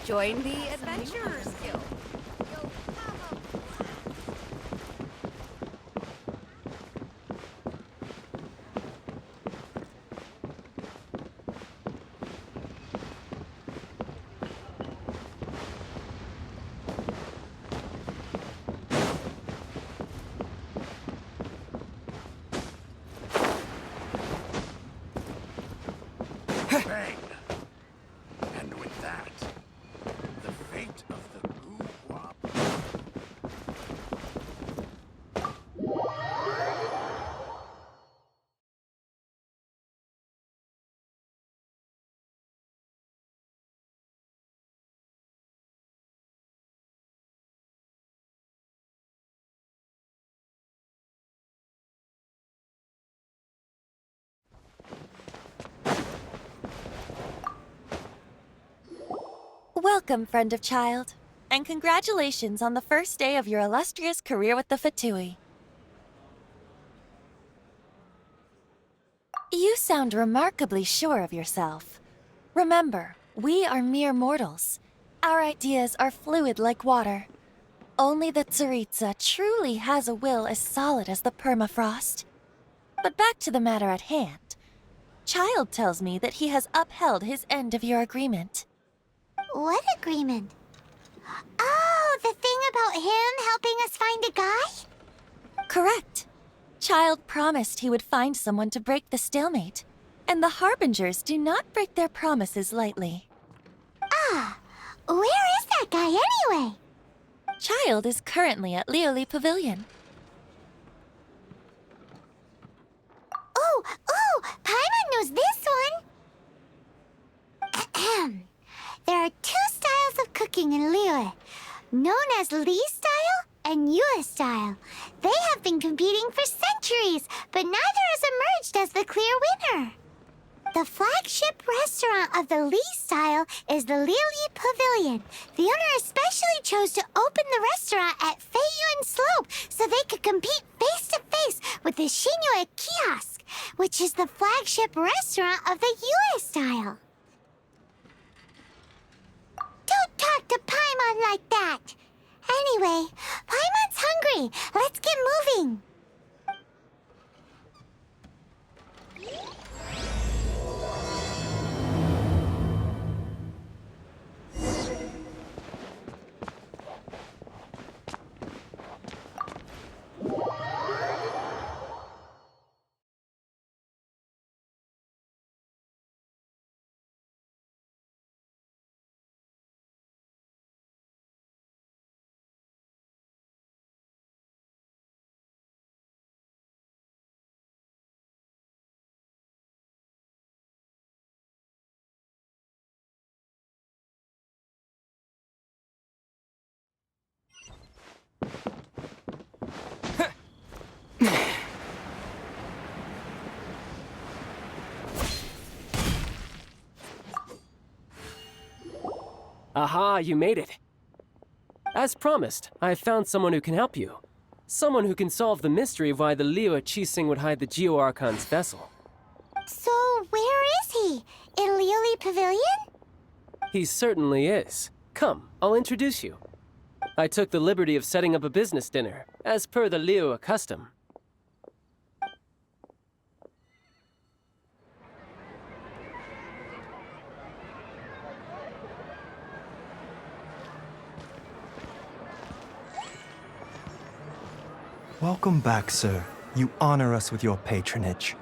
Join the Adventurers Guild. Bang! And with that, the fate of the Goo Wop. Welcome, friend of child, and congratulations on the first day of your illustrious career with the Fatui. You sound remarkably sure of yourself. Remember, we are mere mortals. Our ideas are fluid like water. Only the Tsaritsa truly has a will as solid as the permafrost. But back to the matter at hand. Child tells me that he has upheld his end of your agreement. What agreement? Oh, the thing about him helping us find a guy? Correct. Child promised he would find someone to break the stalemate, and the Harbingers do not break their promises lightly. Ah, where is that guy anyway? Child is currently at Lioli Pavilion. Oh, Paimon knows this one! Ahem. There are two styles of cooking in Liyue, known as Li style and Yue style. They have been competing for centuries, but neither has emerged as the clear winner. The flagship restaurant of the Li style is the Lioli Pavilion. The owner especially chose to open the restaurant at Feiyuan Slope so they could compete face-to-face with the Shinue Kiosk, which is the flagship restaurant of the Yue style. Don't talk to Paimon like that! Anyway, Paimon's hungry. Let's get moving. Aha, you made it. As promised, I found someone who can help you. Someone who can solve the mystery of why the Liu Qixing would hide the Geo Archon's vessel. So, where is he? In Lioli Pavilion? He certainly is. Come, I'll introduce you. I took the liberty of setting up a business dinner, as per the Liu custom. Welcome back, sir. You honor us with your patronage.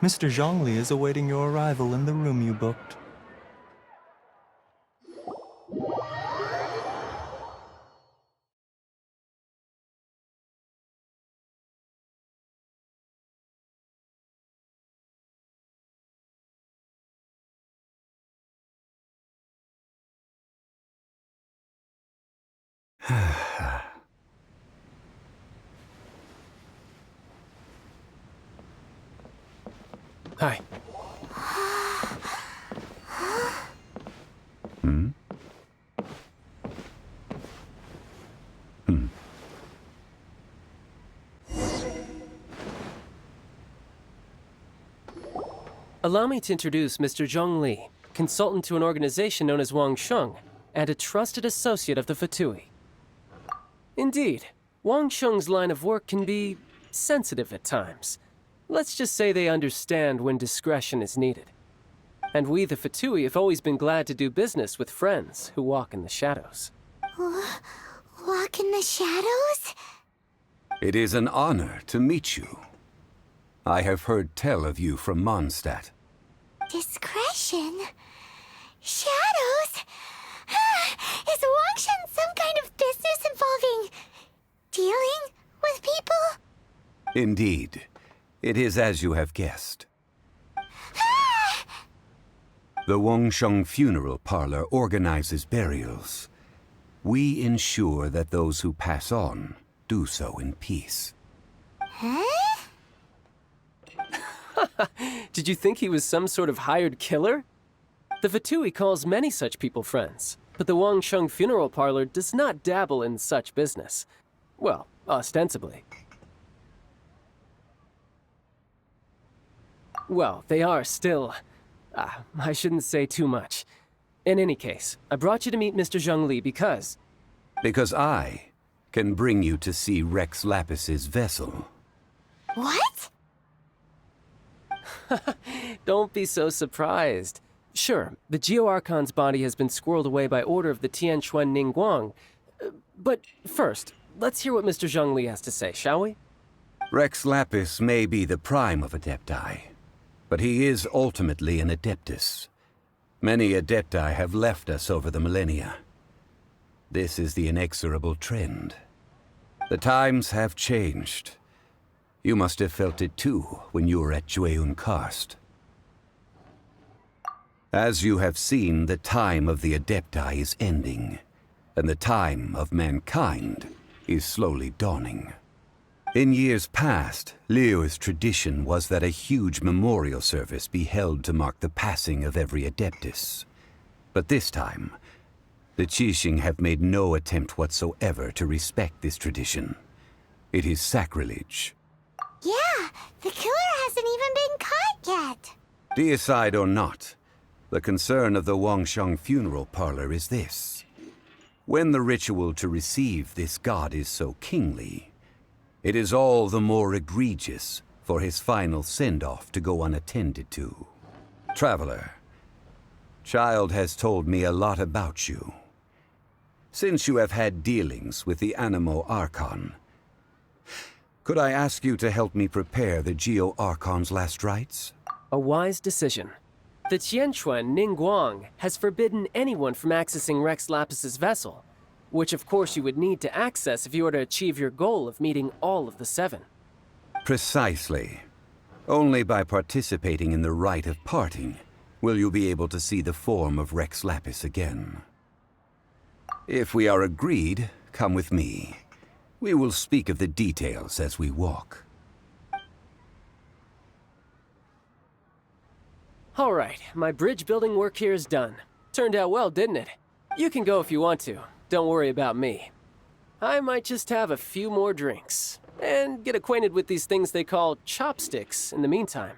Mr. Zhongli is awaiting your arrival in the room you booked. Hi. Allow me to introduce Mr. Zhong Li, consultant to an organization known as Wang Sheng. and a trusted associate of the Fatui. Indeed, Wang Sheng's line of work can be sensitive at times. Let's just say they understand when discretion is needed. And we, the Fatui, have always been glad to do business with friends who walk in the shadows. Walk in the shadows? It is an honor to meet you. I have heard tell of you from Mondstadt. Discretion? Shadows? Is Wangshan some kind of business involving dealing with people? Indeed. It is as you have guessed. The Wangsheng Funeral Parlor organizes burials. We ensure that those who pass on do so in peace. Huh? Did you think he was some sort of hired killer? The Fatui calls many such people friends, but the Wangsheng Funeral Parlor does not dabble in such business. Well, ostensibly. Well, they are still... I shouldn't say too much. In any case, I brought you to meet Mr. Zhongli because... Because I can bring you to see Rex Lapis's vessel. What? Don't be so surprised. Sure, the Geo Archon's body has been squirreled away by order of the Tianquan Ningguang. But first, let's hear what Mr. Zhongli has to say, shall we? Rex Lapis may be the prime of Adepti, but he is ultimately an Adeptus. Many Adepti have left us over the millennia. This is the inexorable trend. The times have changed. You must have felt it too when you were at Jueyun Karst. As you have seen, the time of the Adepti is ending, and the time of mankind is slowly dawning. In years past, Liyue's tradition was that a huge memorial service be held to mark the passing of every Adeptus. But this time, the Qixing have made no attempt whatsoever to respect this tradition. It is sacrilege. Yeah, the killer hasn't even been caught yet. Deicide or not, the concern of the Wangsheng Funeral Parlor is this. When the ritual to receive this god is so kingly, it is all the more egregious for his final send-off to go unattended to. Traveler, Child has told me a lot about you. Since you have had dealings with the Animo Archon, could I ask you to help me prepare the Geo Archon's last rites? A wise decision. The Tianquan Ningguang has forbidden anyone from accessing Rex Lapis's vessel, which of course you would need to access if you were to achieve your goal of meeting all of the seven. Precisely. Only by participating in the rite of parting will you be able to see the form of Rex Lapis again. If we are agreed, come with me. We will speak of the details as we walk. All right, my bridge building work here is done. Turned out well, didn't it? You can go if you want to. Don't worry about me. I might just have a few more drinks and get acquainted with these things they call chopsticks in the meantime.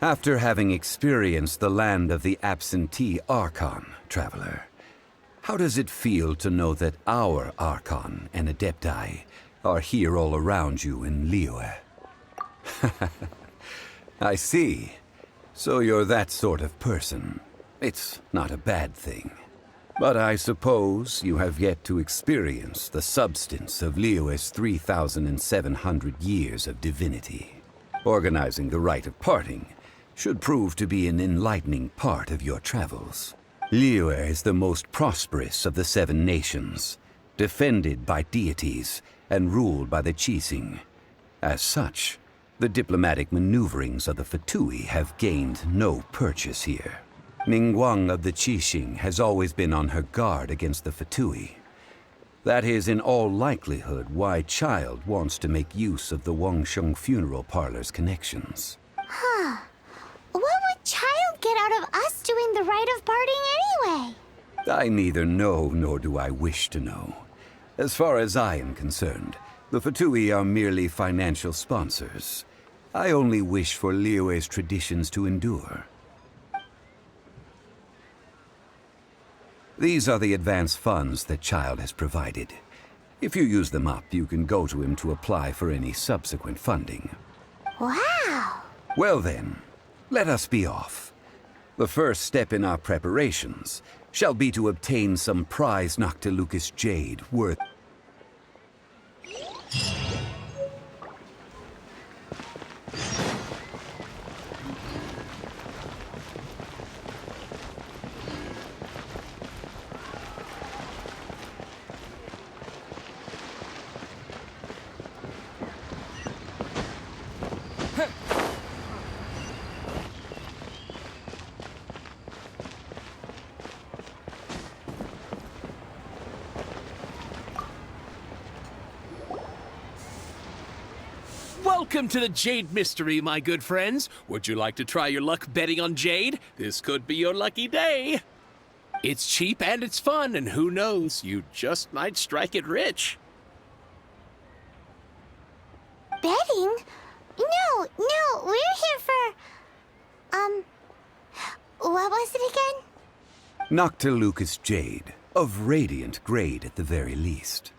After having experienced the land of the absentee Archon, Traveler, how does it feel to know that our Archon and Adepti are here all around you in Liyue? I see. So you're that sort of person. It's not a bad thing. But I suppose you have yet to experience the substance of Liyue's 3,700 years of divinity. Organizing the rite of parting should prove to be an enlightening part of your travels. Liyue is the most prosperous of the 7 nations, defended by deities and ruled by the Qixing. As such, the diplomatic maneuverings of the Fatui have gained no purchase here. Ningguang of the Qixing has always been on her guard against the Fatui. That is in all likelihood why Child wants to make use of the Wangsheng funeral parlor's connections. Huh. What would Child get out of us doing the rite of parting anyway? I neither know nor do I wish to know. As far as I am concerned, the Fatui are merely financial sponsors. I only wish for Liyue's traditions to endure. These are the advance funds that Child has provided. If you use them up, you can go to him to apply for any subsequent funding. Wow! Well then, let us be off. The first step in our preparations shall be to obtain some prize Noctilucous jade worth... Welcome to the Jade Mystery, my good friends. Would you like to try your luck betting on Jade? This could be your lucky day. It's cheap and it's fun, and who knows, you just might strike it rich. Betting? No, we're here for... what was it again? Noctilucous jade, of radiant grade at the very least.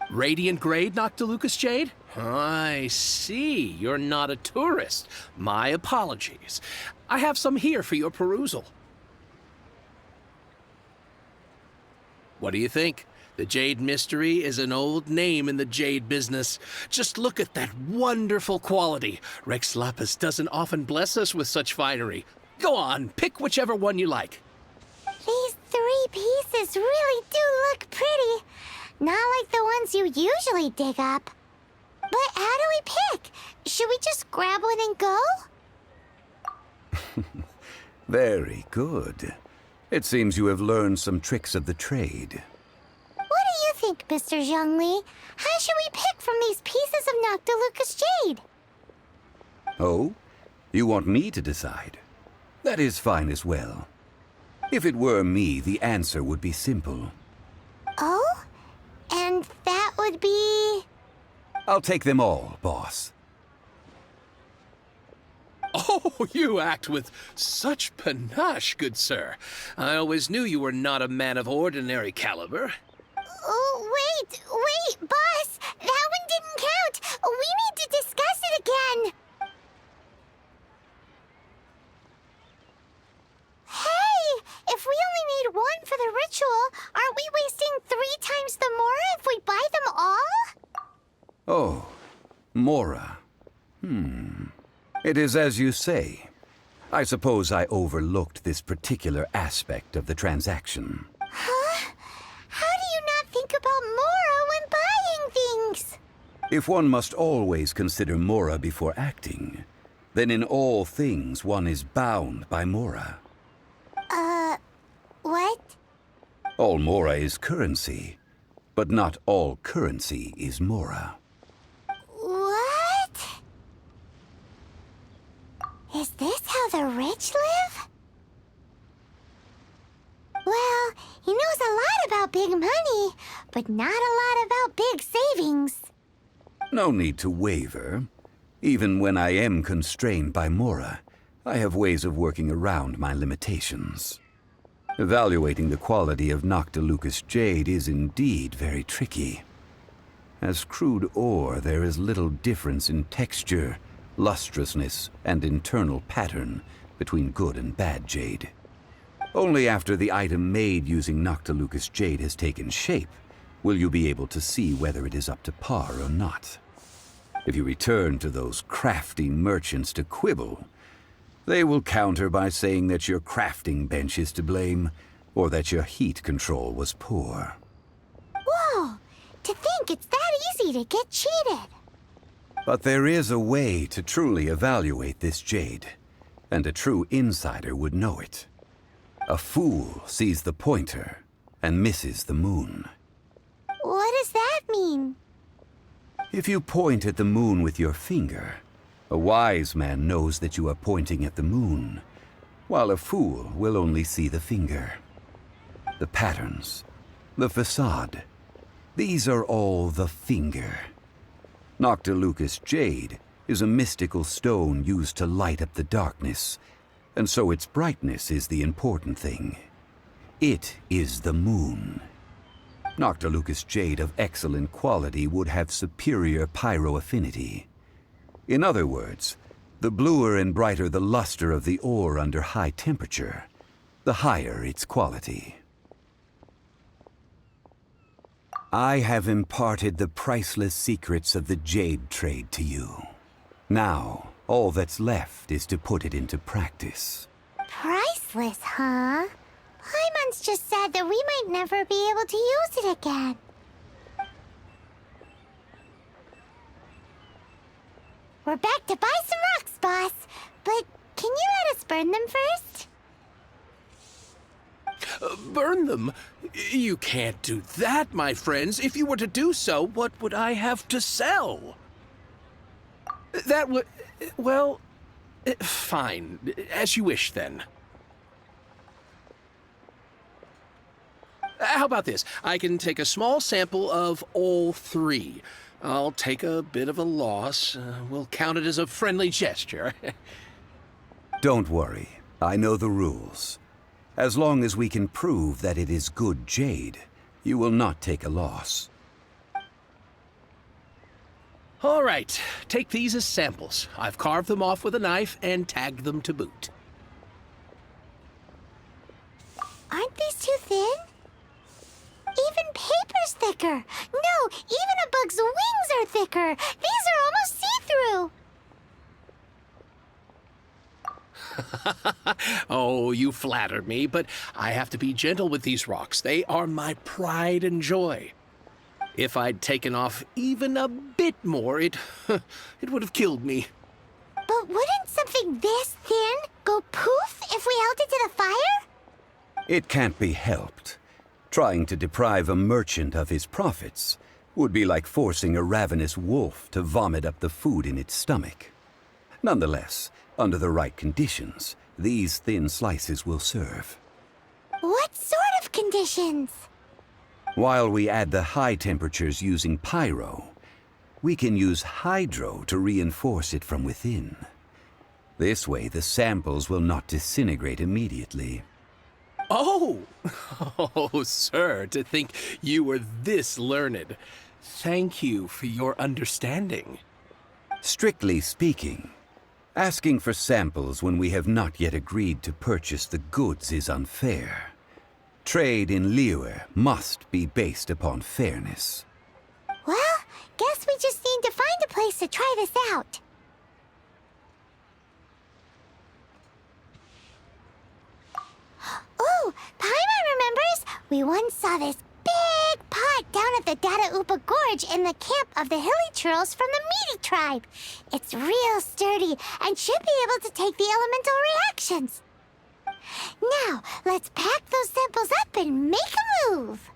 Radiant grade, Noctilucous jade? I see. You're not a tourist. My apologies. I have some here for your perusal. What do you think? The Jade Mystery is an old name in the jade business. Just look at that wonderful quality. Rex Lapis doesn't often bless us with such finery. Go on, pick whichever one you like. These 3 pieces really do look pretty. Not like the ones you usually dig up. But how do we pick? Should we just grab one and go? Very good. It seems you have learned some tricks of the trade. What do you think, Mr. Zhongli? How should we pick from these pieces of Noctilucous jade? Oh? You want me to decide? That is fine as well. If it were me, the answer would be simple. Oh? And that would be... I'll take them all, boss. Oh, you act with such panache, good sir. I always knew you were not a man of ordinary caliber. Oh, wait, boss! That one didn't count! We need to discuss it again! Hey! If we only need one for the ritual, aren't we wasting 3 times the Mora if we buy them all? Oh, Mora. It is as you say. I suppose I overlooked this particular aspect of the transaction. Huh? How do you not think about Mora when buying things? If one must always consider Mora before acting, then in all things one is bound by Mora. What? All Mora is currency, but not all currency is Mora. What? Is this how the rich live? Well, he knows a lot about big money, but not a lot about big savings. No need to waver. Even when I am constrained by Mora, I have ways of working around my limitations. Evaluating the quality of Noctilucous jade is indeed very tricky. As crude ore, there is little difference in texture, lustrousness, and internal pattern between good and bad jade. Only after the item made using Noctilucous jade has taken shape will you be able to see whether it is up to par or not. If you return to those crafty merchants to quibble, they will counter by saying that your crafting bench is to blame, or that your heat control was poor. Whoa! To think it's that easy to get cheated. But there is a way to truly evaluate this jade, and a true insider would know it. A fool sees the pointer and misses the moon. What does that mean? If you point at the moon with your finger, a wise man knows that you are pointing at the moon, while a fool will only see the finger. The patterns, the facade, these are all the finger. Noctilucous jade is a mystical stone used to light up the darkness, and so its brightness is the important thing. It is the moon. Noctilucous jade of excellent quality would have superior pyroaffinity. In other words, the bluer and brighter the luster of the ore under high temperature, the higher its quality. I have imparted the priceless secrets of the jade trade to you. Now, all that's left is to put it into practice. Priceless, huh? Paimon's just sad that we might never be able to use it again. We're back to buy some rocks, boss. But can you let us burn them first? Burn them? You can't do that, my friends. If you were to do so, what would I have to sell? That would... well... fine. As you wish, then. How about this? I can take a small sample of all three. I'll take a bit of a loss. We'll count it as a friendly gesture. Don't worry. I know the rules. As long as we can prove that it is good jade, you will not take a loss. All right. Take these as samples. I've carved them off with a knife and tagged them to boot. Aren't these too thin? Even paper's thicker. No, even a bug's wings are thicker. These are almost see-through. Oh, you flatter me, but I have to be gentle with these rocks. They are my pride and joy. If I'd taken off even a bit more, it would have killed me. But wouldn't something this thin go poof if we held it to the fire? It can't be helped. Trying to deprive a merchant of his profits would be like forcing a ravenous wolf to vomit up the food in its stomach. Nonetheless, under the right conditions, these thin slices will serve. What sort of conditions? While we add the high temperatures using pyro, we can use hydro to reinforce it from within. This way, the samples will not disintegrate immediately. Oh! Oh, sir, to think you were this learned. Thank you for your understanding. Strictly speaking, asking for samples when we have not yet agreed to purchase the goods is unfair. Trade in Liyue must be based upon fairness. Well, guess we just need to find a place to try this out. Oh, Paimon remembers! We once saw this big pot down at the Data Upa Gorge in the camp of the hilly churls from the Meaty tribe. It's real sturdy and should be able to take the elemental reactions. Now, let's pack those samples up and make a move.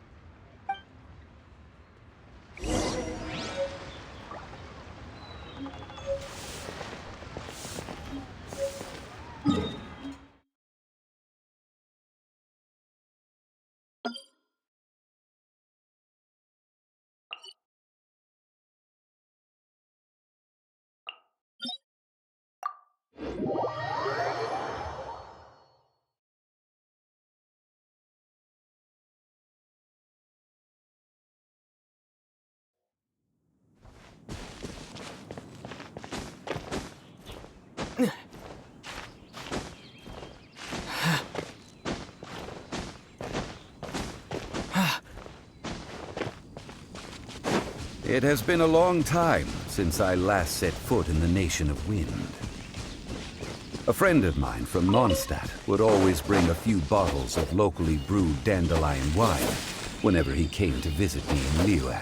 It has been a long time since I last set foot in the Nation of Wind. A friend of mine from Mondstadt would always bring a few bottles of locally brewed dandelion wine whenever he came to visit me in Liyue.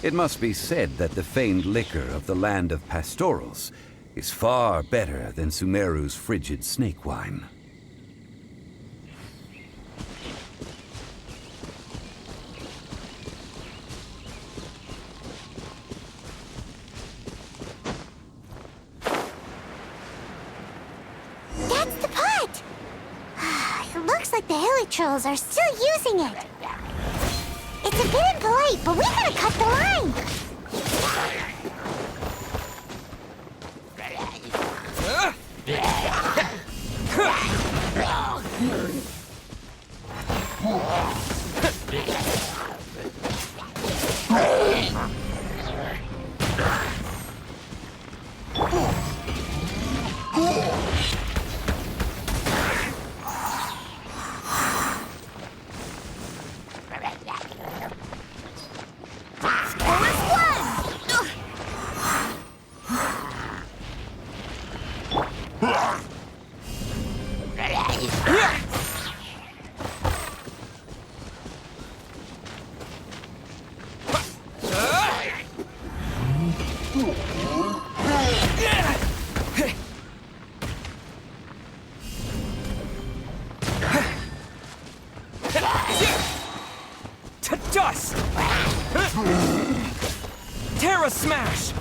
It must be said that the famed liquor of the land of pastorals is far better than Sumeru's frigid snake wine. That's the pot! It looks like the hilly trolls are still using it. It's a bit impolite, but we gotta cut the line. To dust! Terra Smash!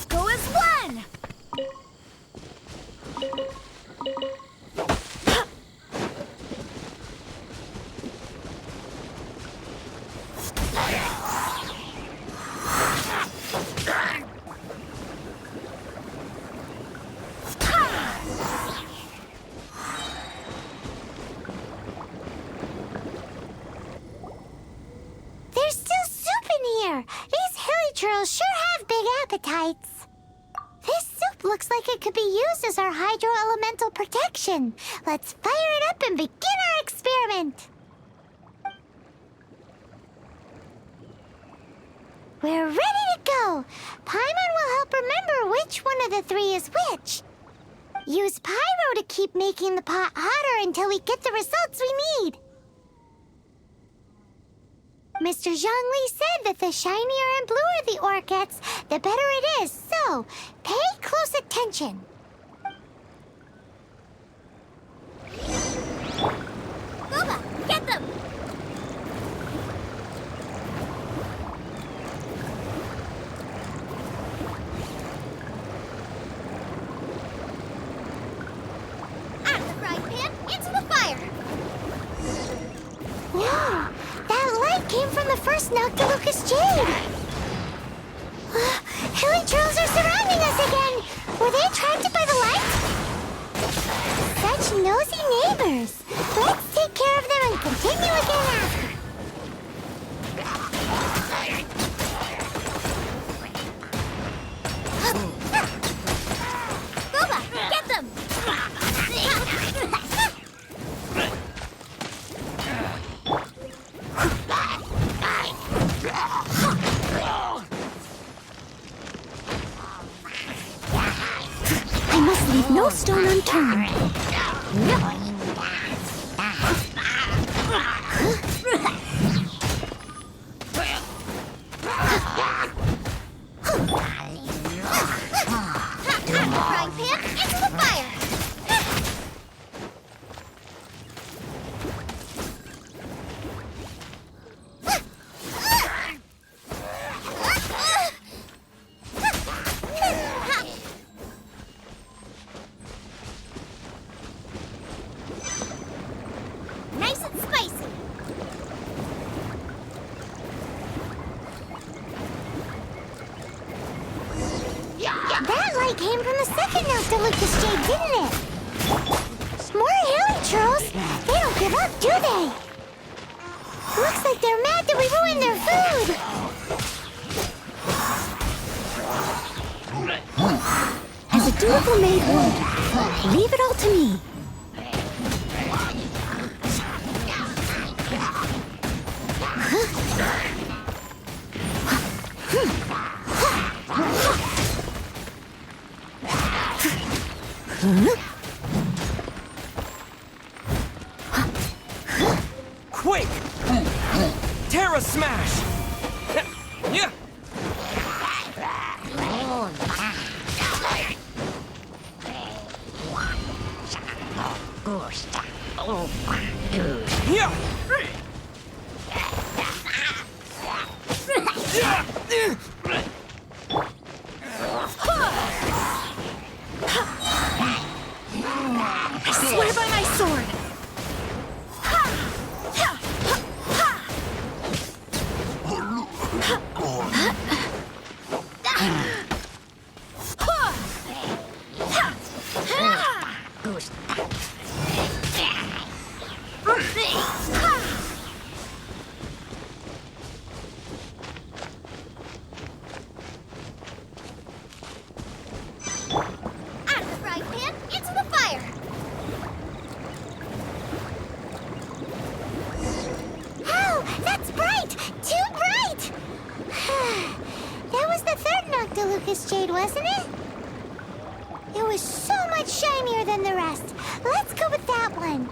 Go as one! There's still soup in here. These hilly trolls sure have big appetites. This soup looks like it could be used as our hydro-elemental protection. Let's fire it up and begin our experiment. We're ready to go. Paimon will help remember which one of the three is which. Use Pyro to keep making the pot hotter until we get the results we need. Mr. Zhongli said that the shinier and bluer the ore gets, the better it is, so pay close attention. Booba, get them! Out of the frying pan, into the fire! Whoa! That light came from the first Noctilucous Jade! Hilly trolls are surrounding us again! Were they attracted by the light? Such nosy neighbors! Let's take care of them and continue again after. Booba, get them! I must leave no stone unturned. light came from the second Noctilucous Jade, didn't it? More hilly trolls. They don't give up, do they? Looks like they're mad that we ruined their food. As a dutiful maid would, leave it all to me. Quick! Terra Smash! Yeah! Yeah! I swear by my sword! Out of the frying pan, into the fire! Oh, that's bright! Too bright! That was the third Noctilucous Jade, wasn't it? It was so much shinier than the rest. Let's go with that one.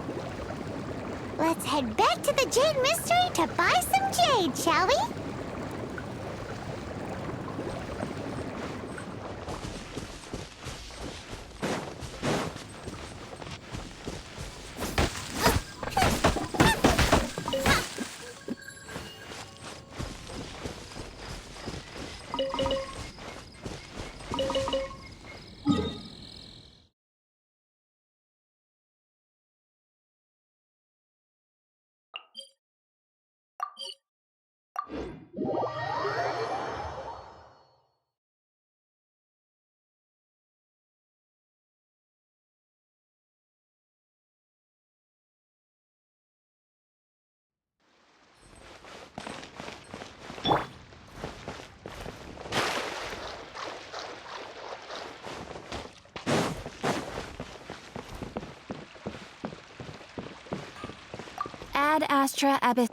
Let's head back to the Jade Mystery to buy some jade, shall we? Ad Astra Abyss.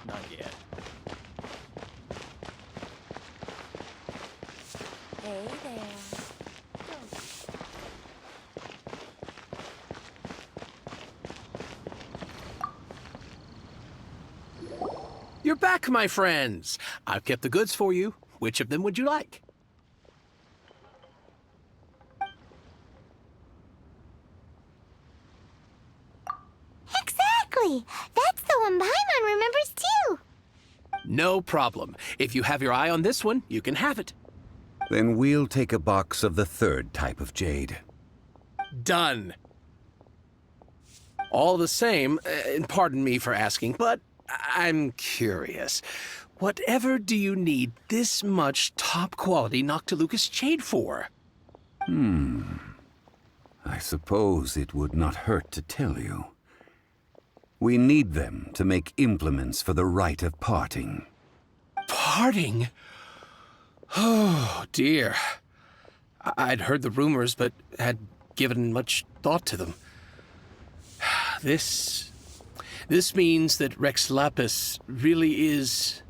Not yet. Hey there. You're back, my friends. I've kept the goods for you. Which of them would you like? Exactly! That's the one Paimon remembers too! No problem. If you have your eye on this one, you can have it. Then we'll take a box of the third type of jade. Done. All the same, and pardon me for asking, but I'm curious. Whatever do you need this much top-quality Noctilucous jade for? I suppose it would not hurt to tell you. We need them to make implements for the rite of parting. Parting? Oh, dear. I'd heard the rumors, but had given much thought to them. This means that Rex Lapis really is...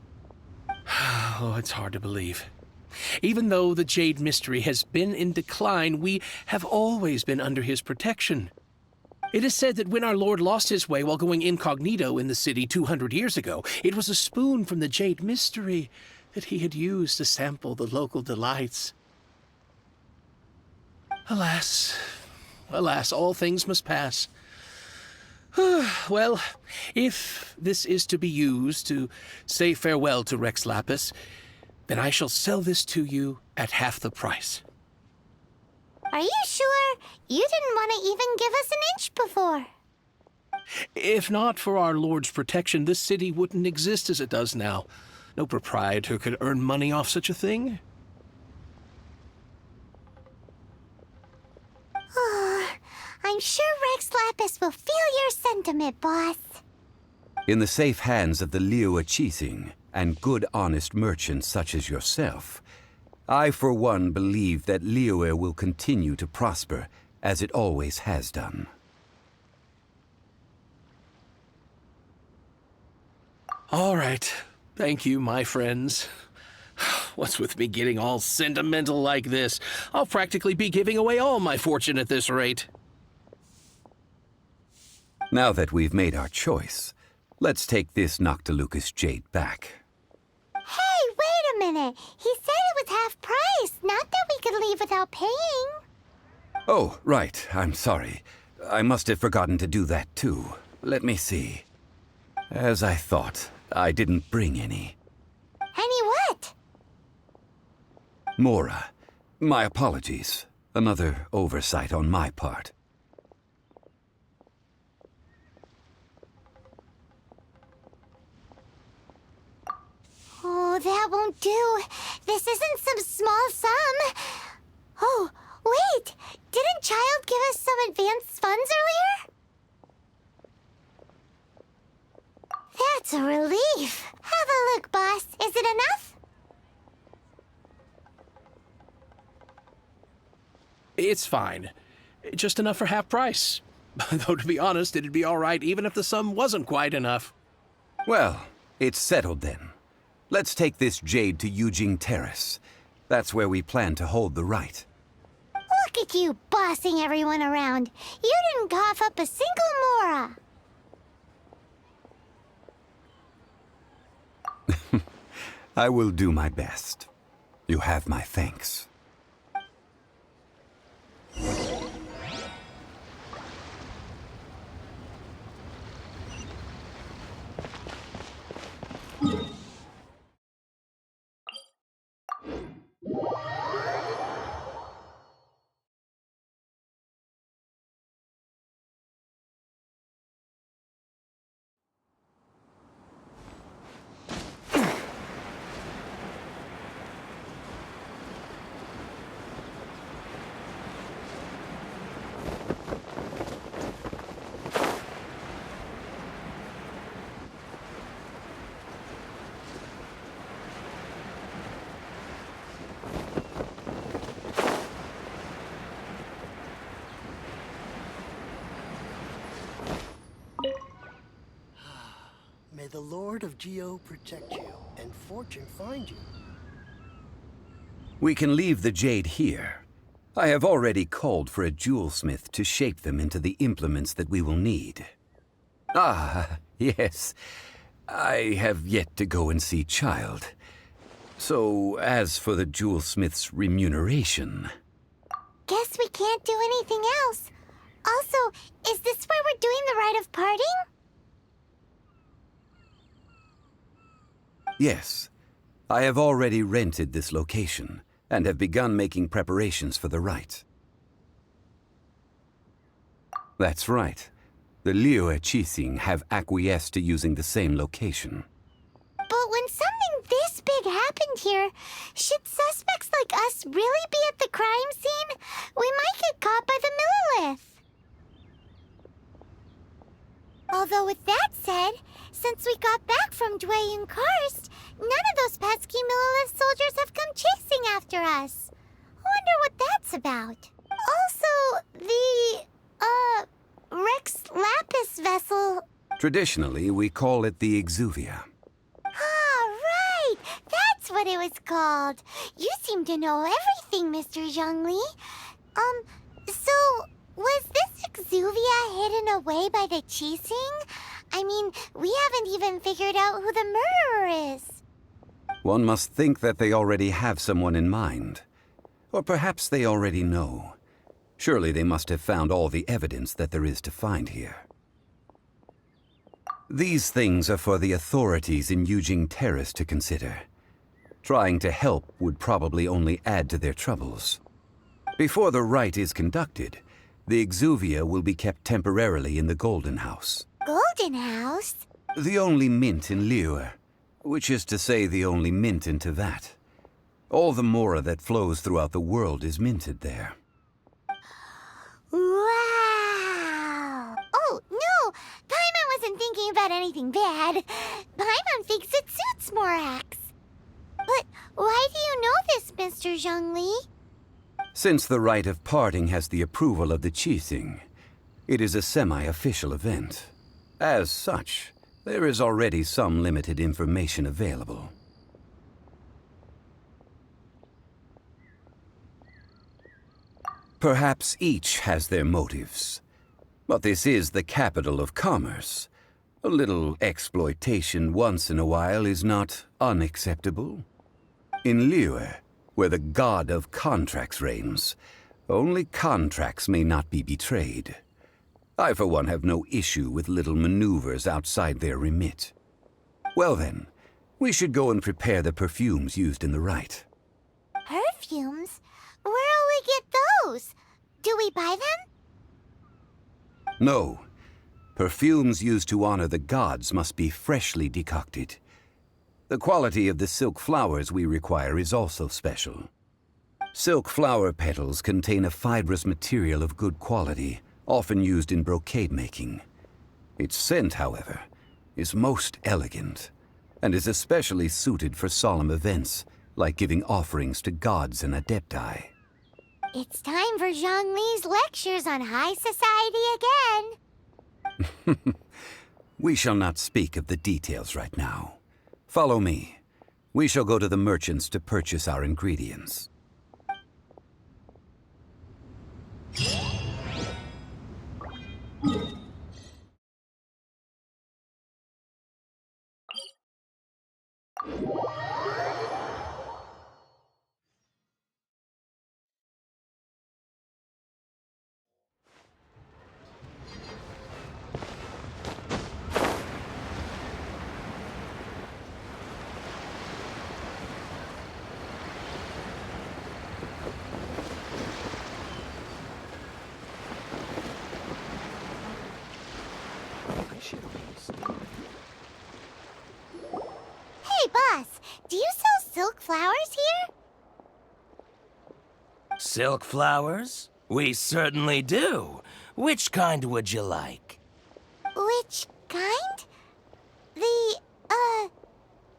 Oh, it's hard to believe. Even though the Jade Mystery has been in decline, we have always been under his protection. It is said that when our Lord lost his way while going incognito in the city 200 years ago, it was a spoon from the Jade Mystery that he had used to sample the local delights. Alas, alas, all things must pass. Well, if this is to be used to say farewell to Rex Lapis, then I shall sell this to you at half the price. Are you sure? You didn't want to even give us an inch before. If not for our Lord's protection, this city wouldn't exist as it does now. No proprietor could earn money off such a thing. Oh, I'm sure Rex Lapis will feel your sentiment, boss. In the safe hands of the Liyue Qixing and good honest merchants such as yourself, I for one believe that Liyue will continue to prosper as it always has done. All right. Thank you, my friends. What's with me getting all sentimental like this? I'll practically be giving away all my fortune at this rate. Now that we've made our choice, let's take this Noctilucous jade back. Hey, wait a minute. He said it was half price, not that we could leave without paying. Oh, right. I'm sorry. I must have forgotten to do that too. Let me see. As I thought, I didn't bring any. Any what? Mora, my apologies. Another oversight on my part. Oh, that won't do. This isn't some small sum. Oh, wait. Didn't Child give us some advanced funds earlier? That's a relief. Have a look, boss. Is it enough? It's fine. Just enough for half price. Though, to be honest, it'd be all right even if the sum wasn't quite enough. Well, it's settled then. Let's take this jade to Yujing Terrace. That's where we plan to hold the rite. Look at you bossing everyone around. You didn't cough up a single Mora. I will do my best. You have my thanks. May the Lord of Geo protect you and fortune find you. We can leave the jade here. I have already called for a jewelsmith to shape them into the implements that we will need. Ah, yes. I have yet to go and see Child. So, as for the jewelsmith's remuneration... Guess we can't do anything else. Also, is this where we're doing the rite of parting? Yes. I have already rented this location, and have begun making preparations for the rite. That's right. The Liyue Qixing have acquiesced to using the same location. But when something this big happened here, should suspects like us really be at the crime scene? We might get caught by the Millilith. Although with that said, since we got back from Dway and Karst, none of those pesky Millilith soldiers have come chasing after us. Wonder what that's about. Also, the, Rex Lapis vessel... Traditionally, we call it the Exuvia. Ah, right! That's what it was called. You seem to know everything, Mr. Zhongli. So, was this exuvia hidden away by the Qixing? I mean, we haven't even figured out who the murderer is. One must think that they already have someone in mind. Or perhaps they already know. Surely they must have found all the evidence that there is to find here. These things are for the authorities in Yujing Terrace to consider. Trying to help would probably only add to their troubles. Before the rite is conducted, the exuvia will be kept temporarily in the Golden House. Golden House? The only mint in Liyue, which is to say the only mint in Tevat. All the mora that flows throughout the world is minted there. Wow! Oh, no! Paimon wasn't thinking about anything bad. Paimon thinks it suits Morax. But why do you know this, Mr. Zhongli? Since the rite of parting has the approval of the Qixing, it is a semi-official event. As such, there is already some limited information available. Perhaps each has their motives. But this is the capital of commerce. A little exploitation once in a while is not unacceptable. In Liyue, where the god of contracts reigns, only contracts may not be betrayed. I, for one, have no issue with little maneuvers outside their remit. Well then, we should go and prepare the perfumes used in the rite. Perfumes? Where'll we get those? Do we buy them? No. Perfumes used to honor the gods must be freshly decocted. The quality of the silk flowers we require is also special. Silk flower petals contain a fibrous material of good quality, often used in brocade making. Its scent, however, is most elegant, and is especially suited for solemn events, like giving offerings to gods and adepti. It's time for Zhongli's lectures on high society again. We shall not speak of the details right now. Follow me. We shall go to the merchants to purchase our ingredients. Hey, boss, do you sell silk flowers here? Silk flowers? We certainly do. Which kind would you like? Which kind?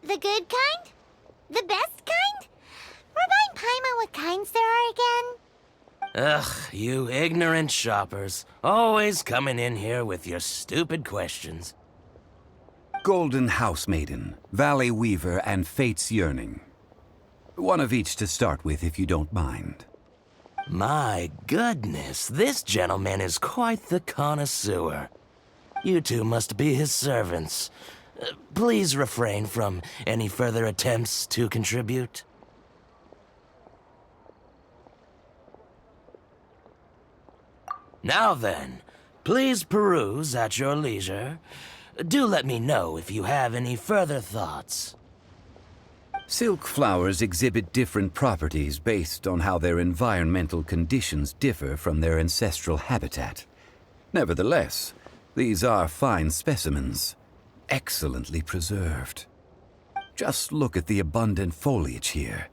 The good kind? The best kind? Remind Paimon what kinds there are again. Ugh, you ignorant shoppers. Always coming in here with your stupid questions. Golden House Maiden, Valley Weaver, and Fate's Yearning. One of each to start with, if you don't mind. My goodness, this gentleman is quite the connoisseur. You two must be his servants. Please refrain from any further attempts to contribute. Now then, please peruse at your leisure. Do let me know if you have any further thoughts. Silk flowers exhibit different properties based on how their environmental conditions differ from their ancestral habitat. Nevertheless, these are fine specimens, excellently preserved. Just look at the abundant foliage here,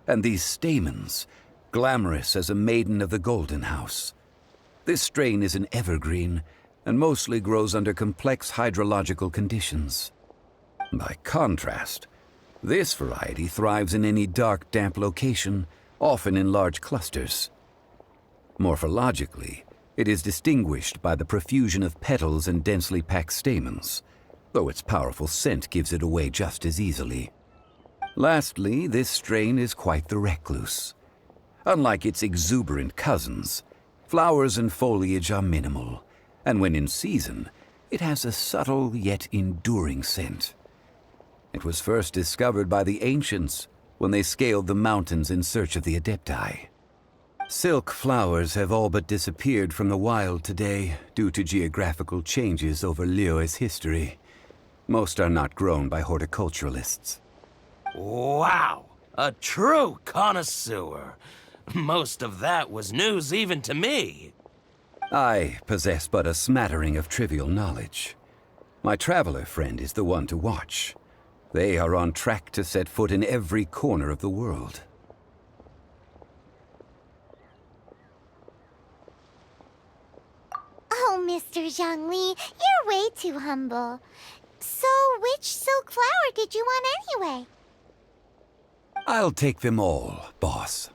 and these stamens, glamorous as a maiden of the Golden House. This strain is an evergreen, and mostly grows under complex hydrological conditions. By contrast, this variety thrives in any dark, damp location, often in large clusters. Morphologically, it is distinguished by the profusion of petals and densely packed stamens, though its powerful scent gives it away just as easily. Lastly, this strain is quite the recluse. Unlike its exuberant cousins, flowers and foliage are minimal, and when in season, it has a subtle yet enduring scent. It was first discovered by the ancients when they scaled the mountains in search of the Adepti. Silk flowers have all but disappeared from the wild today due to geographical changes over Liyue's history. Most are not grown by horticulturalists. Wow! A true connoisseur. Most of that was news even to me. I possess but a smattering of trivial knowledge. My traveler friend is the one to watch. They are on track to set foot in every corner of the world. Oh, Mr. Zhongli, you're way too humble. So, which silk flower did you want anyway? I'll take them all, boss.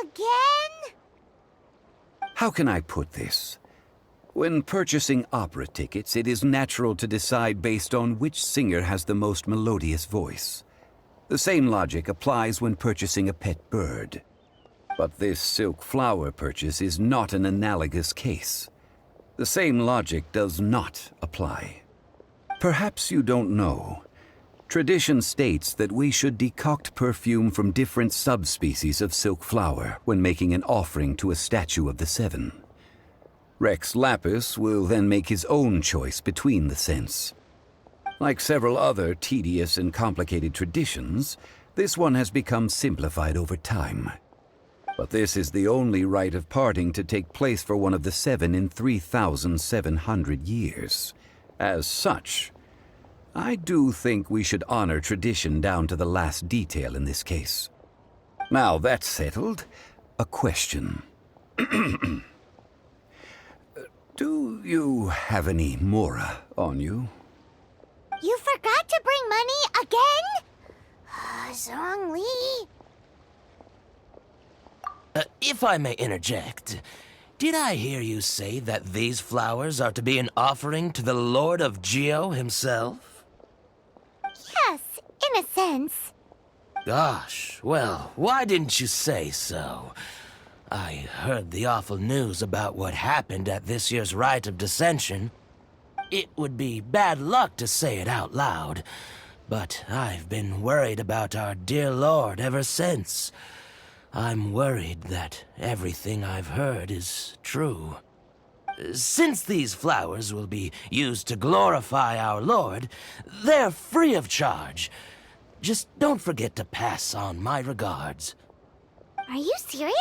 Again? How can I put this? When purchasing opera tickets, it is natural to decide based on which singer has the most melodious voice. The same logic applies when purchasing a pet bird. But this silk flower purchase is not an analogous case. The same logic does not apply. Perhaps you don't know. Tradition states that we should decoct perfume from different subspecies of silk flower when making an offering to a statue of the Seven. Rex Lapis will then make his own choice between the scents. Like several other tedious and complicated traditions, this one has become simplified over time. But this is the only rite of parting to take place for one of the Seven in 3,700 years. As such, I do think we should honor tradition down to the last detail in this case. Now that's settled, a question. Do you have any Mora on you? You forgot to bring money again? Zhongli. If I may interject, did I hear you say that these flowers are to be an offering to the Lord of Geo himself? Yes, in a sense. Gosh, well, why didn't you say so? I heard the awful news about what happened at this year's Rite of Dissension. It would be bad luck to say it out loud, but I've been worried about our dear Lord ever since. I'm worried that everything I've heard is true. Since these flowers will be used to glorify our Lord, they're free of charge. Just don't forget to pass on my regards. Are you serious?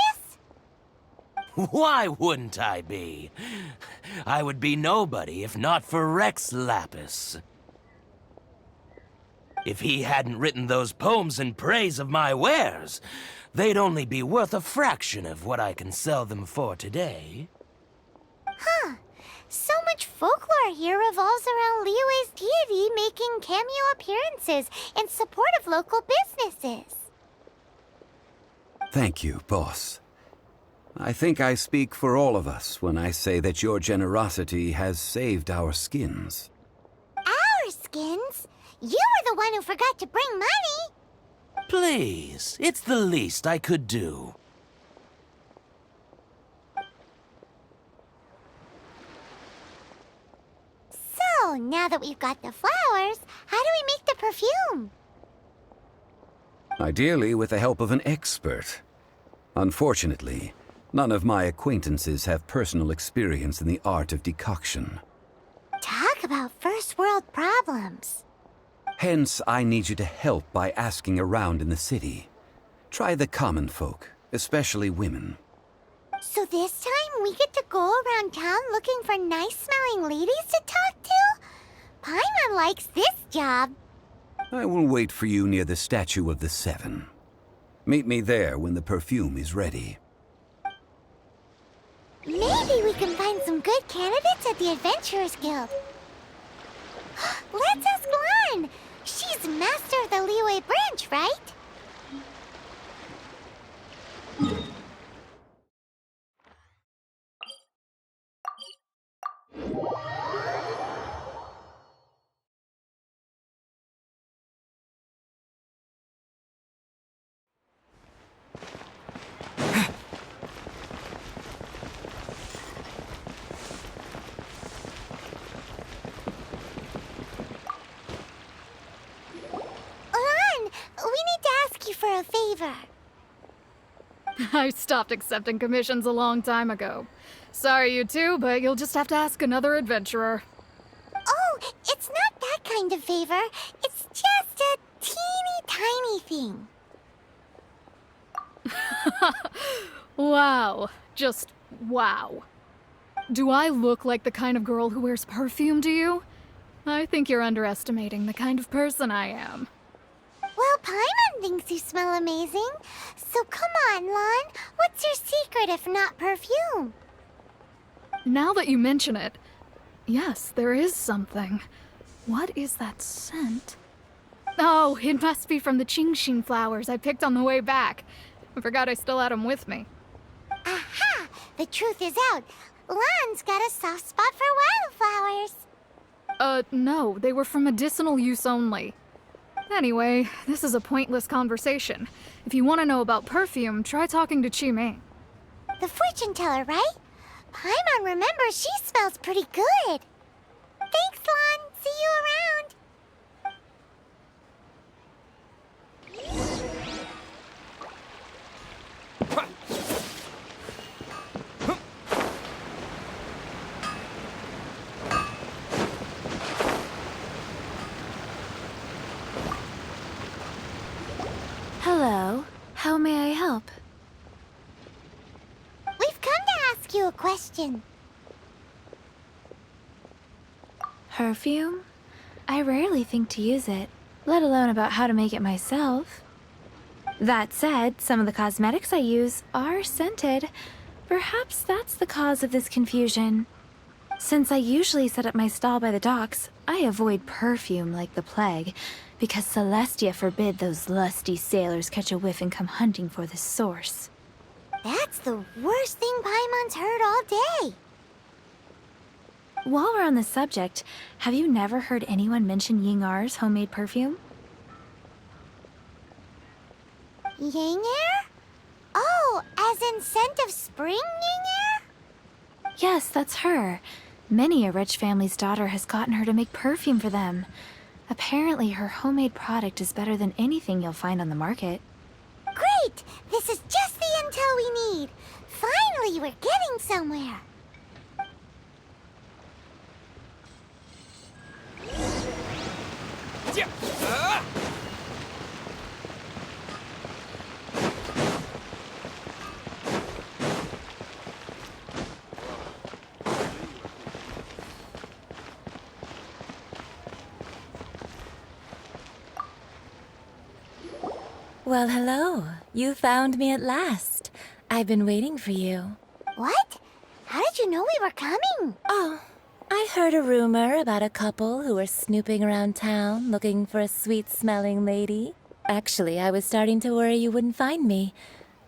Why wouldn't I be? I would be nobody if not for Rex Lapis. If he hadn't written those poems in praise of my wares, they'd only be worth a fraction of what I can sell them for today. Huh. So much folklore here revolves around Liyue's deity making cameo appearances in support of local businesses. Thank you, boss. I think I speak for all of us when I say that your generosity has saved our skins. Our skins? You were the one who forgot to bring money. Please, it's the least I could do. So, now that we've got the flowers, how do we make the perfume? Ideally with the help of an expert. Unfortunately, none of my acquaintances have personal experience in the art of decoction. Talk about first world problems. Hence, I need you to help by asking around in the city. Try the common folk, especially women. So this time we get to go around town looking for nice-smelling ladies to talk to? Paimon likes this job. I will wait for you near the statue of the Seven. Meet me there when the perfume is ready. Maybe we can find some good candidates at the Adventurers Guild. Let's ask Lan. She's master of the Liyue branch, right? I stopped accepting commissions a long time ago. Sorry, you two, but you'll just have to ask another adventurer. Oh, it's not that kind of favor. It's just a teeny tiny thing. Wow. Just wow. Do I look like the kind of girl who wears perfume to you? I think you're underestimating the kind of person I am. Well, Paimon thinks you smell amazing. So come on, Lon. What's your secret if not perfume? Now that you mention it, yes, there is something. What is that scent? Oh, it must be from the Genshin flowers I picked on the way back. I forgot I still had them with me. Aha! The truth is out. Lon's got a soft spot for wildflowers. No, they were for medicinal use only. Anyway, this is a pointless conversation. If you want to know about perfume, try talking to Chi-Ming. The fortune teller, right? Paimon remembers she smells pretty good. Thanks, Lon. See you around. Hello. How may I help? We've come to ask you a question. Perfume? I rarely think to use it, let alone about how to make it myself. That said, some of the cosmetics I use are scented. Perhaps that's the cause of this confusion. Since I usually set up my stall by the docks, I avoid perfume like the plague, because Celestia forbid those lusty sailors catch a whiff and come hunting for the source. That's the worst thing Paimon's heard all day. While we're on the subject, have you never heard anyone mention Ying-Ar's homemade perfume? Ying-Er? Oh, as in scent of spring, Ying-Er? Yes, that's her. Many a rich family's daughter has gotten her to make perfume for them. Apparently, her homemade product is better than anything you'll find on the market. Great! This is just the intel we need. Finally, we're getting somewhere. Well, hello. You found me at last. I've been waiting for you. What? How did you know we were coming? Oh, I heard a rumor about a couple who were snooping around town looking for a sweet-smelling lady. Actually, I was starting to worry you wouldn't find me.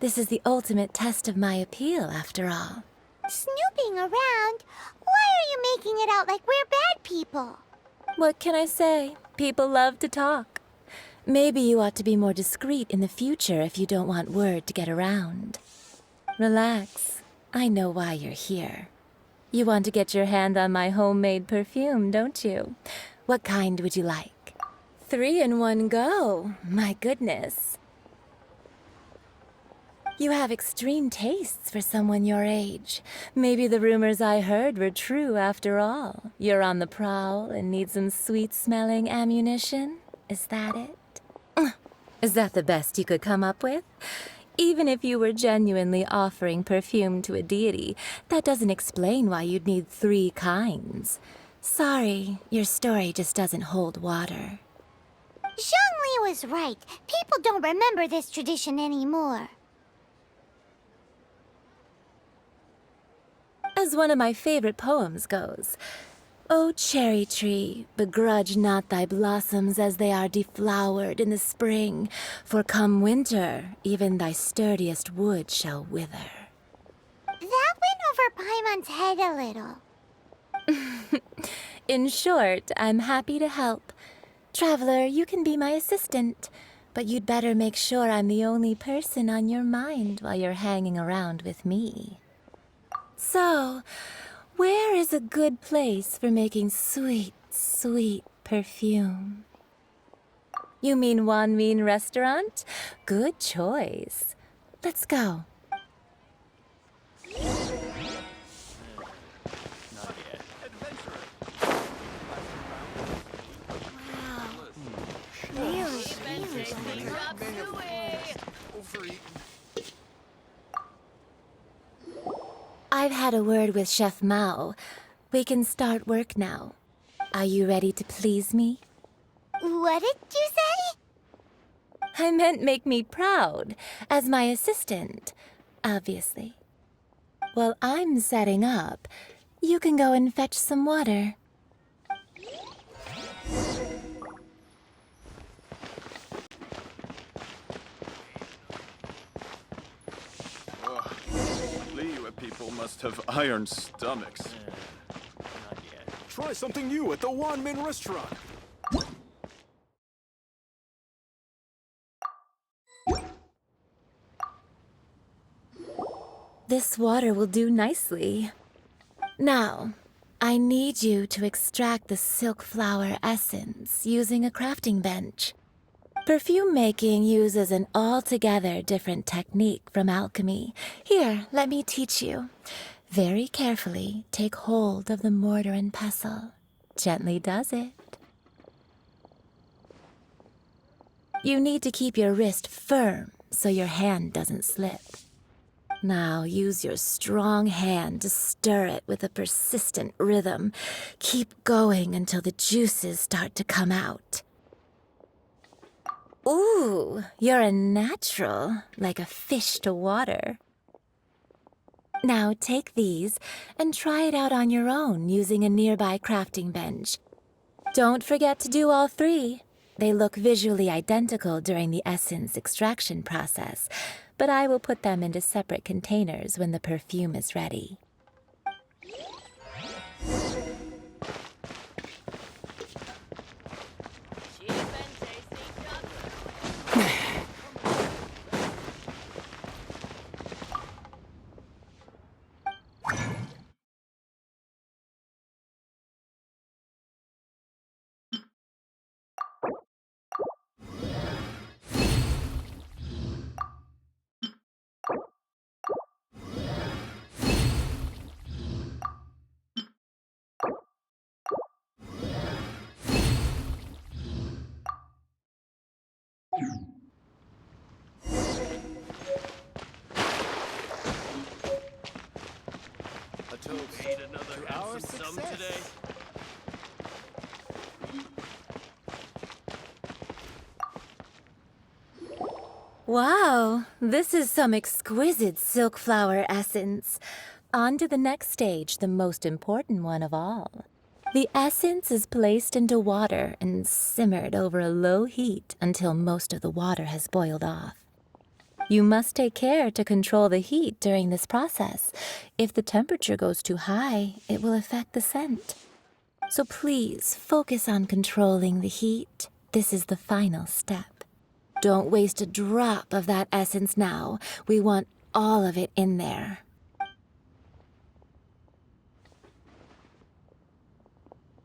This is the ultimate test of my appeal, after all. Snooping around? Why are you making it out like we're bad people? What can I say? People love to talk. Maybe you ought to be more discreet in the future if you don't want word to get around. Relax. I know why you're here. You want to get your hand on my homemade perfume, don't you? What kind would you like? 3 in one go. My goodness. You have extreme tastes for someone your age. Maybe the rumors I heard were true after all. You're on the prowl and need some sweet-smelling ammunition? Is that it? Is that the best you could come up with? Even if you were genuinely offering perfume to a deity, that doesn't explain why you'd need 3 kinds. Sorry, your story just doesn't hold water. Zhongli was right. People don't remember this tradition anymore. As one of my favorite poems goes, O cherry tree, begrudge not thy blossoms as they are deflowered in the spring, for come winter, even thy sturdiest wood shall wither. That went over Paimon's head a little. In short, I'm happy to help. Traveler, you can be my assistant, but you'd better make sure I'm the only person on your mind while you're hanging around with me. So, where is a good place for making sweet, sweet perfume? You mean Wanmin Restaurant? Good choice. Let's go. I've had a word with Chef Mao. We can start work now. Are you ready to please me? What did you say? I meant make me proud, as my assistant, obviously. While I'm setting up, you can go and fetch some water. Liyue people must have iron stomachs. Try something new at the Wanmin restaurant. This water will do nicely. Now, I need you to extract the silk flower essence using a crafting bench. Perfume making uses an altogether different technique from alchemy. Here, let me teach you. Very carefully, take hold of the mortar and pestle. Gently does it. You need to keep your wrist firm so your hand doesn't slip. Now use your strong hand to stir it with a persistent rhythm. Keep going until the juices start to come out. Ooh, you're a natural, like a fish to water. Now take these and try it out on your own using a nearby crafting bench. Don't forget to do all three. They look visually identical during the essence extraction process, but I will put them into separate containers when the perfume is ready. Need another hour sum today. Wow, this is some exquisite silk flower essence. On to the next stage, the most important one of all. The essence is placed into water and simmered over a low heat until most of the water has boiled off. You must take care to control the heat during this process. If the temperature goes too high, it will affect the scent. So please focus on controlling the heat. This is the final step. Don't waste a drop of that essence now. We want all of it in there.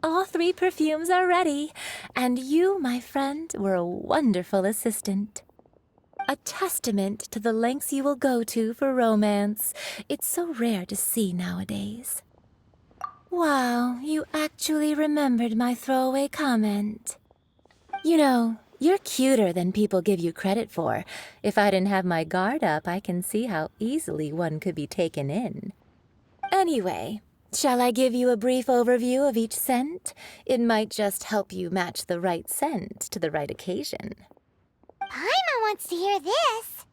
All three perfumes are ready, and you, my friend, were a wonderful assistant. A testament to the lengths you will go to for romance. It's so rare to see nowadays. Wow, you actually remembered my throwaway comment. You know, you're cuter than people give you credit for. If I didn't have my guard up, I can see how easily one could be taken in. Anyway, shall I give you a brief overview of each scent? It might just help you match the right scent to the right occasion. Paimon wants to hear this.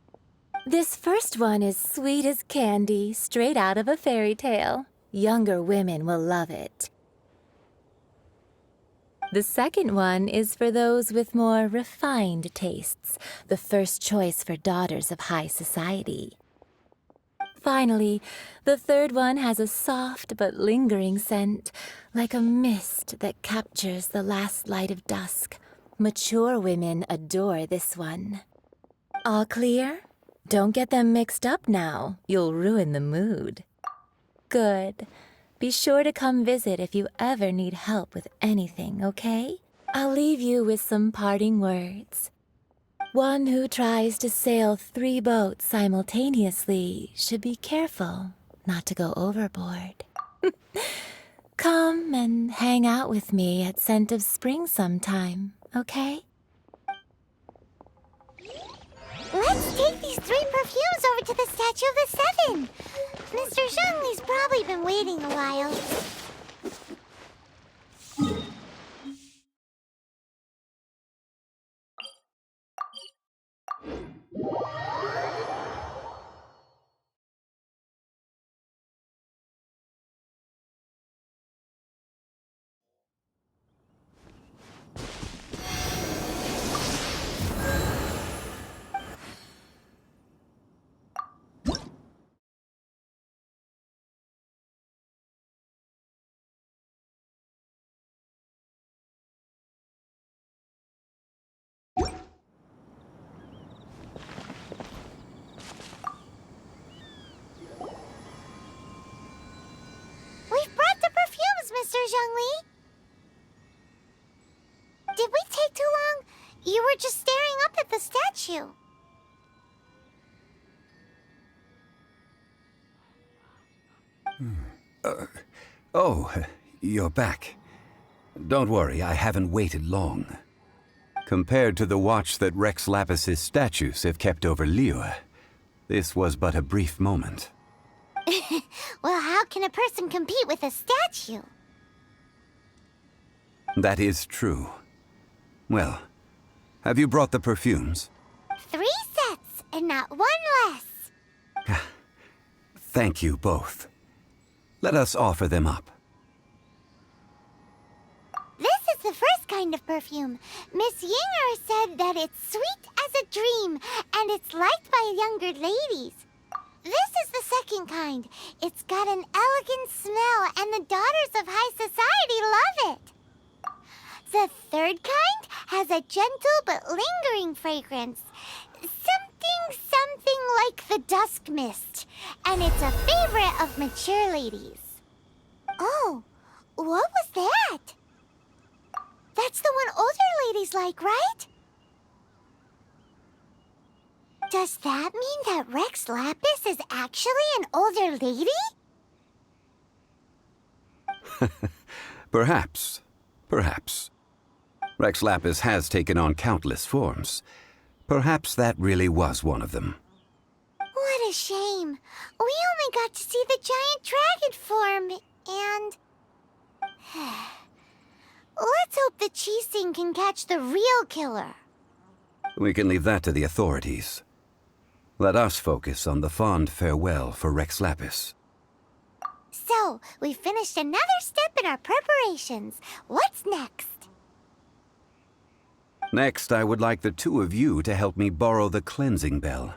This first one is sweet as candy, straight out of a fairy tale. Younger women will love it. The second one is for those with more refined tastes, the first choice for daughters of high society. Finally, the third one has a soft but lingering scent, like a mist that captures the last light of dusk. Mature women adore this one. All clear? Don't get them mixed up now. You'll ruin the mood. Good. Be sure to come visit if you ever need help with anything, okay? I'll leave you with some parting words. One who tries to sail 3 boats simultaneously should be careful not to go overboard. Come and hang out with me at Scent of Spring sometime, okay? Let's take these 3 perfumes over to the Statue of the Seven. Mr. Zhongli's probably been waiting a while. We've brought the perfumes, Mr. Zhongli. Did we take too long? You were just staring up at the statue. Oh, you're back. Don't worry, I haven't waited long. Compared to the watch that Rex Lapis's statues have kept over Liyue, this was but a brief moment. Well, how can a person compete with a statue? That is true. Well, have you brought the perfumes? 3 sets, and not 1 less. Thank you both. Let us offer them up. This is the first kind of perfume. Miss Yinger said that it's sweet as a dream, and it's liked by younger ladies. This is the second kind. It's got an elegant smell, and the daughters of high society love it. The third kind has a gentle but lingering fragrance. Something like the dusk mist. And it's a favorite of mature ladies. Oh, what was that? That's the one older ladies like, right? Does that mean that Rex Lapis is actually an older lady? Perhaps. Perhaps. Rex Lapis has taken on countless forms. Perhaps that really was one of them. What a shame. We only got to see the giant dragon form, and... Let's hope the Qixing can catch the real killer. We can leave that to the authorities. Let us focus on the fond farewell for Rex Lapis. So, we finished another step in our preparations. What's next? Next, I would like the 2 of you to help me borrow the cleansing bell.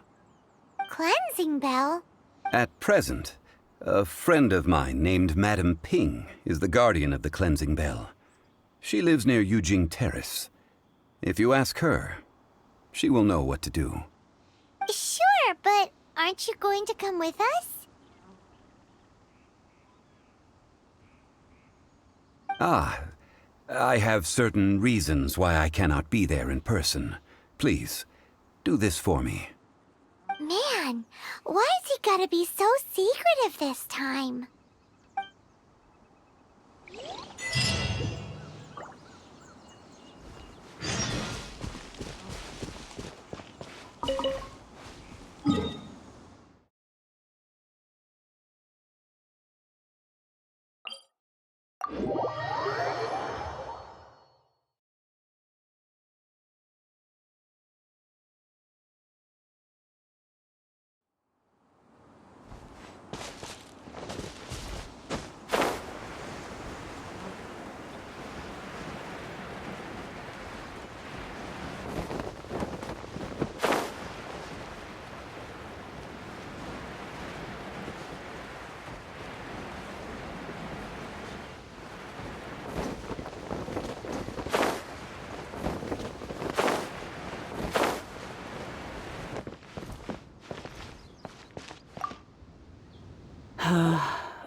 Cleansing bell? At present, a friend of mine named Madame Ping is the guardian of the cleansing bell. She lives near Yujing Terrace. If you ask her, she will know what to do. Sure, but aren't you going to come with us? Ah, I have certain reasons why I cannot be there in person. Please, do this for me. Man, why's he gotta be so secretive this time?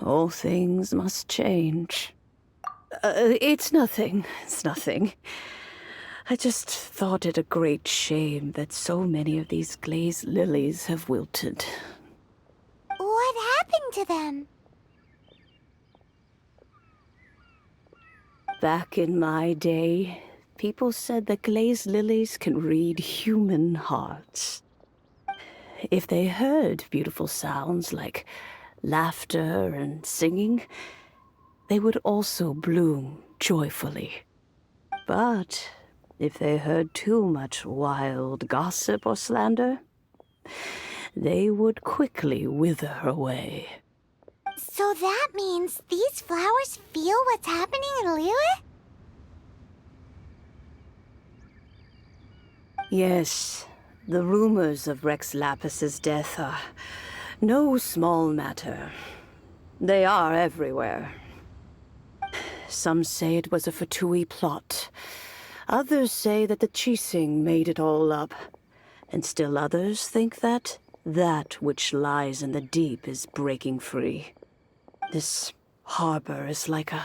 All things must change. It's nothing. It's nothing. I just thought it a great shame that so many of these glazed lilies have wilted. What happened to them? Back in my day, people said that glazed lilies can read human hearts. if they heard beautiful sounds like laughter and singing, they would also bloom joyfully. But if they heard too much wild gossip or slander, they would quickly wither away. So that means these flowers feel what's happening in Liyue? Yes, the rumors of Rex Lapis's death are no small matter. They are everywhere. Some say it was a Fatui plot. Others say that the Chising made it all up. And still others think that which lies in the deep is breaking free. This harbor is like a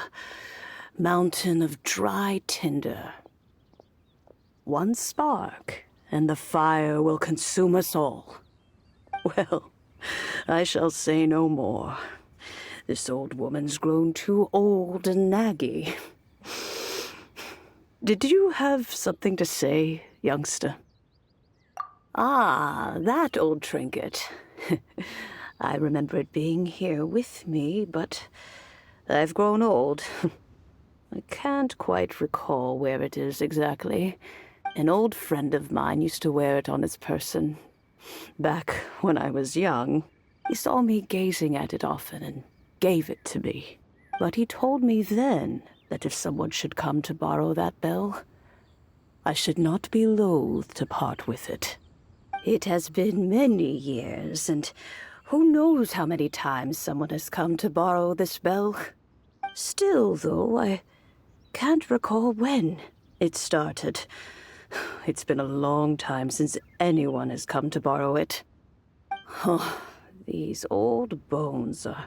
mountain of dry tinder. One spark, and the fire will consume us all. Well, I shall say no more. This old woman's grown too old and naggy. Did you have something to say, youngster? Ah, that old trinket. I remember it being here with me, but I've grown old. I can't quite recall where it is exactly. An old friend of mine used to wear it on his person. Back when I was young, he saw me gazing at it often and gave it to me. But he told me then that if someone should come to borrow that bell, I should not be loath to part with it. It has been many years, and who knows how many times someone has come to borrow this bell. Still, though, I can't recall when it started. It's been a long time since anyone has come to borrow it. Oh, these old bones are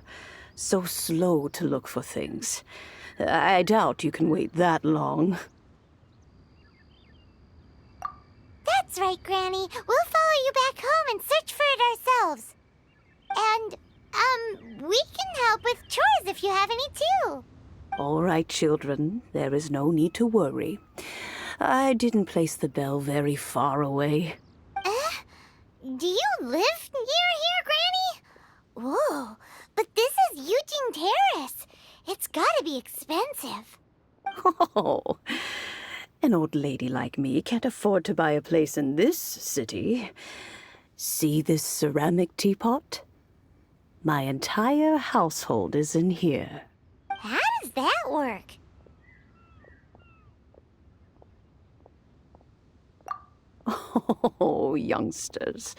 so slow to look for things. I doubt you can wait that long. That's right, Granny. We'll follow you back home and search for it ourselves. And, we can help with chores if you have any too. All right, children. There is no need to worry. I didn't place the bell very far away. Do you live near here, Granny? Whoa, but this is Eugene Terrace. It's gotta be expensive. Oh, an old lady like me can't afford to buy a place in this city. See this ceramic teapot? My entire household is in here. How does that work? Oh, youngsters.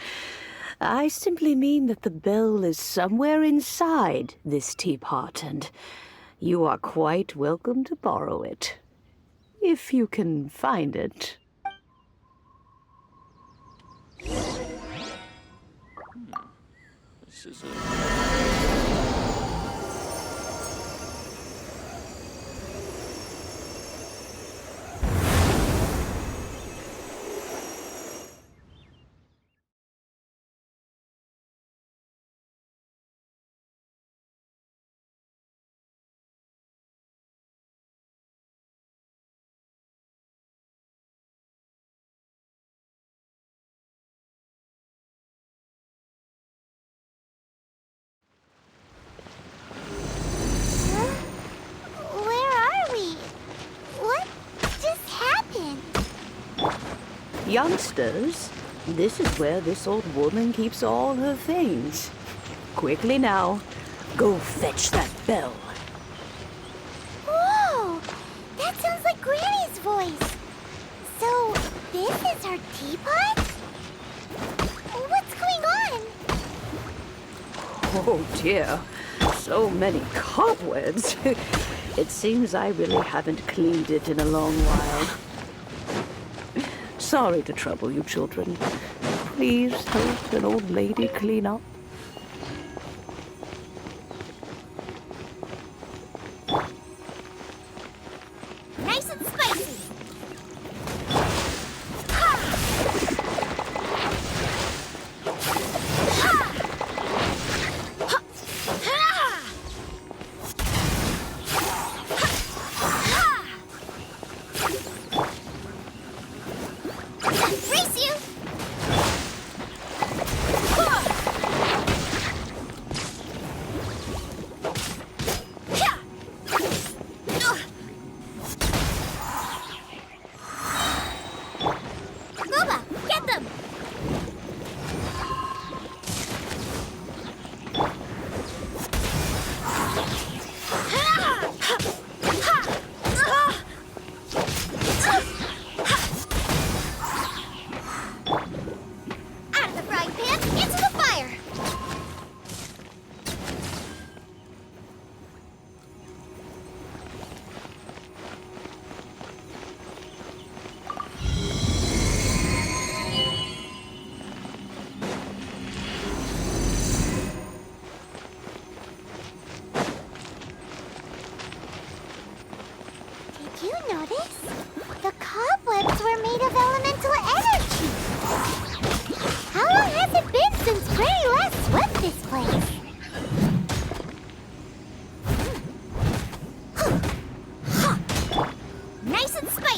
I simply mean that the bell is somewhere inside this teapot, and you are quite welcome to borrow it. If you can find it. This is Where are we? What just happened? Youngsters, this is where this old woman keeps all her things. Quickly now, go fetch that bell. Whoa! That sounds like Granny's voice. So, this is her teapot? What's going on? Oh dear, so many cobwebs. It seems I really haven't cleaned it in a long while. Sorry to trouble you, children. Please help an old lady clean up. Nice and spicy. Race you!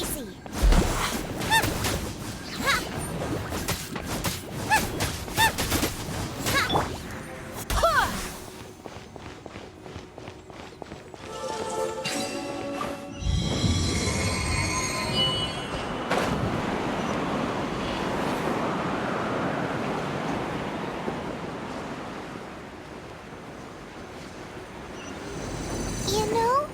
spicy! You know,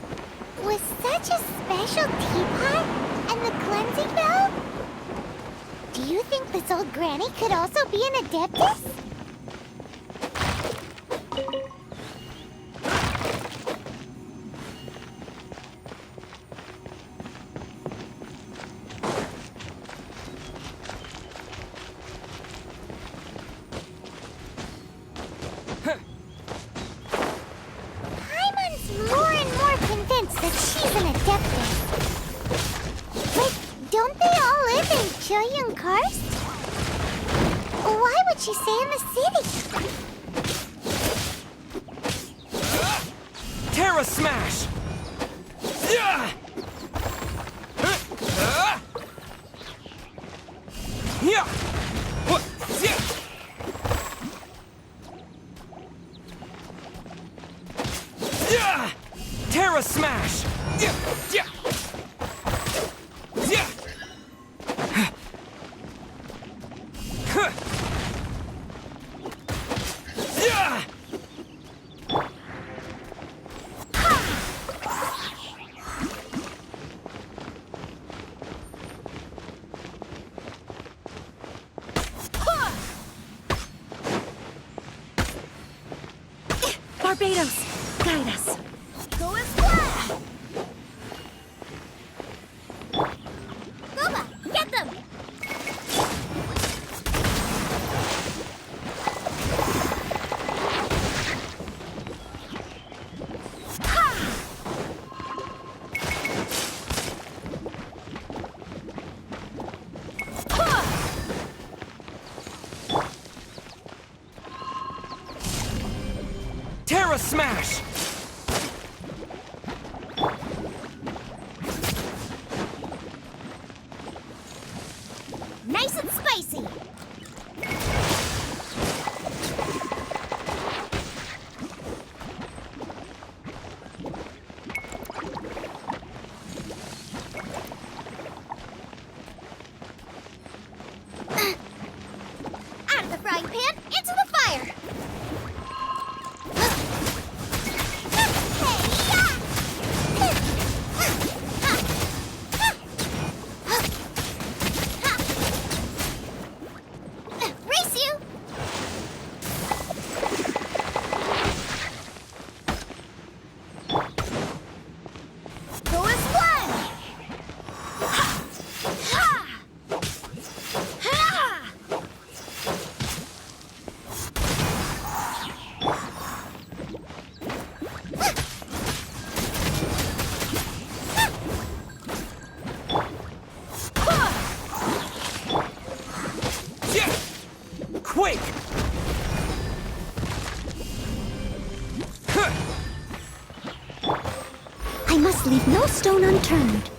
with such a special teapot and the cleansing bell, do you think this old granny could also be an adeptus? Paimon's more and more convinced that she's an adeptus. But don't they all live in Chilyung Karst? Why would she stay in the city? Terra Smash! Yeah! Yeah! What? Yeah! Yeah! Terra Smash! Yeah! Yeah! Yeah! Huh! Yeah! Barbados, guide us. Go as flat! Boba, get them! Terra Smash! Nice and spicy! Out of the frying pan, into the fire! Race you! Go as one! Ha! Ha! Ha! Yeah! Quake! Huh! I must leave no stone unturned.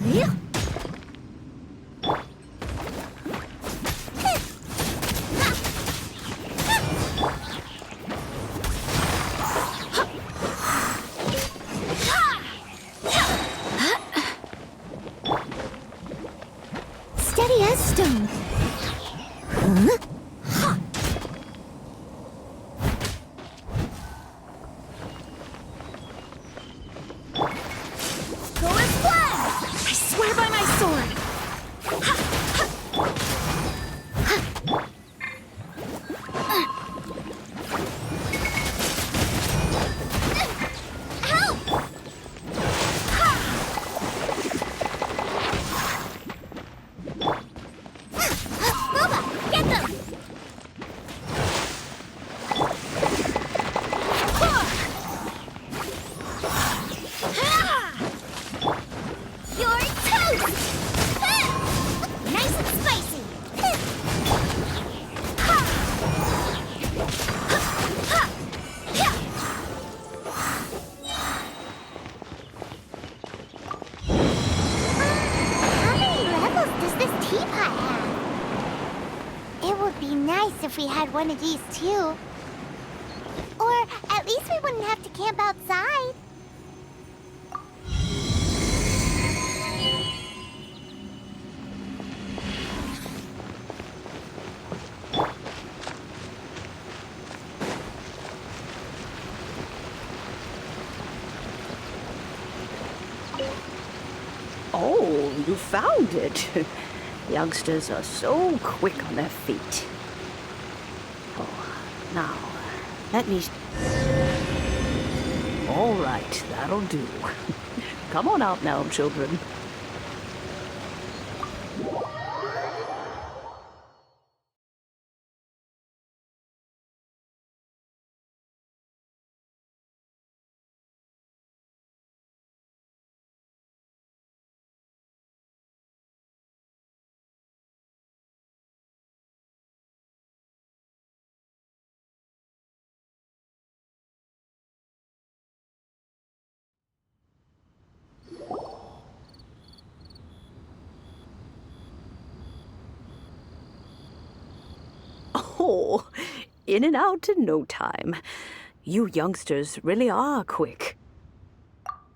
Yeah. Steady as stone. Huh? Ha! Go as one! I swear by my sword. Help! teapot have. It would be nice if we had one of these too. Or at least we wouldn't have to camp outside. Oh, you found it. Youngsters are so quick on their feet. Oh, now, let me... All right, that'll do. Come on out now, children. Oh, in and out in no time. You youngsters really are quick.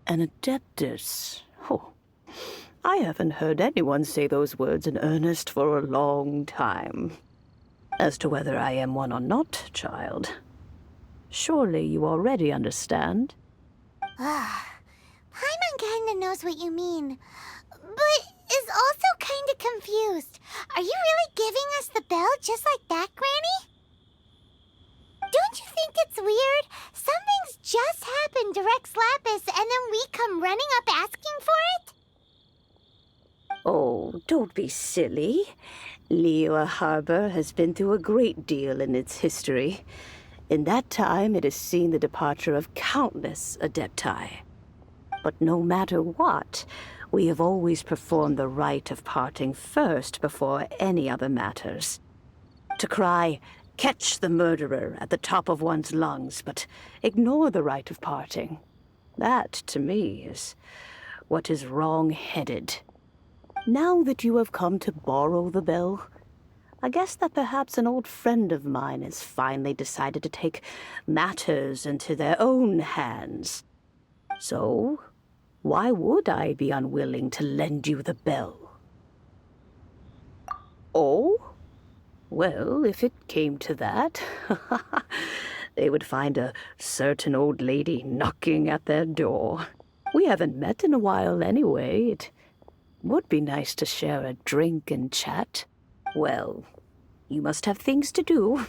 An adeptus. Oh, I haven't heard anyone say those words in earnest for a long time. As to whether I am one or not, child, surely you already understand. Paimon kinda knows what you mean, but is also kinda confused. Are you really giving us the bell just like that, Granny? Don't you think it's weird? Something's just happened to Rex Lapis and then we come running up asking for it? Oh, don't be silly. Liyue Harbor has been through a great deal in its history. In that time, it has seen the departure of countless adepti. But no matter what, we have always performed the rite of parting first before any other matters. To cry, "Catch the murderer," at the top of one's lungs, but ignore the rite of parting. That, to me, is what is wrong-headed. Now that you have come to borrow the bell, I guess that perhaps an old friend of mine has finally decided to take matters into their own hands. So, why would I be unwilling to lend you the bell? Oh? Well, if it came to that, they would find a certain old lady knocking at their door. We haven't met in a while anyway. It would be nice to share a drink and chat. Well, you must have things to do.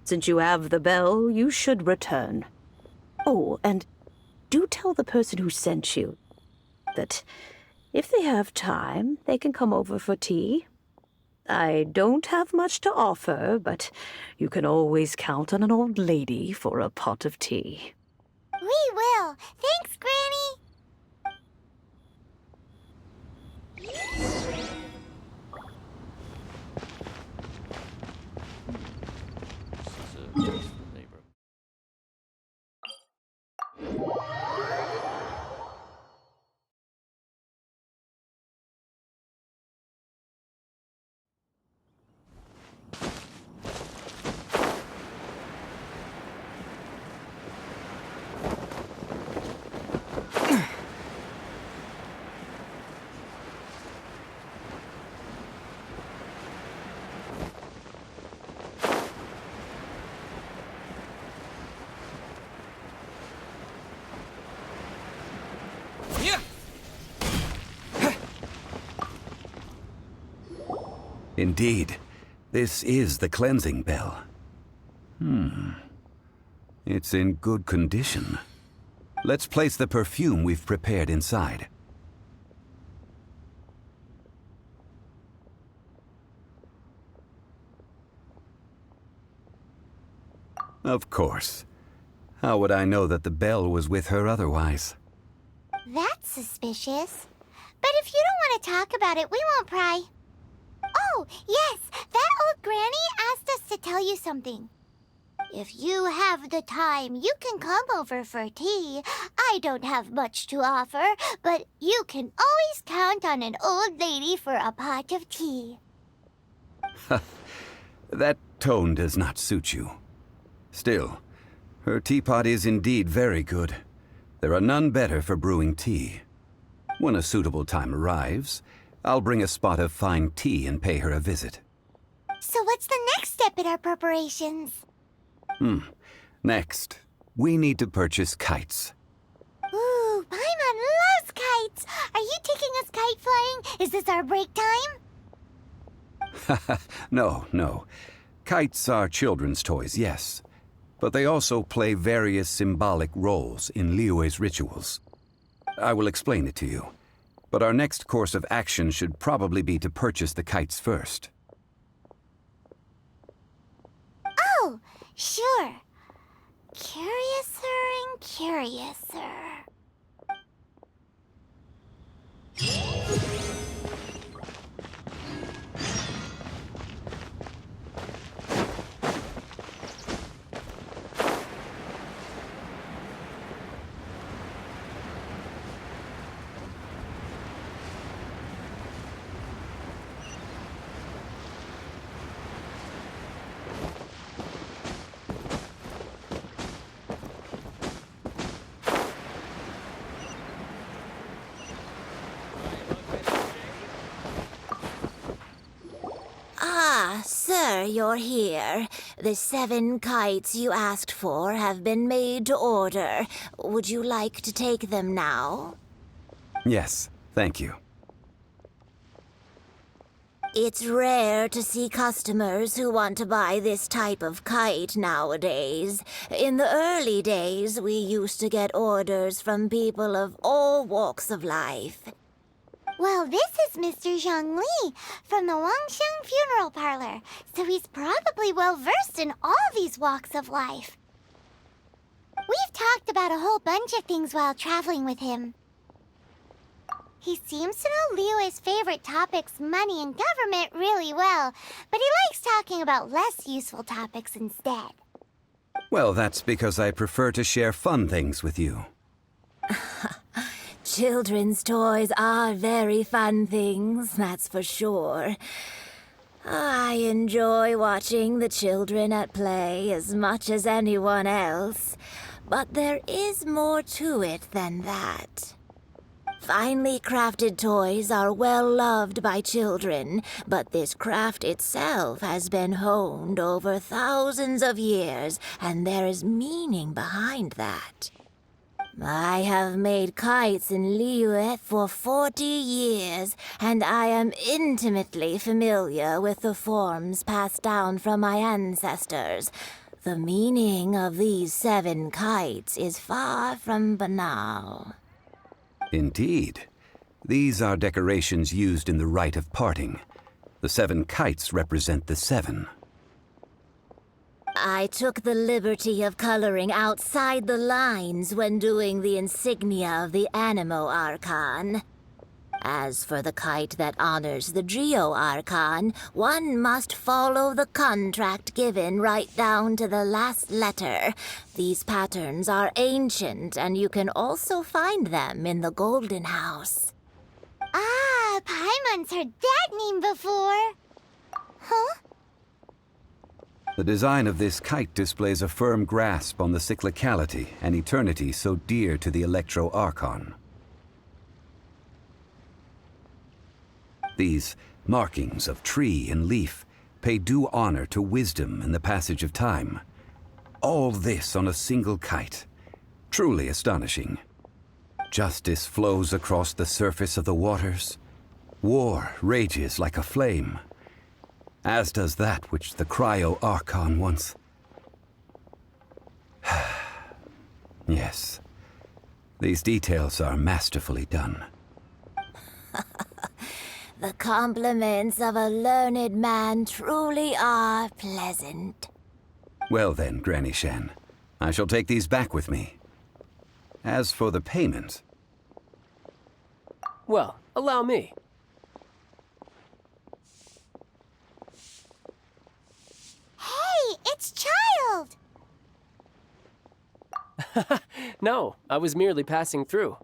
Since you have the bell, you should return. Oh, and do tell the person who sent you that if they have time, they can come over for tea. I don't have much to offer, but you can always count on an old lady for a pot of tea. We will. Thanks, Granny. Indeed, this is the cleansing bell. It's in good condition. Let's place the perfume we've prepared inside. Of course. How would I know that the bell was with her otherwise? That's suspicious. But if you don't want to talk about it, we won't pry. Oh, yes, that old granny asked us to tell you something. If you have the time, you can come over for tea. I don't have much to offer, but you can always count on an old lady for a pot of tea. That tone does not suit you. Still, her teapot is indeed very good. There are none better for brewing tea. When a suitable time arrives, I'll bring a spot of fine tea and pay her a visit. So what's the next step in our preparations? Next, we need to purchase kites. Ooh, Paimon loves kites! Are you taking us kite flying? Is this our break time? No. Kites are children's toys, yes. But they also play various symbolic roles in Liyue's rituals. I will explain it to you. But our next course of action should probably be to purchase the kites first. Oh, sure. Curiouser and curiouser. Ah, sir, you're here. The 7 kites you asked for have been made to order. Would you like to take them now? Yes, thank you. It's rare to see customers who want to buy this type of kite nowadays. In the early days, we used to get orders from people of all walks of life. Well, this is Mr. Zhongli from the Wangsheng Funeral Parlor, so he's probably well-versed in all these walks of life. We've talked about a whole bunch of things while traveling with him. He seems to know Liyue's favorite topics, money and government, really well, but he likes talking about less useful topics instead. Well, that's because I prefer to share fun things with you. Children's toys are very fun things, that's for sure. I enjoy watching the children at play as much as anyone else, but there is more to it than that. Finely crafted toys are well loved by children, but this craft itself has been honed over thousands of years, and there is meaning behind that. I have made kites in Liyue for 40 years, and I am intimately familiar with the forms passed down from my ancestors. The meaning of these 7 kites is far from banal. Indeed. These are decorations used in the rite of parting. The 7 kites represent the 7. I took the liberty of coloring outside the lines when doing the insignia of the Animo Archon. As for the kite that honors the Geo Archon, one must follow the contract given right down to the last letter. These patterns are ancient, and you can also find them in the Golden House. Ah, Paimon's heard that name before. Huh? The design of this kite displays a firm grasp on the cyclicality and eternity so dear to the Electro Archon. These markings of tree and leaf pay due honor to wisdom and the passage of time. All this on a single kite. Truly astonishing. Justice flows across the surface of the waters. War rages like a flame. As does that which the Cryo Archon once... Yes. These details are masterfully done. The compliments of a learned man truly are pleasant. Well then, Granny Shan, I shall take these back with me. As for the payment... Well, allow me. Hey, it's Child! No, I was merely passing through.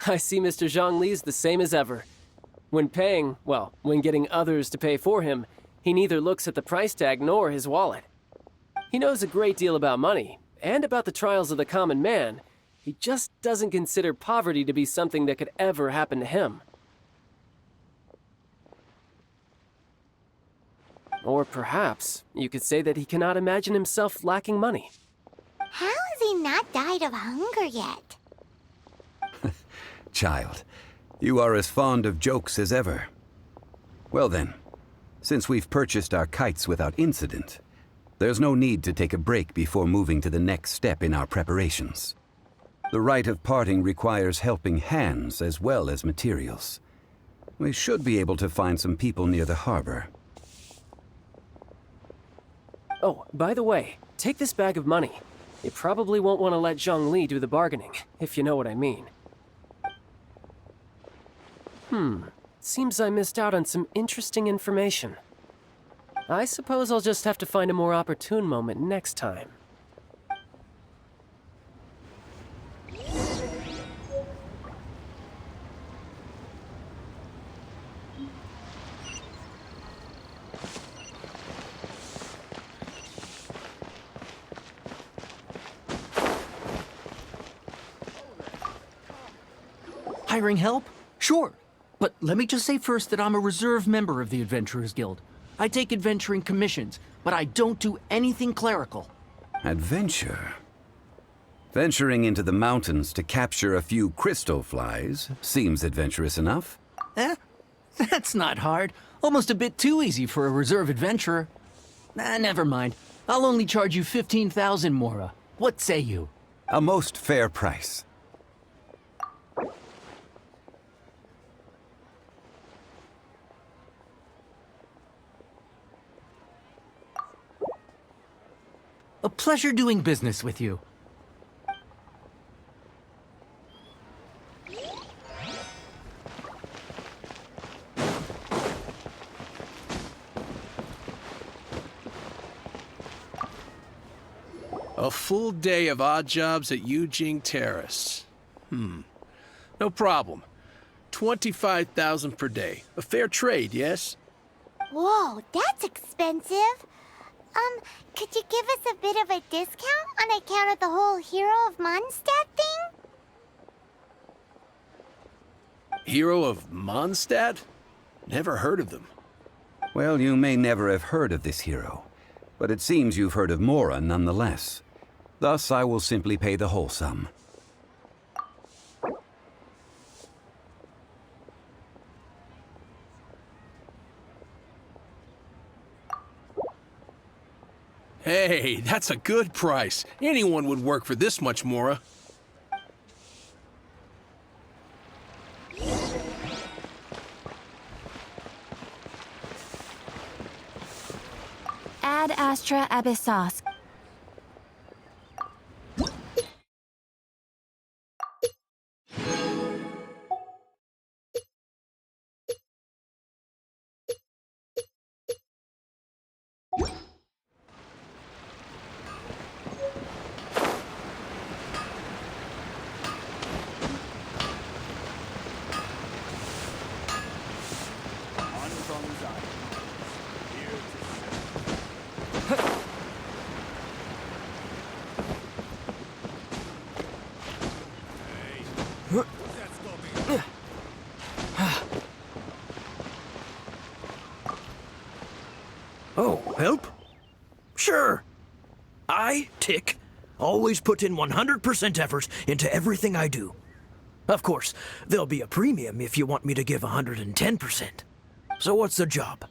I see Mr. Zhongli's the same as ever. When when getting others to pay for him, he neither looks at the price tag nor his wallet. He knows a great deal about money, and about the trials of the common man. He just doesn't consider poverty to be something that could ever happen to him. Or perhaps you could say that he cannot imagine himself lacking money. How has he not died of hunger yet? Child, you are as fond of jokes as ever. Well then, since we've purchased our kites without incident, there's no need to take a break before moving to the next step in our preparations. The rite of parting requires helping hands as well as materials. We should be able to find some people near the harbor. Oh, by the way, take this bag of money. You probably won't want to let Zhongli do the bargaining, if you know what I mean. Seems I missed out on some interesting information. I suppose I'll just have to find a more opportune moment next time. Hiring help? Sure. But let me just say first that I'm a reserve member of the Adventurers Guild. I take adventuring commissions, but I don't do anything clerical. Adventure? Venturing into the mountains to capture a few crystal flies seems adventurous enough. That's not hard. Almost a bit too easy for a reserve adventurer. Never mind. I'll only charge you 15,000 Mora. What say you? A most fair price. A pleasure doing business with you. A full day of odd jobs at Yujing Terrace. No problem. 25,000 per day. A fair trade, yes? Whoa, that's expensive. Could you give us a bit of a discount on account of the whole Hero of Mondstadt thing? Hero of Mondstadt? Never heard of them. Well, you may never have heard of this hero, but it seems you've heard of Mora nonetheless. Thus, I will simply pay the whole sum. Hey, that's a good price. Anyone would work for this much, Mora. Ad Astra Abyssos. Oh, help? Sure. I, Tick, always put in 100% effort into everything I do. Of course, there'll be a premium if you want me to give 110%. So what's the job?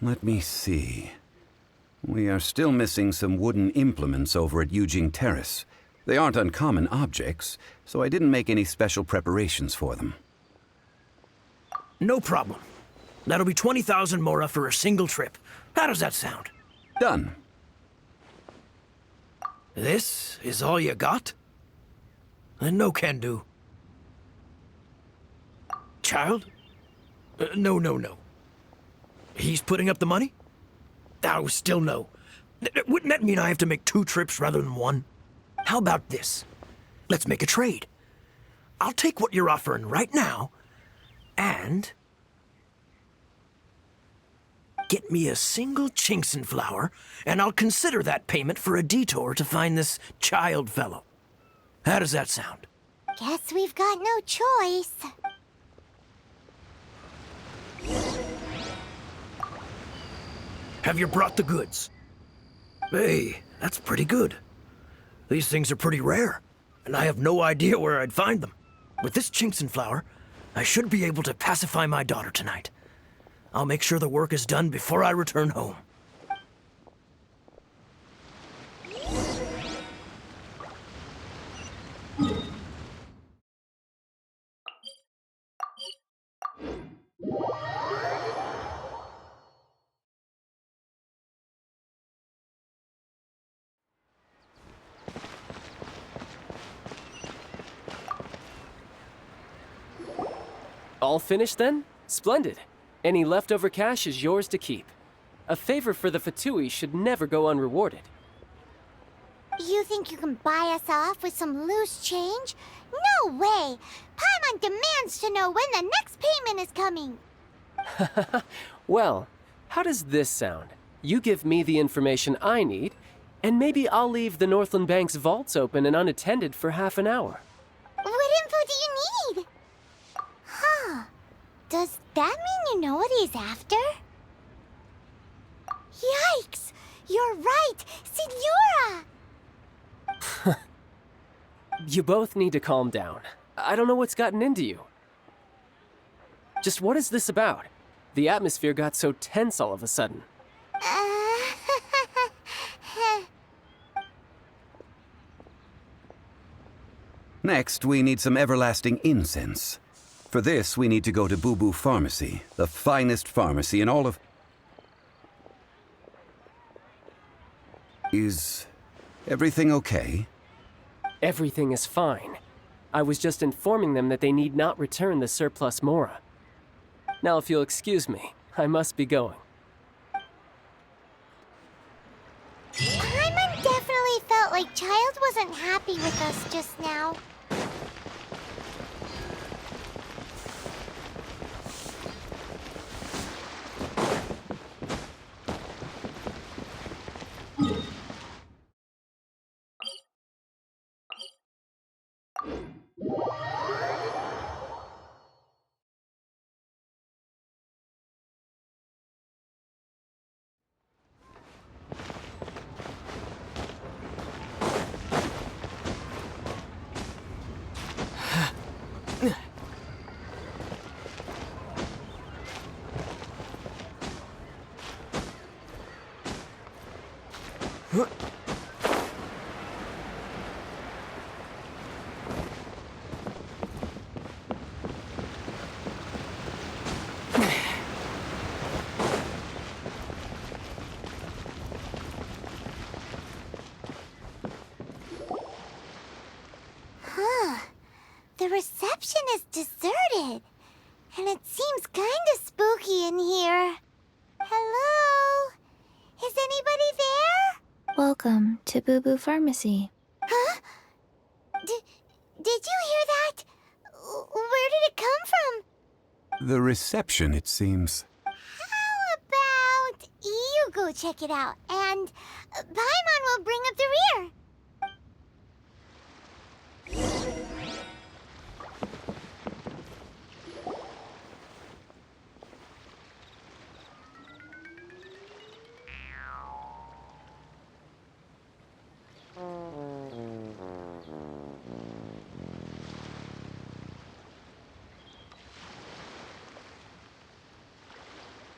Let me see. We are still missing some wooden implements over at Yujing Terrace. They aren't uncommon objects, so I didn't make any special preparations for them. No problem. That'll be 20,000 Mora for a single trip. How does that sound? Done. This is all you got? Then no can do. Child? No. He's putting up the money? Oh, still no. Wouldn't that mean I have to make 2 trips rather than 1? How about this? Let's make a trade. I'll take what you're offering right now, And get me a single Chinkson flower, and I'll consider that payment for a detour to find this child fellow. How does that sound? Guess we've got no choice. Have you brought the goods? Hey, that's pretty good. These things are pretty rare, and I have no idea where I'd find them. With this Chinkson flower, I should be able to pacify my daughter tonight. I'll make sure the work is done before I return home. All finished then? Splendid. Any leftover cash is yours to keep. A favor for the Fatui should never go unrewarded. You think you can buy us off with some loose change? No way! Paimon demands to know when the next payment is coming. Well, how does this sound? You give me the information I need, and maybe I'll leave the Northland Bank's vaults open and unattended for half an hour. What info do you need? Huh. Does that mean you know what he's after? Yikes! You're right! Signora! You both need to calm down. I don't know what's gotten into you. Just what is this about? The atmosphere got so tense all of a sudden. Next, we need some everlasting incense. For this, we need to go to Boo Boo Pharmacy, the finest pharmacy in all of... Is everything okay? Everything is fine. I was just informing them that they need not return the surplus Mora. Now, if you'll excuse me, I must be going. Paimon definitely felt like Child wasn't happy with us just now. The reception is deserted, and it seems kinda spooky in here. Hello? Is anybody there? Welcome to Boo Boo Pharmacy. Huh? Did you hear that? Where did it come from? The reception, it seems. How about you go check it out, and Paimon will bring up the rear.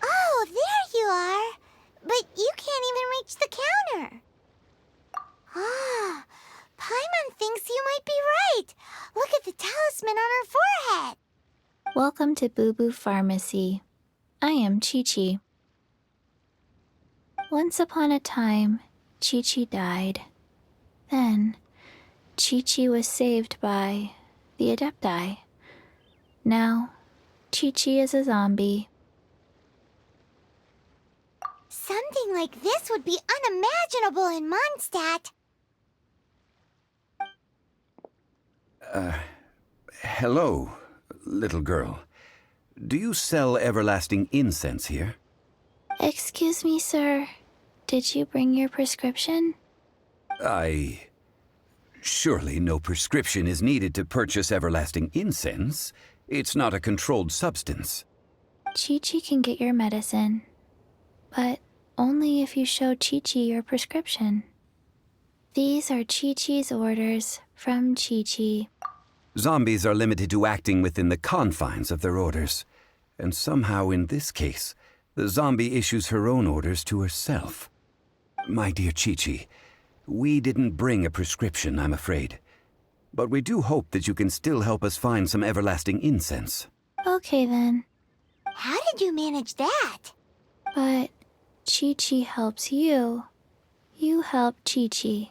Oh, there you are. But you can't even reach the counter. Ah, Paimon thinks you might be right. Look at the talisman on her forehead. Welcome to Boo Boo Pharmacy. I am Chi-Chi. Once upon a time, Chi-Chi died. Then, Chi-Chi was saved by the Adepti. Now, Chi-Chi is a zombie. Something like this would be unimaginable in Mondstadt. Hello, little girl. Do you sell everlasting incense here? Excuse me, sir. Did you bring your prescription? Surely no prescription is needed to purchase everlasting incense. It's not a controlled substance. Chi-Chi can get your medicine, but only if you show Chi-Chi your prescription. These are Chi-Chi's orders from Chi-Chi. Zombies are limited to acting within the confines of their orders. And somehow in this case, the zombie issues her own orders to herself. My dear Chi-Chi, we didn't bring a prescription, I'm afraid. But we do hope that you can still help us find some everlasting incense. Okay then. How did you manage that? But Chi-Chi helps you. You help Chi-Chi.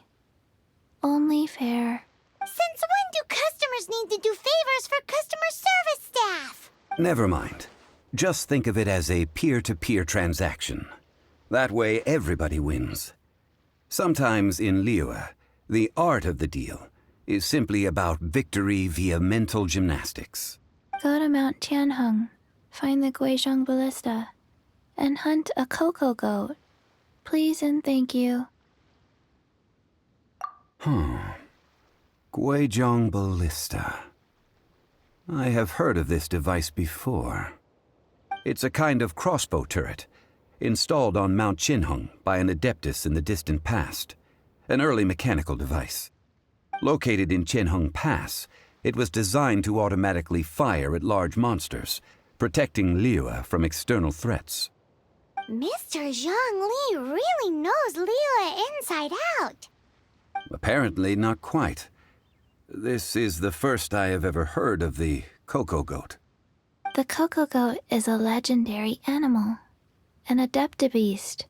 Only fair. Since when do customers need to do favors for customer service staff? Never mind. Just think of it as a peer-to-peer transaction. That way everybody wins. Sometimes in Liyue, the art of the deal is simply about victory via mental gymnastics. Go to Mount Tianheng, find the Guizhong Ballista, and hunt a cocoa goat. Please and thank you. Guizhong Ballista. I have heard of this device before. It's a kind of crossbow turret, installed on Mount Tianheng by an adeptus in the distant past, an early mechanical device. Located in Tianheng Pass, it was designed to automatically fire at large monsters, protecting Liyue from external threats. Mr. Zhang Li really knows Liyue inside out. Apparently not quite. This is the first I have ever heard of the cocoa goat. The cocoa goat is a legendary animal, an adeptabeast.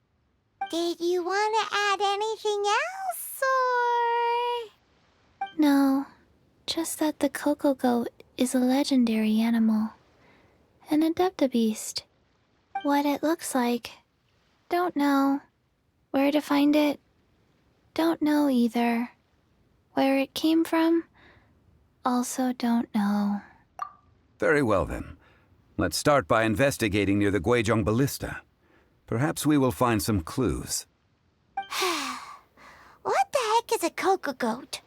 Did you want to add anything else, or...? No, just that the cocoa goat is a legendary animal, an adeptabeast. What it looks like, don't know. Where to find it, don't know either. Where it came from, also don't know. Very well then. Let's start by investigating near the Guizhong Ballista. Perhaps we will find some clues. What the heck is a cocoa goat?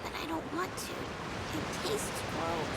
But I don't want to. It tastes gross.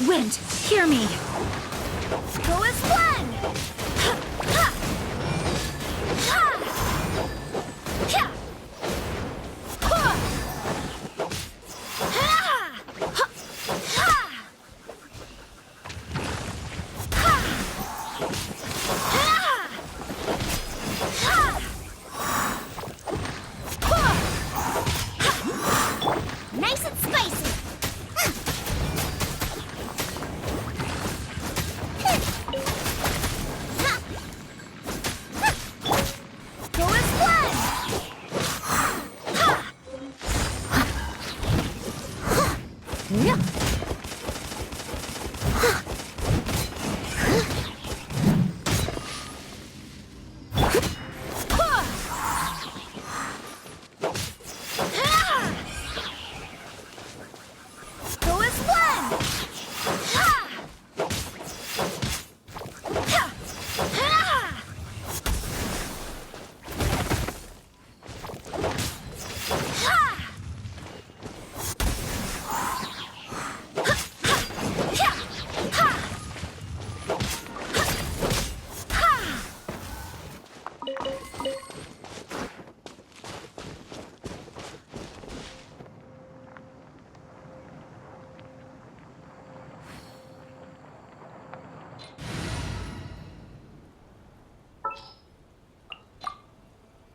Wind, hear me. Go as one! Nice and spicy. Who is one?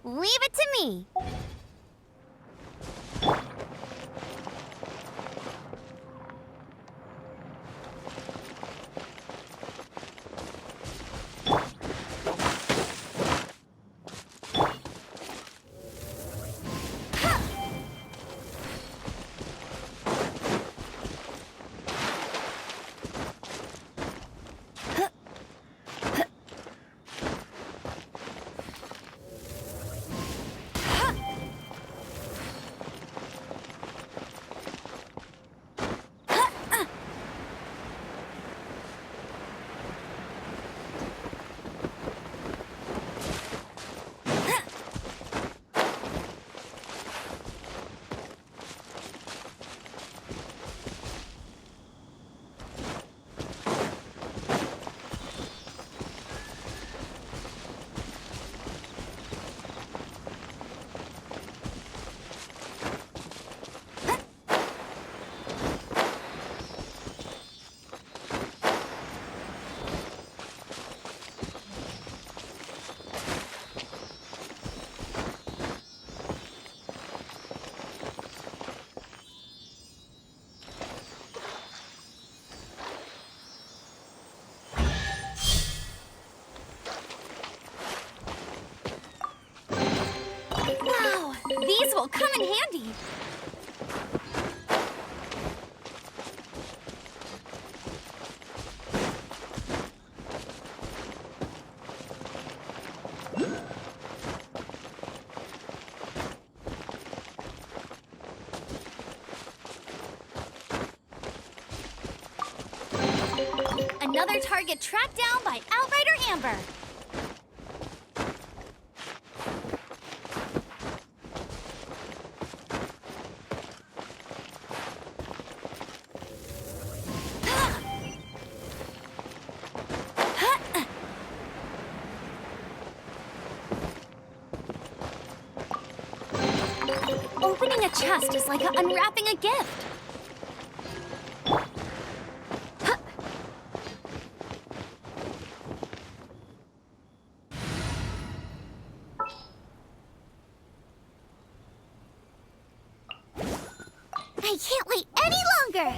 Leave it to me. Wow, these will come in handy. Another target tracked down by Outrider Amber. Opening a chest is like unwrapping a gift. I can't wait any longer!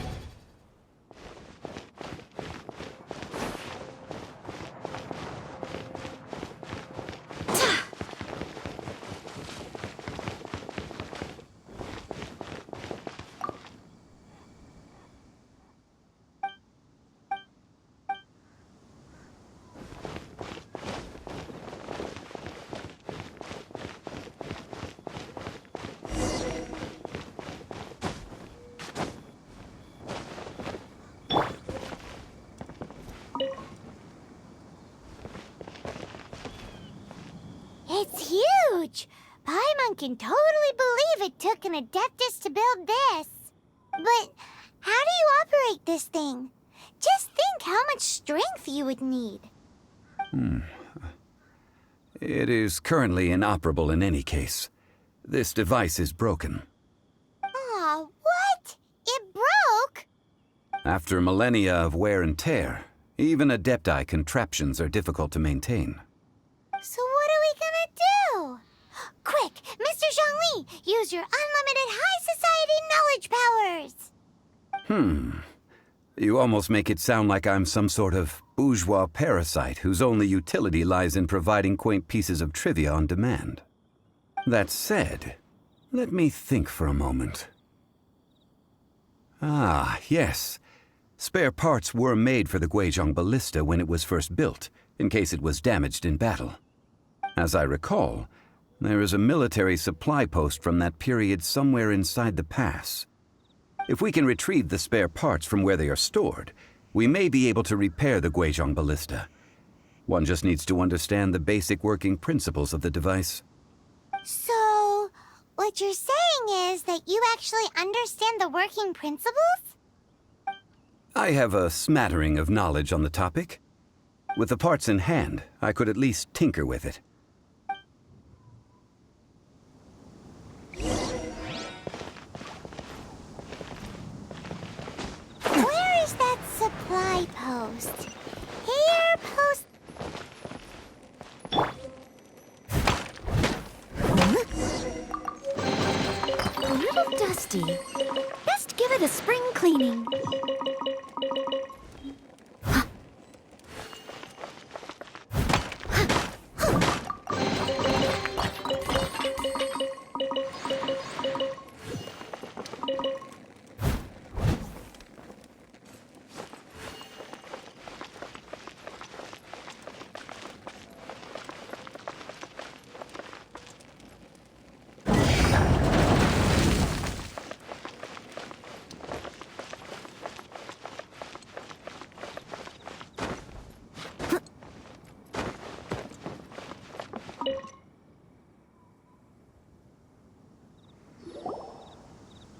It's huge! Paimon can totally believe it took an Adeptus to build this. But how do you operate this thing? Just think how much strength you would need. It is currently inoperable in any case. This device is broken. Aw, what? It broke? After millennia of wear and tear, even Adepti contraptions are difficult to maintain. So what are we gonna do? Quick, Mr. Zhongli, use your unlimited high society knowledge powers! You almost make it sound like I'm some sort of bourgeois parasite whose only utility lies in providing quaint pieces of trivia on demand. That said, let me think for a moment. Ah, yes. Spare parts were made for the Guizhong ballista when it was first built, in case it was damaged in battle. As I recall, there is a military supply post from that period somewhere inside the pass. If we can retrieve the spare parts from where they are stored, we may be able to repair the Guizhong ballista. One just needs to understand the basic working principles of the device. So, what you're saying is that you actually understand the working principles? I have a smattering of knowledge on the topic. With the parts in hand, I could at least tinker with it. Where is that supply post? Here, post... A little dusty. Best give it a spring cleaning.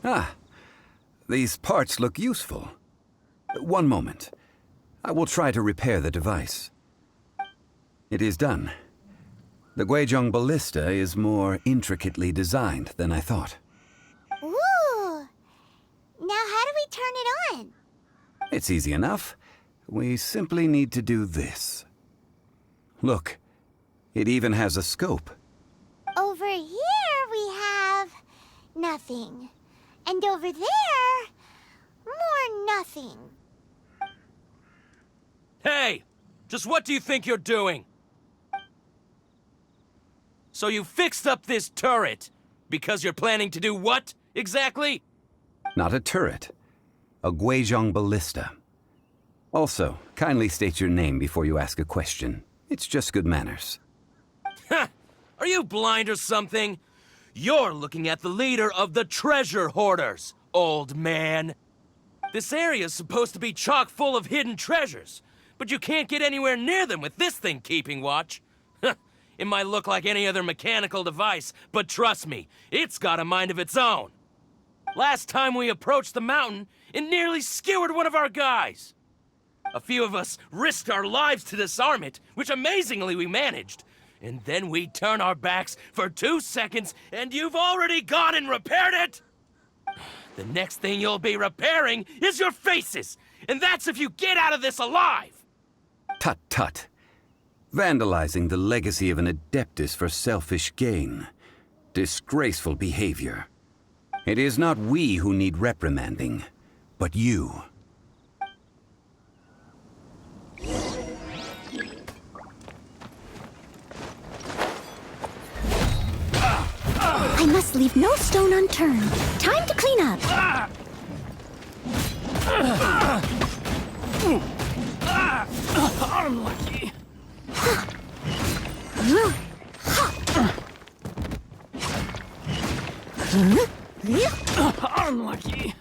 Ah, these parts look useful. One moment. I will try to repair the device. It is done. The Guizhong ballista is more intricately designed than I thought. Ooh! Now how do we turn it on? It's easy enough. We simply need to do this. Look, it even has a scope. Over here we have... nothing. And over there... more nothing. Hey! Just what do you think you're doing? So you fixed up this turret because you're planning to do what, exactly? Not a turret. A Guizhong ballista. Also, kindly state your name before you ask a question. It's just good manners. Ha! Are you blind or something? You're looking at the leader of the treasure hoarders, old man. This area's supposed to be chock full of hidden treasures, but you can't get anywhere near them with this thing keeping watch. It might look like any other mechanical device, but trust me, it's got a mind of its own. Last time we approached the mountain, it nearly skewered one of our guys. A few of us risked our lives to disarm it, which amazingly we managed. And then we turn our backs for 2 seconds, and you've already gone and repaired it! The next thing you'll be repairing is your faces! And that's if you get out of this alive! Tut tut. Vandalizing the legacy of an Adeptus for selfish gain. Disgraceful behavior. It is not we who need reprimanding, but you. I must leave no stone unturned. Time to clean up. Unlucky. Unlucky.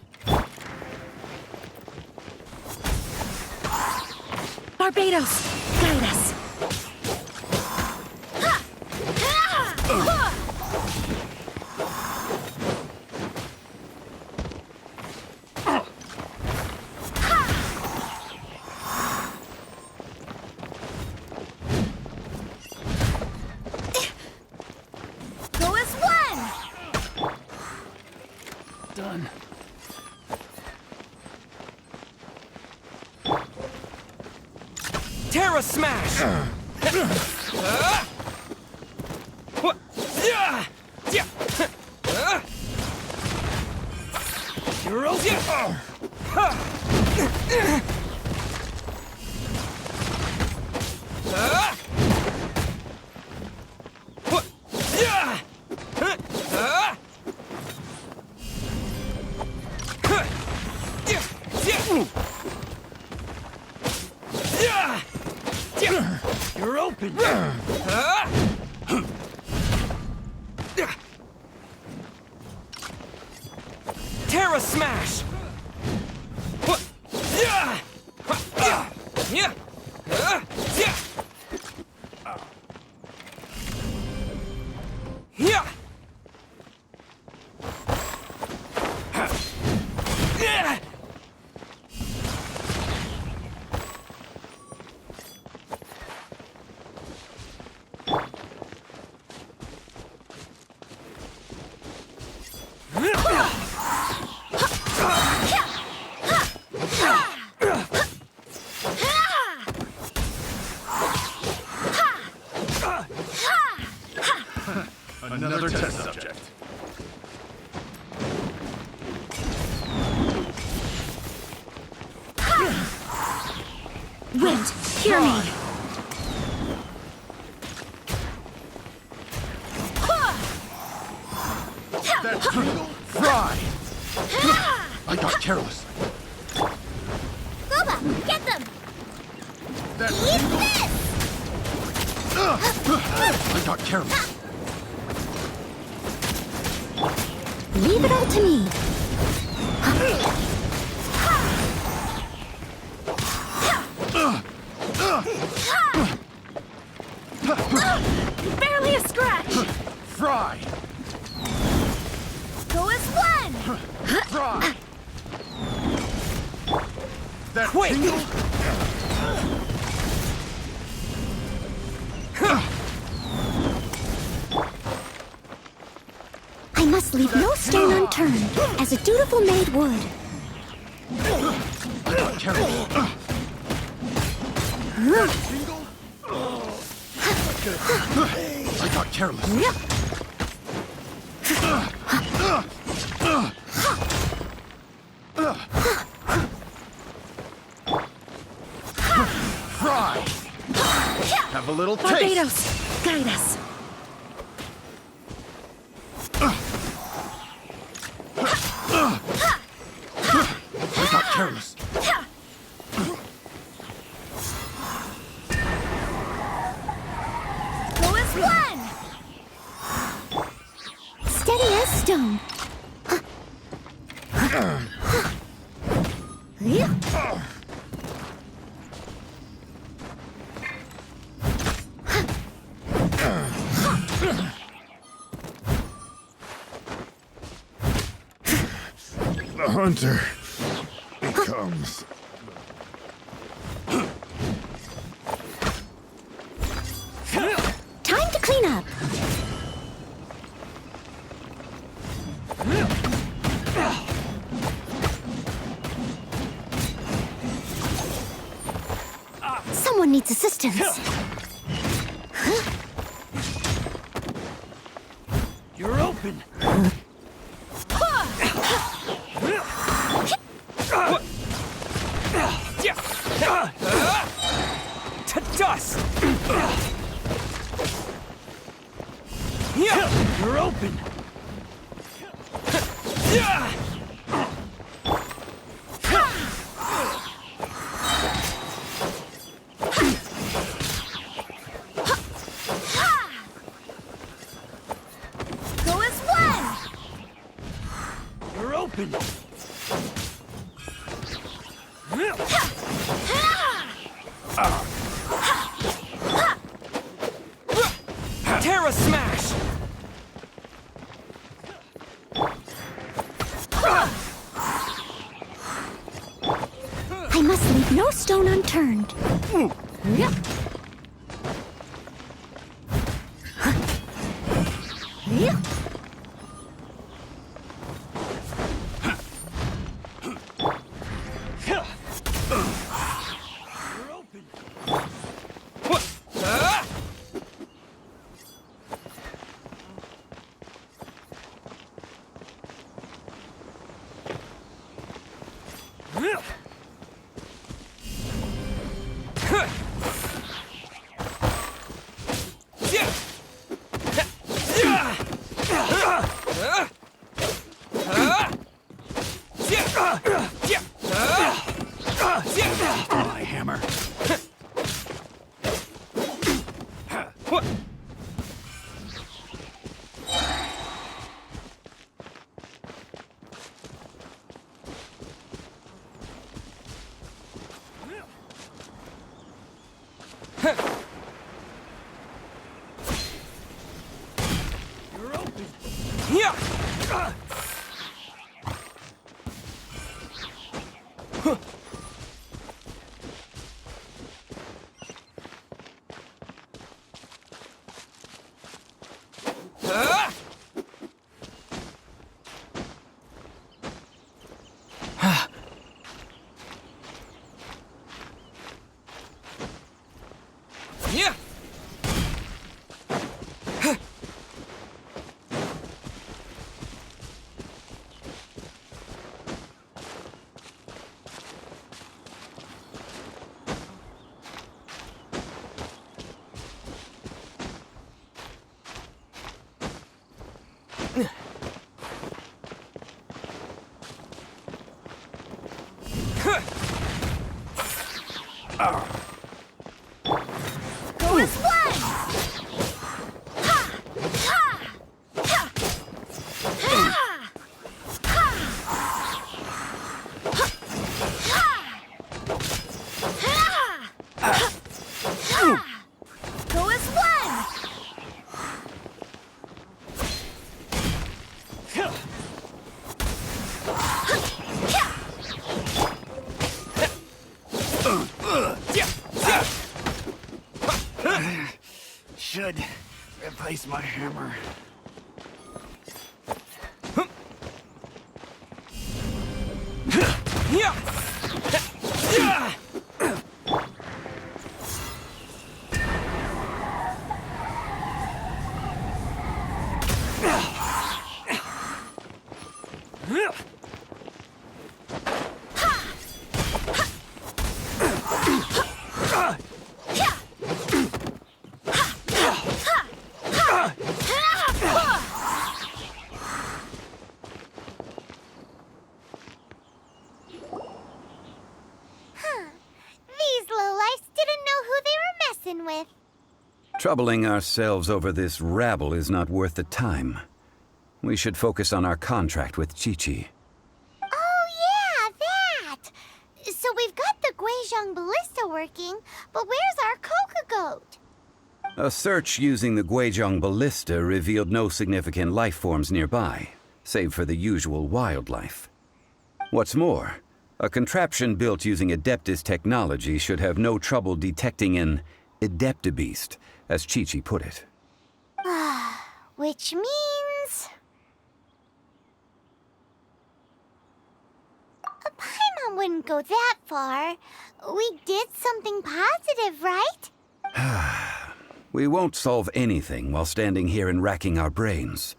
Barbados, guide us. Go as one! Done. Terra Smash! You're open. Terra Smash! Another test subject. Wind, hear me. That tingle? Fry! I got careless. Boba, get them! That Eat tingle? this! I got careless. Leave it all to me. Barely a scratch! Fry! Go as one! Fry! That tingle? I must leave no stone unturned, as a dutiful maid would. I got careless. Tingle? I got careless. Fry! Have a little taste. Barbados, guide us. I got careless. Go as one! Steady as stone. The hunter comes. Time to clean up. Someone needs assistance. You're open. To dust! You're open. Go as one! You're open. Terra Smash! I must leave no stone unturned. Yeah. Go as one! Ha! Ha! Ha! Ha! Go as one! Should replace my hammer. These lowlifes didn't know who they were messing with. Troubling ourselves over this rabble is not worth the time. We should focus on our contract with Chi-Chi. Oh, yeah, that! So we've got the Guizhong ballista working, but where's our Coca Goat? A search using the Guizhong ballista revealed no significant life forms nearby, save for the usual wildlife. What's more, a contraption built using Adeptus technology should have no trouble detecting an Adeptabeast, as Chi-Chi put it. Which means... a Paimon wouldn't go that far. We did something positive, right? We won't solve anything while standing here and racking our brains.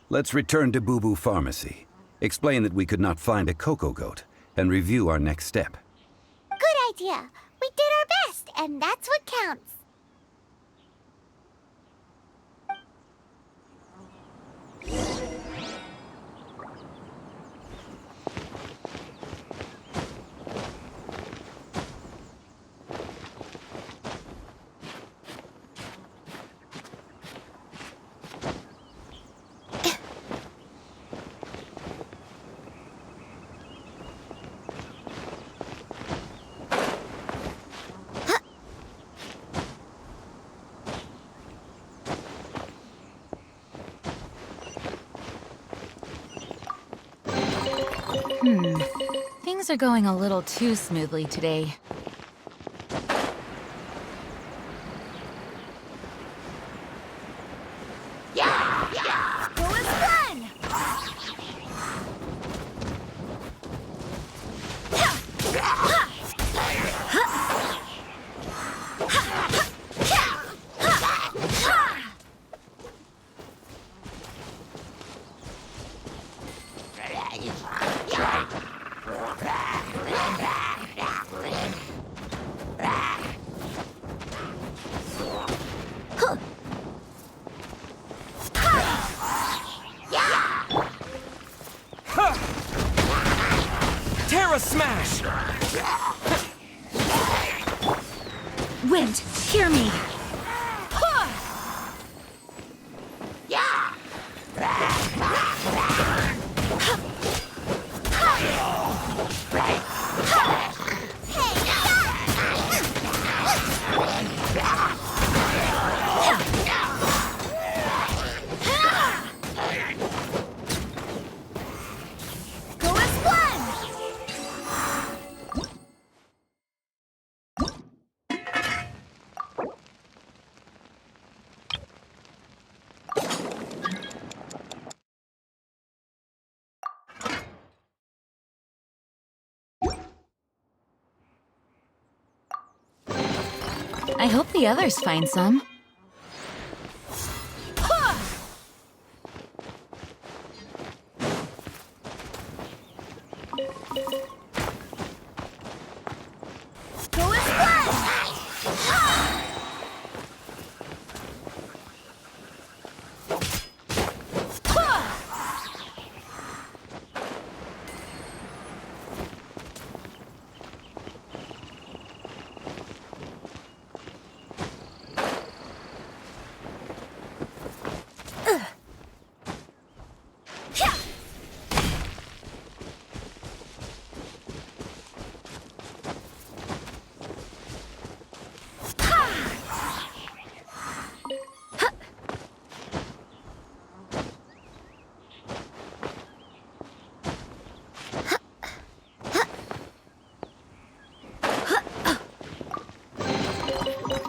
Let's return to Boo Boo Pharmacy, explain that we could not find a Coco Goat, and review our next step. Good idea. We did our best, and that's what counts. Things are going a little too smoothly today. Go as one! Terra Smash! Wind, hear me! Go as one! I hope the others find some.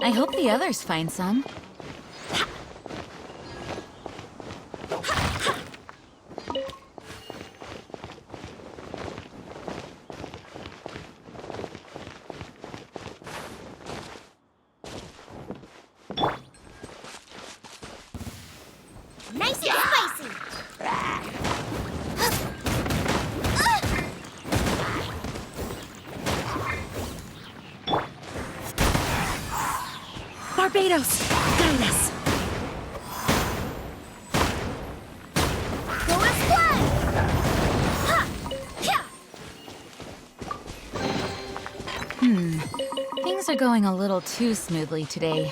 I hope the others find some. Nice and spicy. Barbados, guide us. Things are going a little too smoothly today.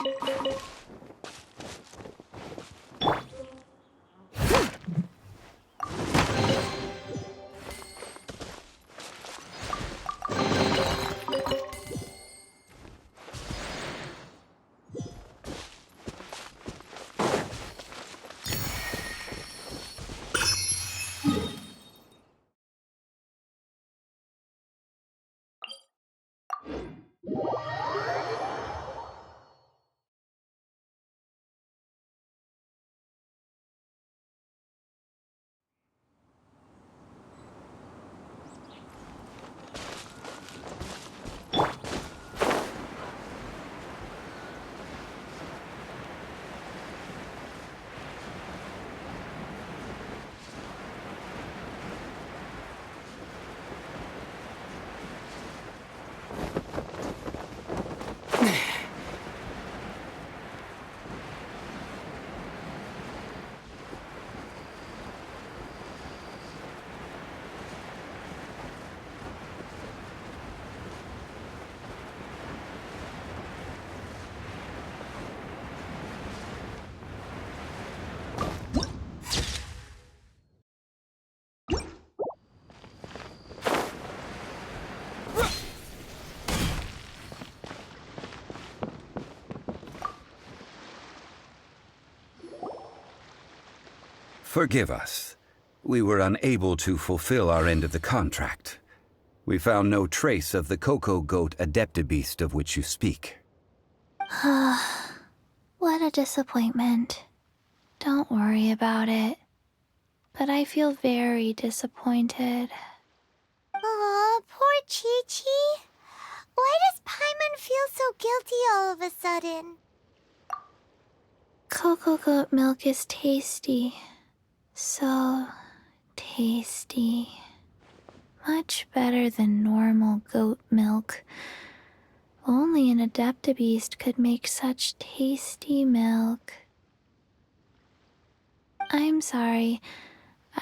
Forgive us. We were unable to fulfill our end of the contract. We found no trace of the Cocoa Goat Adeptabeast of which you speak. What a disappointment. Don't worry about it. But I feel very disappointed. Aw, poor Chi-Chi. Why does Paimon feel so guilty all of a sudden? Cocoa goat milk is tasty. So tasty. Much better than normal goat milk. Only an Adeptabeast could make such tasty milk. I'm sorry.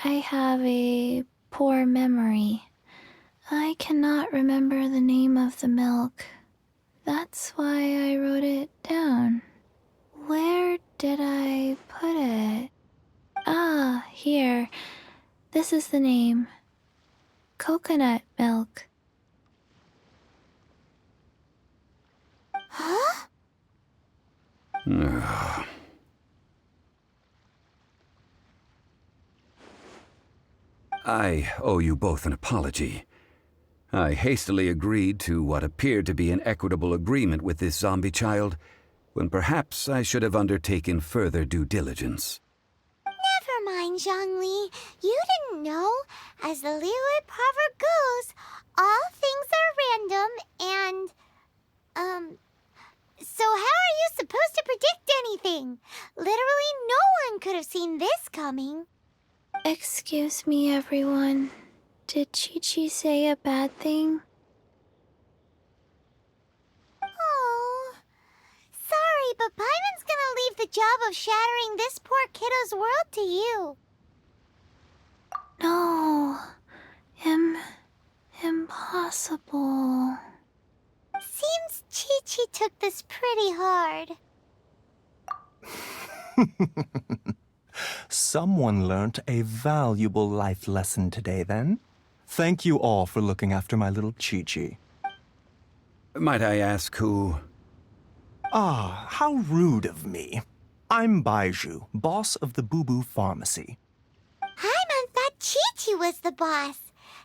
I have a poor memory. I cannot remember the name of the milk. That's why I wrote it down. Where did I put it? Ah, here. This is the name. Coconut milk. Huh? I owe you both an apology. I hastily agreed to what appeared to be an equitable agreement with this zombie child, when perhaps I should have undertaken further due diligence. Never mind, Zhongli. You didn't know. As the Liyue proverb goes, all things are random and, so how Excuse me, everyone. Did Chi-Chi say a bad thing? Oh, sorry, but Paimon's gonna leave the job of shattering this poor kiddo's world to you. No. Impossible. Seems Chi-Chi took this pretty hard. Someone learnt a valuable life lesson today, then. Thank you all for looking after my little Chi-Chi. Might I ask who? Ah, how rude of me. I'm Baiju, boss of the Boo Boo Pharmacy. Paimon thought Chi-Chi was the boss.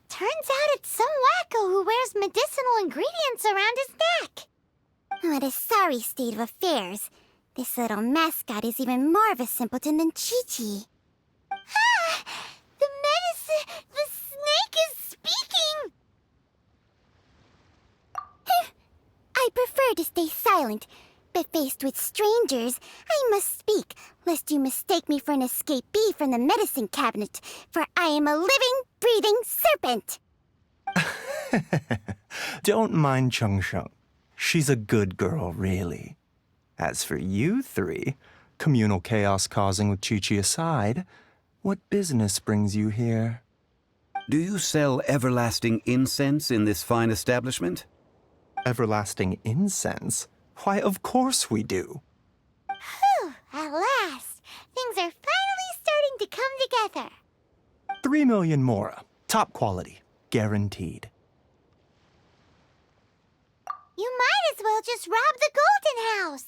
Turns out it's some wacko who wears medicinal ingredients around his neck. What a sorry state of affairs. This little mascot is even more of a simpleton than Chi-Chi. Ah! The snake is speaking! I prefer to stay silent, but faced with strangers, I must speak, lest you mistake me for an escapee from the medicine cabinet, for I am a living, breathing serpent! Don't mind Chung Sheng. She's a good girl, really. As for you three, communal chaos causing with Chi-Chi aside, what business brings you here? Do you sell everlasting incense in this fine establishment? Everlasting incense? Why, of course we do. Whew, at last. Things are finally starting to come together. 3 million mora. Top quality. Guaranteed. You might as well just rob the Golden House.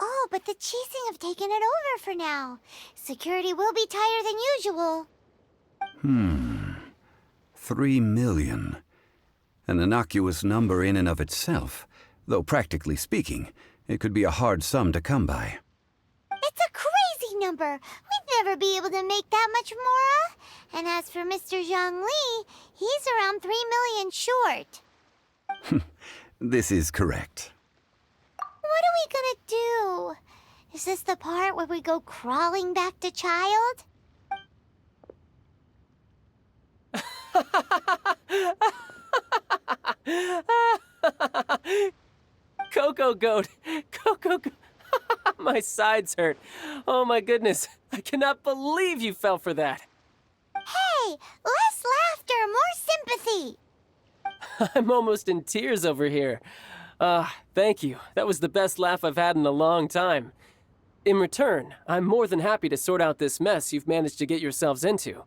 Oh, but the Chising have taken it over for now. Security will be tighter than usual. 3 million. An innocuous number in and of itself, though practically speaking, it could be a hard sum to come by. It's a crazy number. We'd never be able to make that much mora. And as for Mr. Zhongli, he's around 3 million short. This is correct. What are we gonna do? Is this the part where we go crawling back to child? Coco Goat! Coco Goat! My sides hurt. Oh my goodness. I cannot believe you fell for that. Hey, less laughter, more sympathy. I'm almost in tears over here. Thank you. That was the best laugh I've had in a long time. In return, I'm more than happy to sort out this mess you've managed to get yourselves into.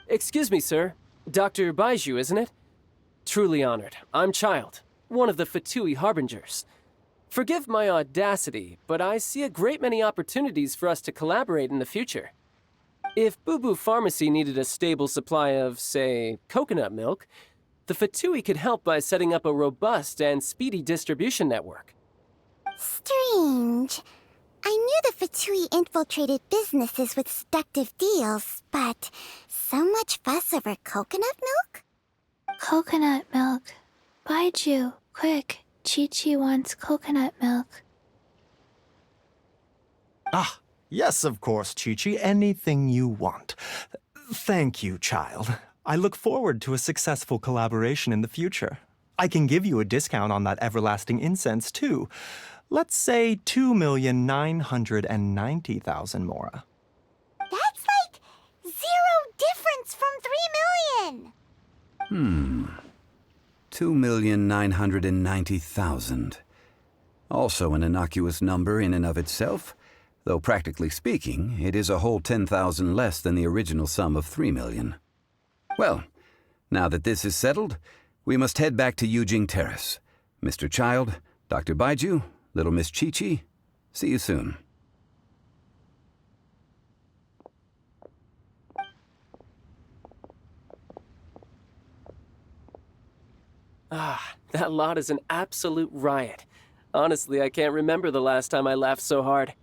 Excuse me, sir. Dr. Baiju, isn't it? Truly honored. I'm Child, one of the Fatui Harbingers. Forgive my audacity, but I see a great many opportunities for us to collaborate in the future. If Boo Boo Pharmacy needed a stable supply of, say, coconut milk, the Fatui could help by setting up a robust and speedy distribution network. Strange. I knew the Fatui infiltrated businesses with seductive deals, but so much fuss over coconut milk? Coconut milk. Baiju, quick. Chi-Chi wants coconut milk. Ah, yes, of course, Chi-Chi. Anything you want. Thank you, child. I look forward to a successful collaboration in the future. I can give you a discount on that everlasting incense, too. Let's say 2,990,000 mora. That's like 0 difference from 3 million. 2,990,000. Also an innocuous number in and of itself, though practically speaking, it is a whole 10,000 less than the original sum of 3 million. Well, now that this is settled, we must head back to Yujing Terrace. Mr. Child, Dr. Baiju, little Miss Chi-Chi, see you soon. That lot is an absolute riot. Honestly, I can't remember the last time I laughed so hard.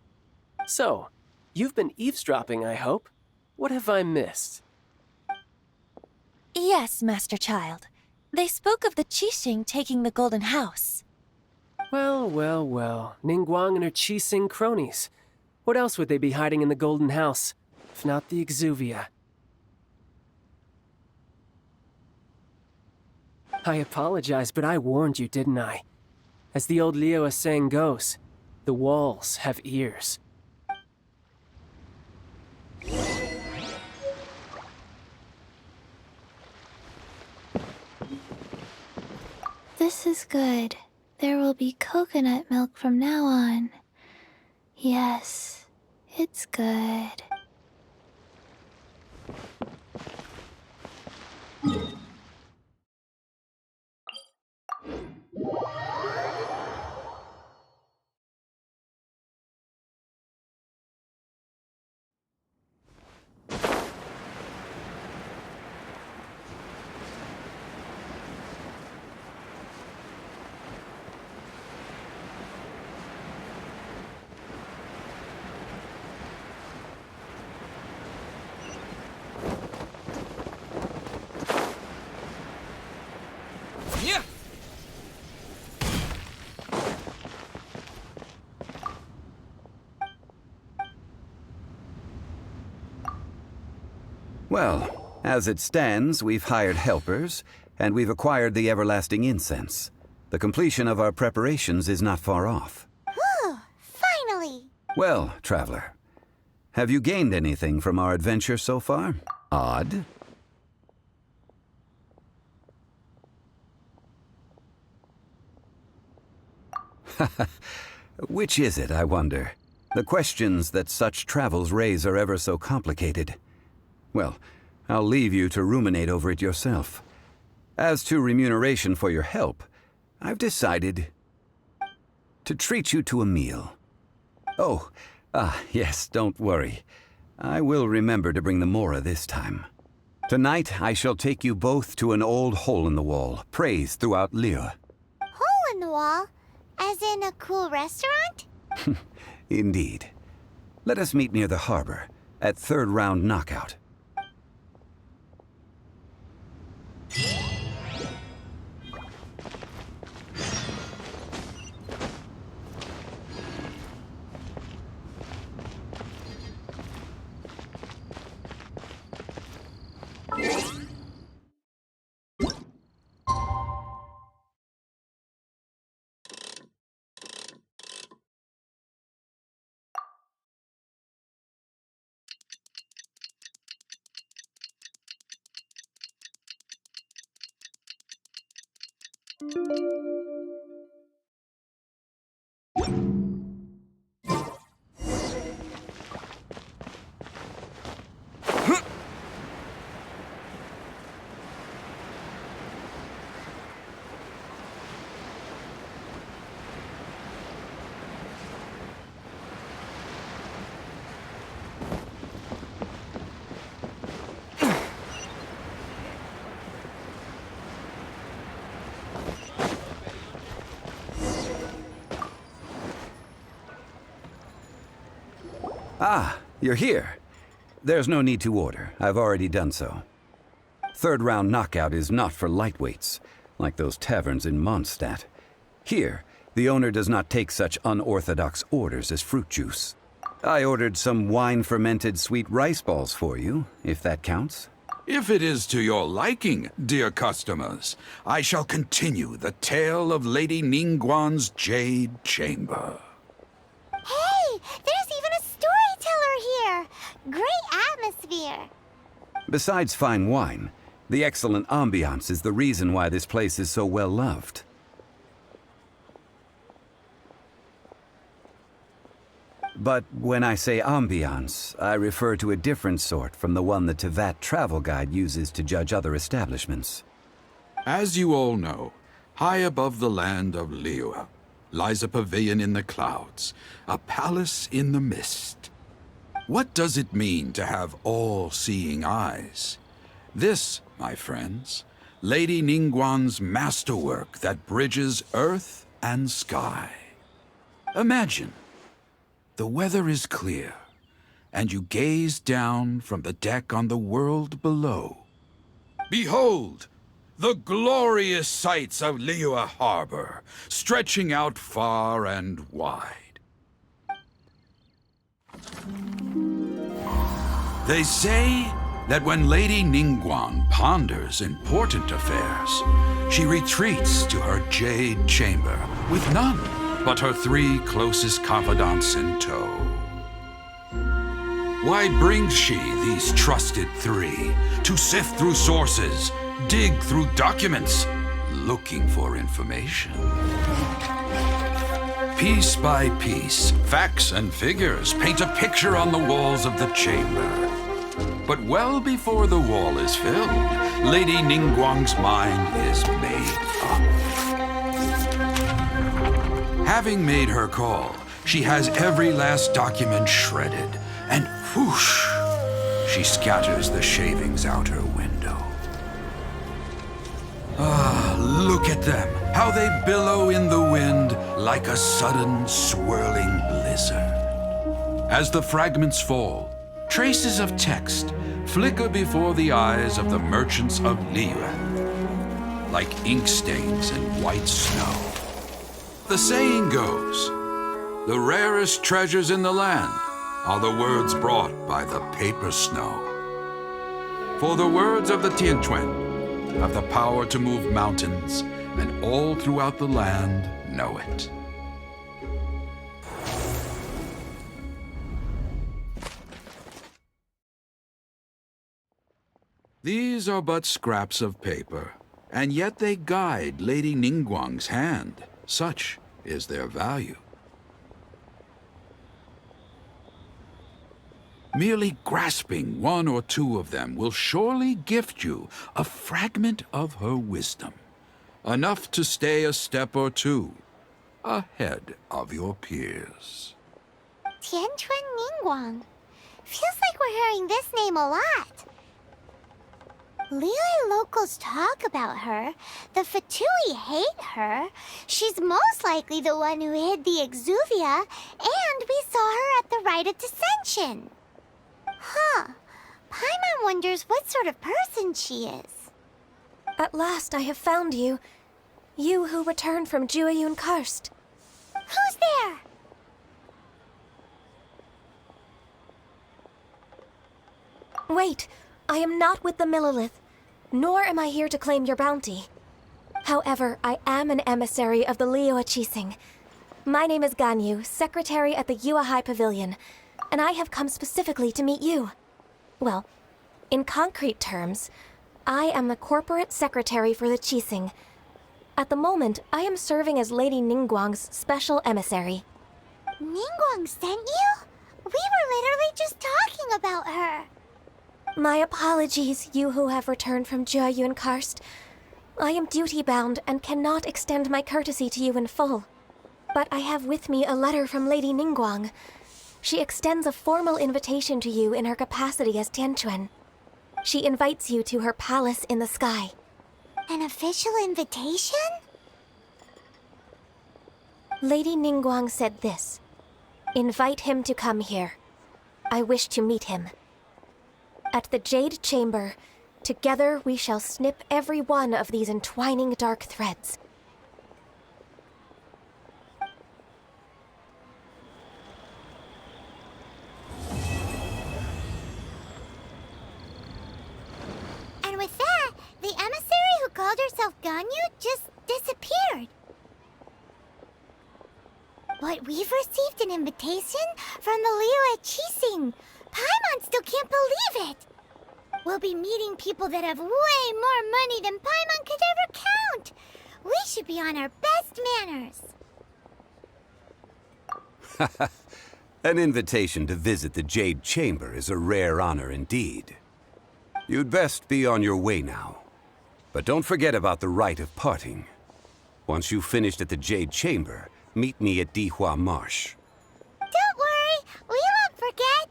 So, you've been eavesdropping, I hope. What have I missed? Yes, Master Child. They spoke of the Qixing taking the Golden House. Well, well, well. Ningguang and her Qixing cronies. What else would they be hiding in the Golden House, if not the Exuvia? I apologize, but I warned you, didn't I? As the old Liyue saying goes, the walls have ears. This is good. There will be coconut milk from now on. Yes, it's good. Well, as it stands, we've hired helpers, and we've acquired the everlasting incense. The completion of our preparations is not far off. Whew, finally! Well, traveler, have you gained anything from our adventure so far? Odd? Which is it, I wonder? The questions that such travels raise are ever so complicated. Well, I'll leave you to ruminate over it yourself. As to remuneration for your help, I've decided to treat you to a meal. Oh, yes, don't worry. I will remember to bring the Mora this time. Tonight, I shall take you both to an old hole-in-the-wall, praised throughout Liyue. Hole in the wall? As in a cool restaurant? Indeed. Let us meet near the harbor, at third round knockout. Ah, you're here. There's no need to order. I've already done so. Third round knockout is not for lightweights, like those taverns in Mondstadt. Here, the owner does not take such unorthodox orders as fruit juice. I ordered some wine-fermented sweet rice balls for you, if that counts. If it is to your liking, dear customers, I shall continue the tale of Lady Ningguang's Jade Chamber. Hey, there's even a storyteller here! Great atmosphere! Besides fine wine, the excellent ambiance is the reason why this place is so well loved. But when I say ambiance, I refer to a different sort from the one the Tevat travel guide uses to judge other establishments. As you all know, high above the land of Liyue lies a pavilion in the clouds, a palace in the mist. What does it mean to have all-seeing eyes? This, my friends, Lady Ningguang's masterwork that bridges earth and sky. Imagine, the weather is clear, and you gaze down from the deck on the world below. Behold, the glorious sights of Liyue Harbor, stretching out far and wide. They say that when Lady Ningguang ponders important affairs, she retreats to her jade chamber with none but her 3 closest confidants in tow. Why brings she these trusted 3 to sift through sources, dig through documents, looking for information? Piece by piece, facts and figures paint a picture on the walls of the chamber. But well before the wall is filled, Lady Ningguang's mind is made up. Having made her call, she has every last document shredded, and whoosh, she scatters the shavings out her window. Ah, look at them, how they billow in the wind like a sudden swirling blizzard. As the fragments fall, traces of text flicker before the eyes of the merchants of Liyue, like ink stains in white snow. The saying goes, the rarest treasures in the land are the words brought by the paper snow. For the words of the Tianquan have the power to move mountains, and all throughout the land know it. These are but scraps of paper, and yet they guide Lady Ningguang's hand. Such is their value. Merely grasping 1 or 2 of them will surely gift you a fragment of her wisdom, enough to stay a step or 2 ahead of your peers. Tianquan Ningguang. Feels like we're hearing this name a lot. Liyue locals talk about her. The Fatui hate her. She's most likely the one who hid the exuvia, and we saw her at the Rite of Dissension. Huh. Paimon wonders what sort of person she is. At last I have found you. You who returned from Jueyun Karst. Who's there? Wait, I am not with the Millilith, nor am I here to claim your bounty. However, I am an emissary of the Liyue Qixing. My name is Ganyu, secretary at the Yuehai Pavilion, and I have come specifically to meet you. Well, in concrete terms, I am the corporate secretary for the Qixing. At the moment, I am serving as Lady Ningguang's special emissary. Ningguang sent you? We were literally just talking about her. My apologies, you who have returned from Jueyun Karst. I am duty-bound and cannot extend my courtesy to you in full. But I have with me a letter from Lady Ningguang. She extends a formal invitation to you in her capacity as Tianquan. She invites you to her palace in the sky. An official invitation? Lady Ningguang said this. Invite him to come here. I wish to meet him. At the Jade Chamber, together we shall snip every one of these entwining dark threads. And with that, the emissary who called herself Ganyu just disappeared. But we've received an invitation from the Liyue Qixing. Paimon still can't believe it. We'll be meeting people that have way more money than Paimon could ever count. We should be on our best manners. An invitation to visit the Jade Chamber is a rare honor indeed. You'd best be on your way now. But don't forget about the rite of parting. Once you've finished at the Jade Chamber, meet me at Dihua Marsh. Don't worry, we won't forget.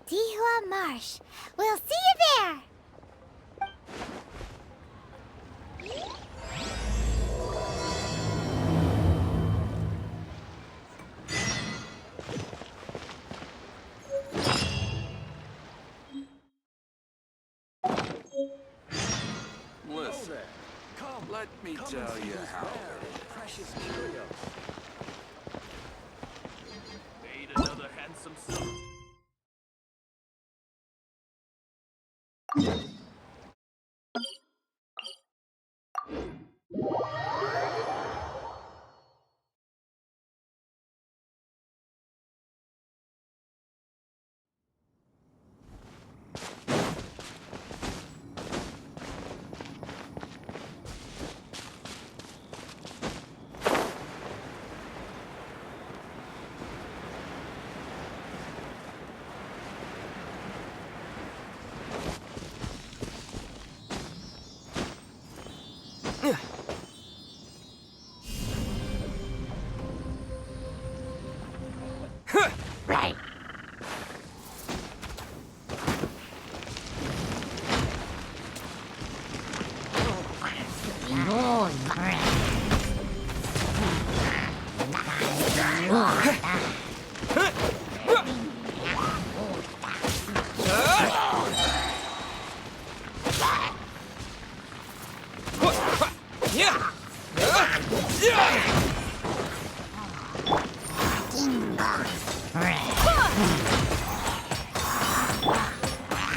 Dihua Marsh. We'll see you there. Listen, let me tell you how. Precious curio. Made another handsome son. Right.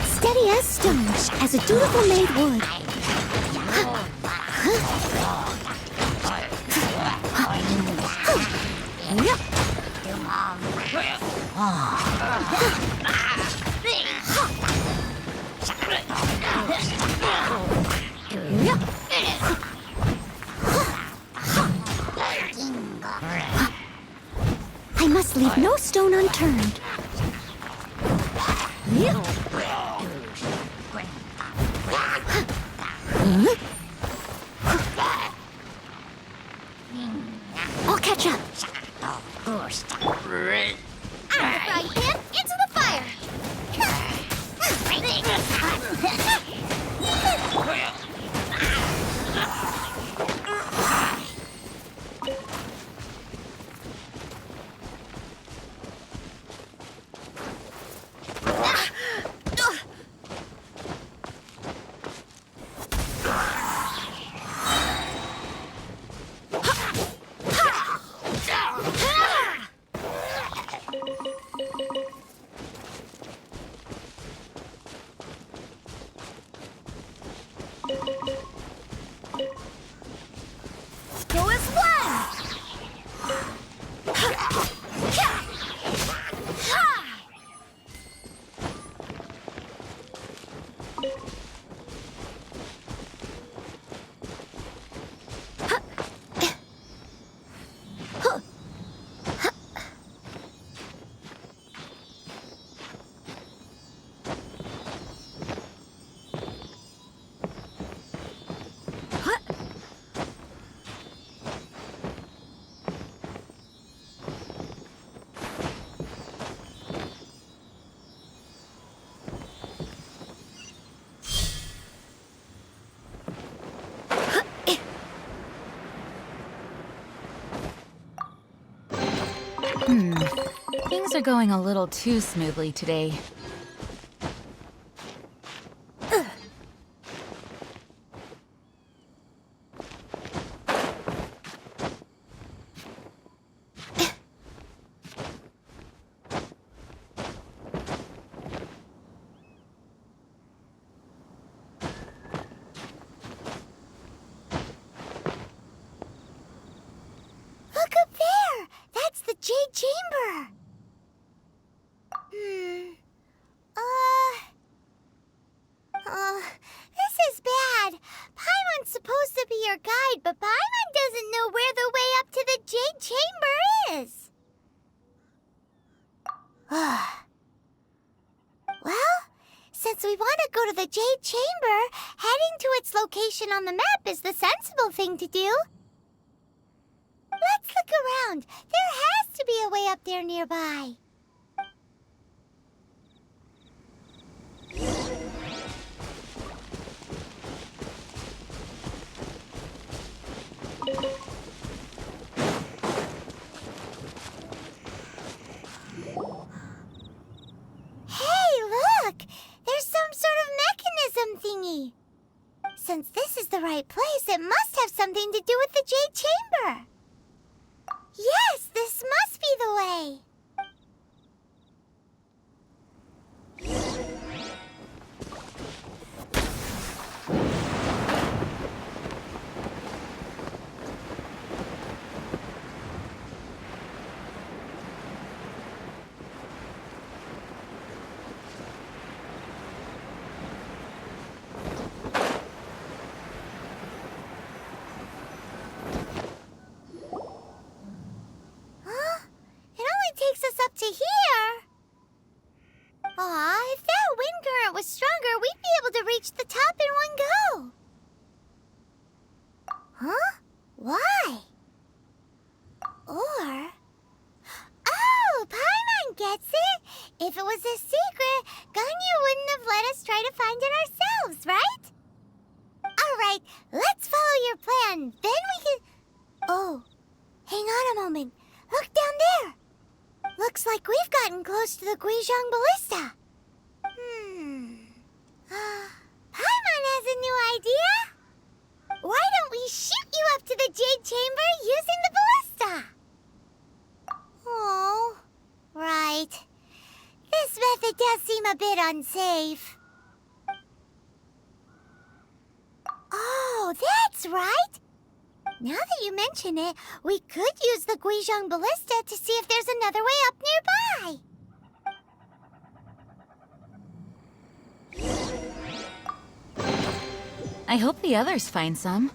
Steady as stone, as a dutiful maid would. I must leave no stone unturned. I'll catch up. Out of the frying pan, into the fire. Go as one! Things are going a little too smoothly today. Look up there! That's the Jade Chamber! This is bad. Paimon's supposed to be your guide, but Paimon doesn't know where the way up to the Jade Chamber is. Well, since we want to go to the Jade Chamber, heading to its location on the map is the sensible thing to do. Let's look around. There has to be a way up there nearby. Hey, look! There's some sort of mechanism thingy. Since this is the right place, it must have something to do with the Jade Chamber. Yes, this must be the way. Takes us up to here. Aw, if that wind current was stronger, we'd be able to reach the top in one go. Huh? Why? Or... Oh, Paimon! If it was a secret, Ganyu wouldn't have let us try to find it ourselves, right? Alright, let's follow your plan. Then we can... Oh, hang on a moment. Look down there. Looks like we've gotten close to the Guizhong Ballista. Paimon has a new idea. Why don't we shoot you up to the Jade Chamber using the ballista? Oh, right. This method does seem a bit unsafe. Oh, that's right. Now that you mention it, we could use the Guizhong Ballista to see if there's another way up nearby. I hope the others find some.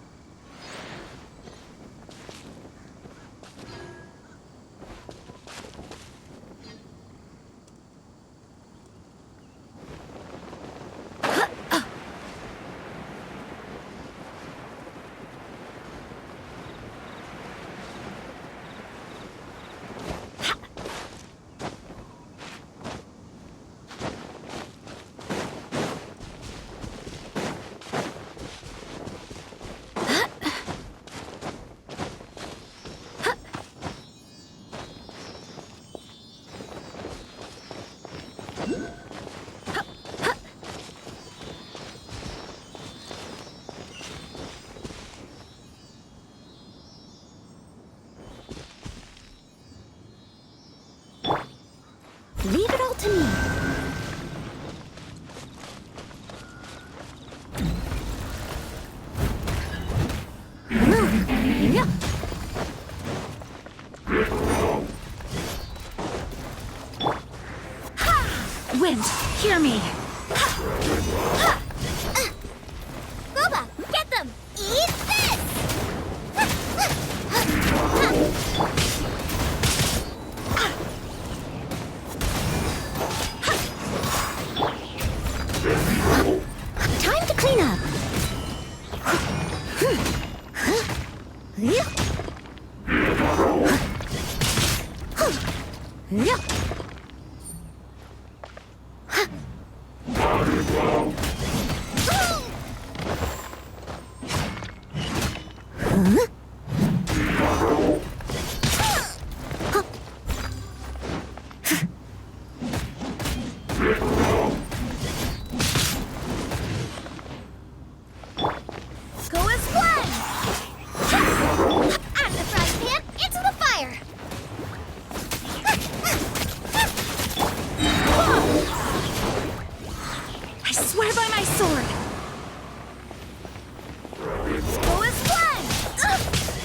Leave it all to me. Yeah. Wind, hear me. Boba, get them! Eat this! Time to clean up. Go as planned! Out of the frying pan, into the fire! I swear by my sword. Go as planned! Go as planned!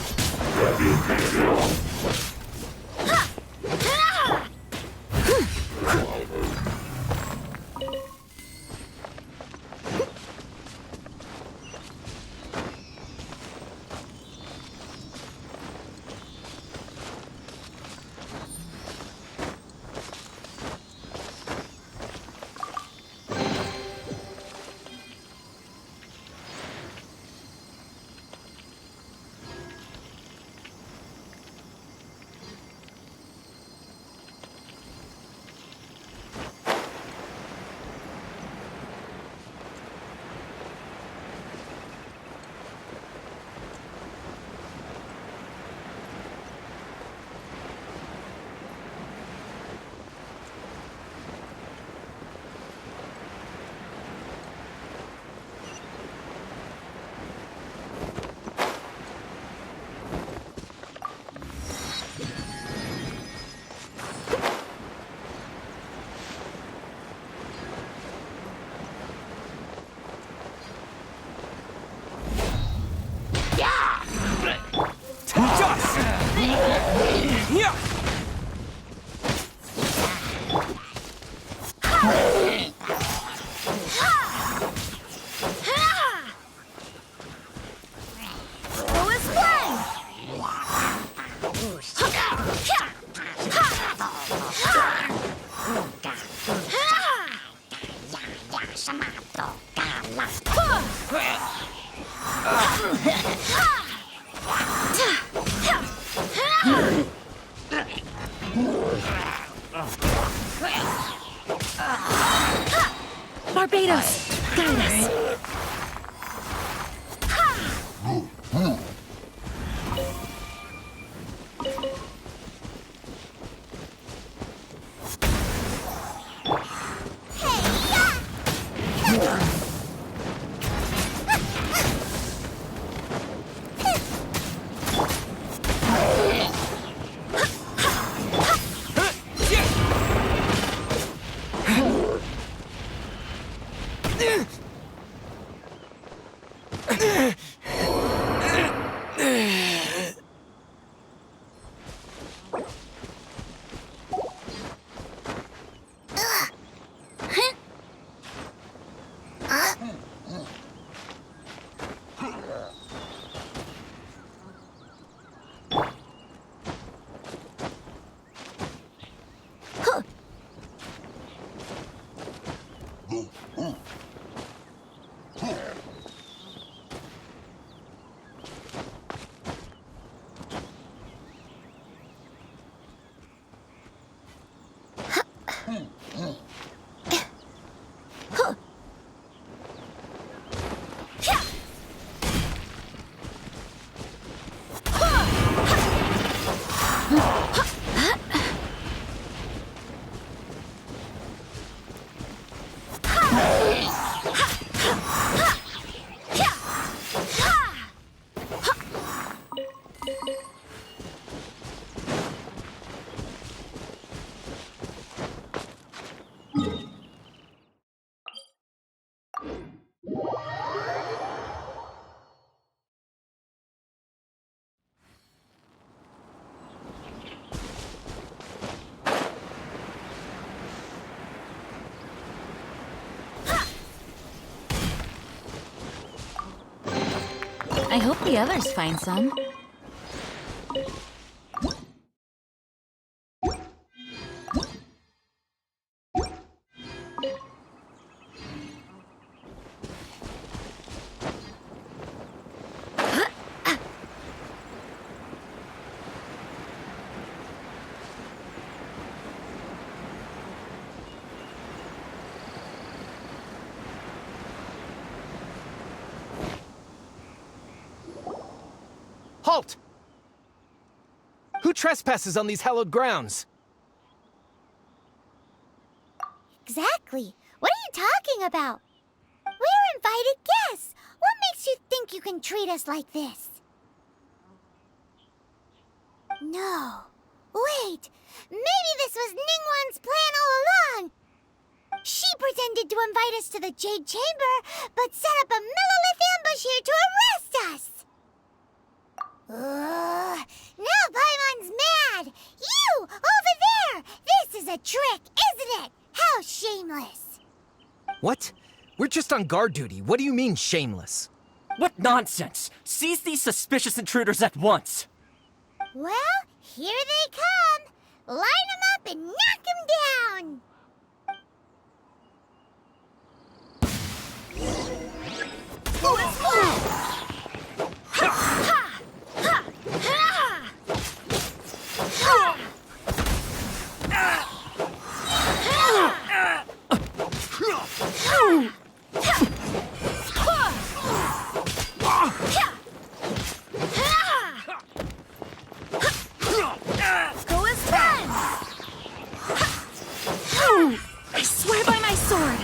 Kratos, guide us. I hope the others find some. Halt! Who trespasses on these hallowed grounds? Exactly. What are you talking about? We're invited guests. What makes you think you can treat us like this? No. Wait. Maybe this was Ningguang's plan all along. She pretended to invite us to the Jade Chamber, but set up a Millilith ambush here to arrest us. Now Paimon's mad! You! Over there! This is a trick, isn't it? How shameless! What? We're just on guard duty. What do you mean, shameless? What nonsense! Seize these suspicious intruders at once! Well, here they come! Line them up and knock them down! I swear by my sword!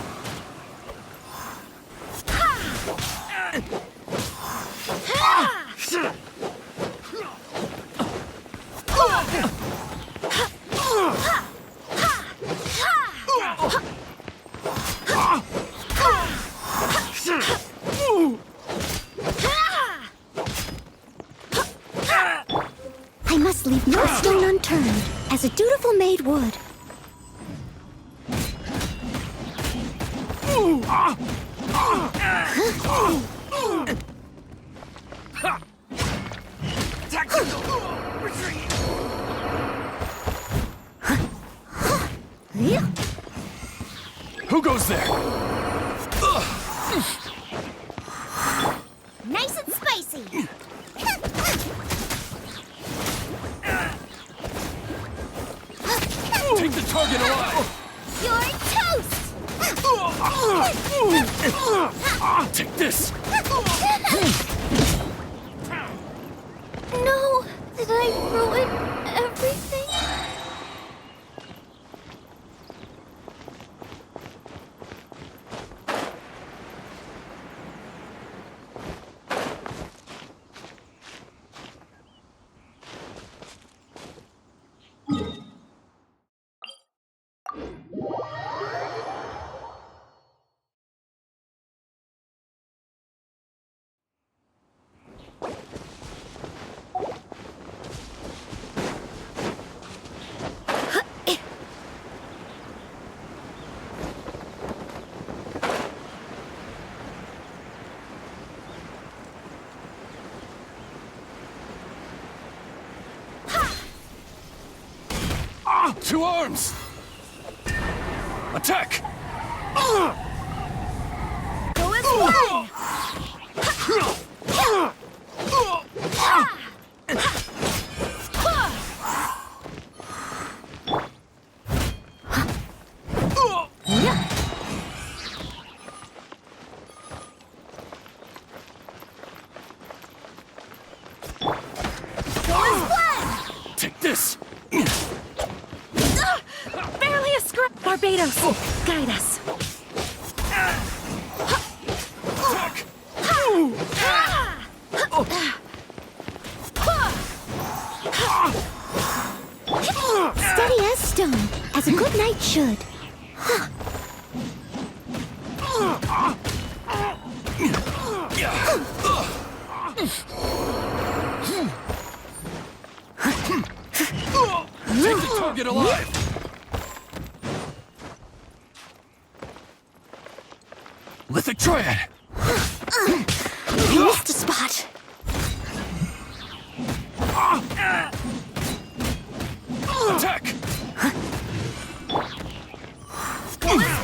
I must leave no stone unturned, as a dutiful maid would. Who goes there? Nice and spicy! Take the target alive! You're toast! Take this! No! Did I ruin everything? Two arms! Attack! Go as one! Take this! Barely a scrap. Barbados, guide us. Steady as stone, as a good knight should. Take the target alive! Lithic Triad! I missed a spot. Attack! Go as one!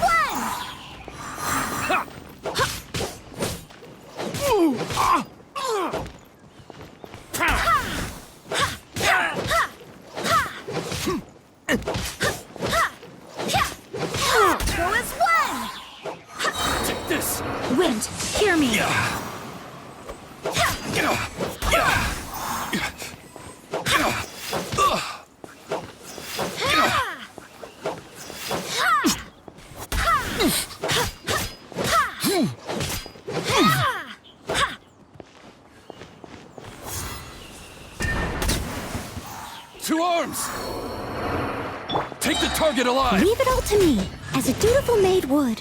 Go as one! Take this! Wind, hear me. Two arms! Take the target alive! Leave it all to me, as a dutiful maid would.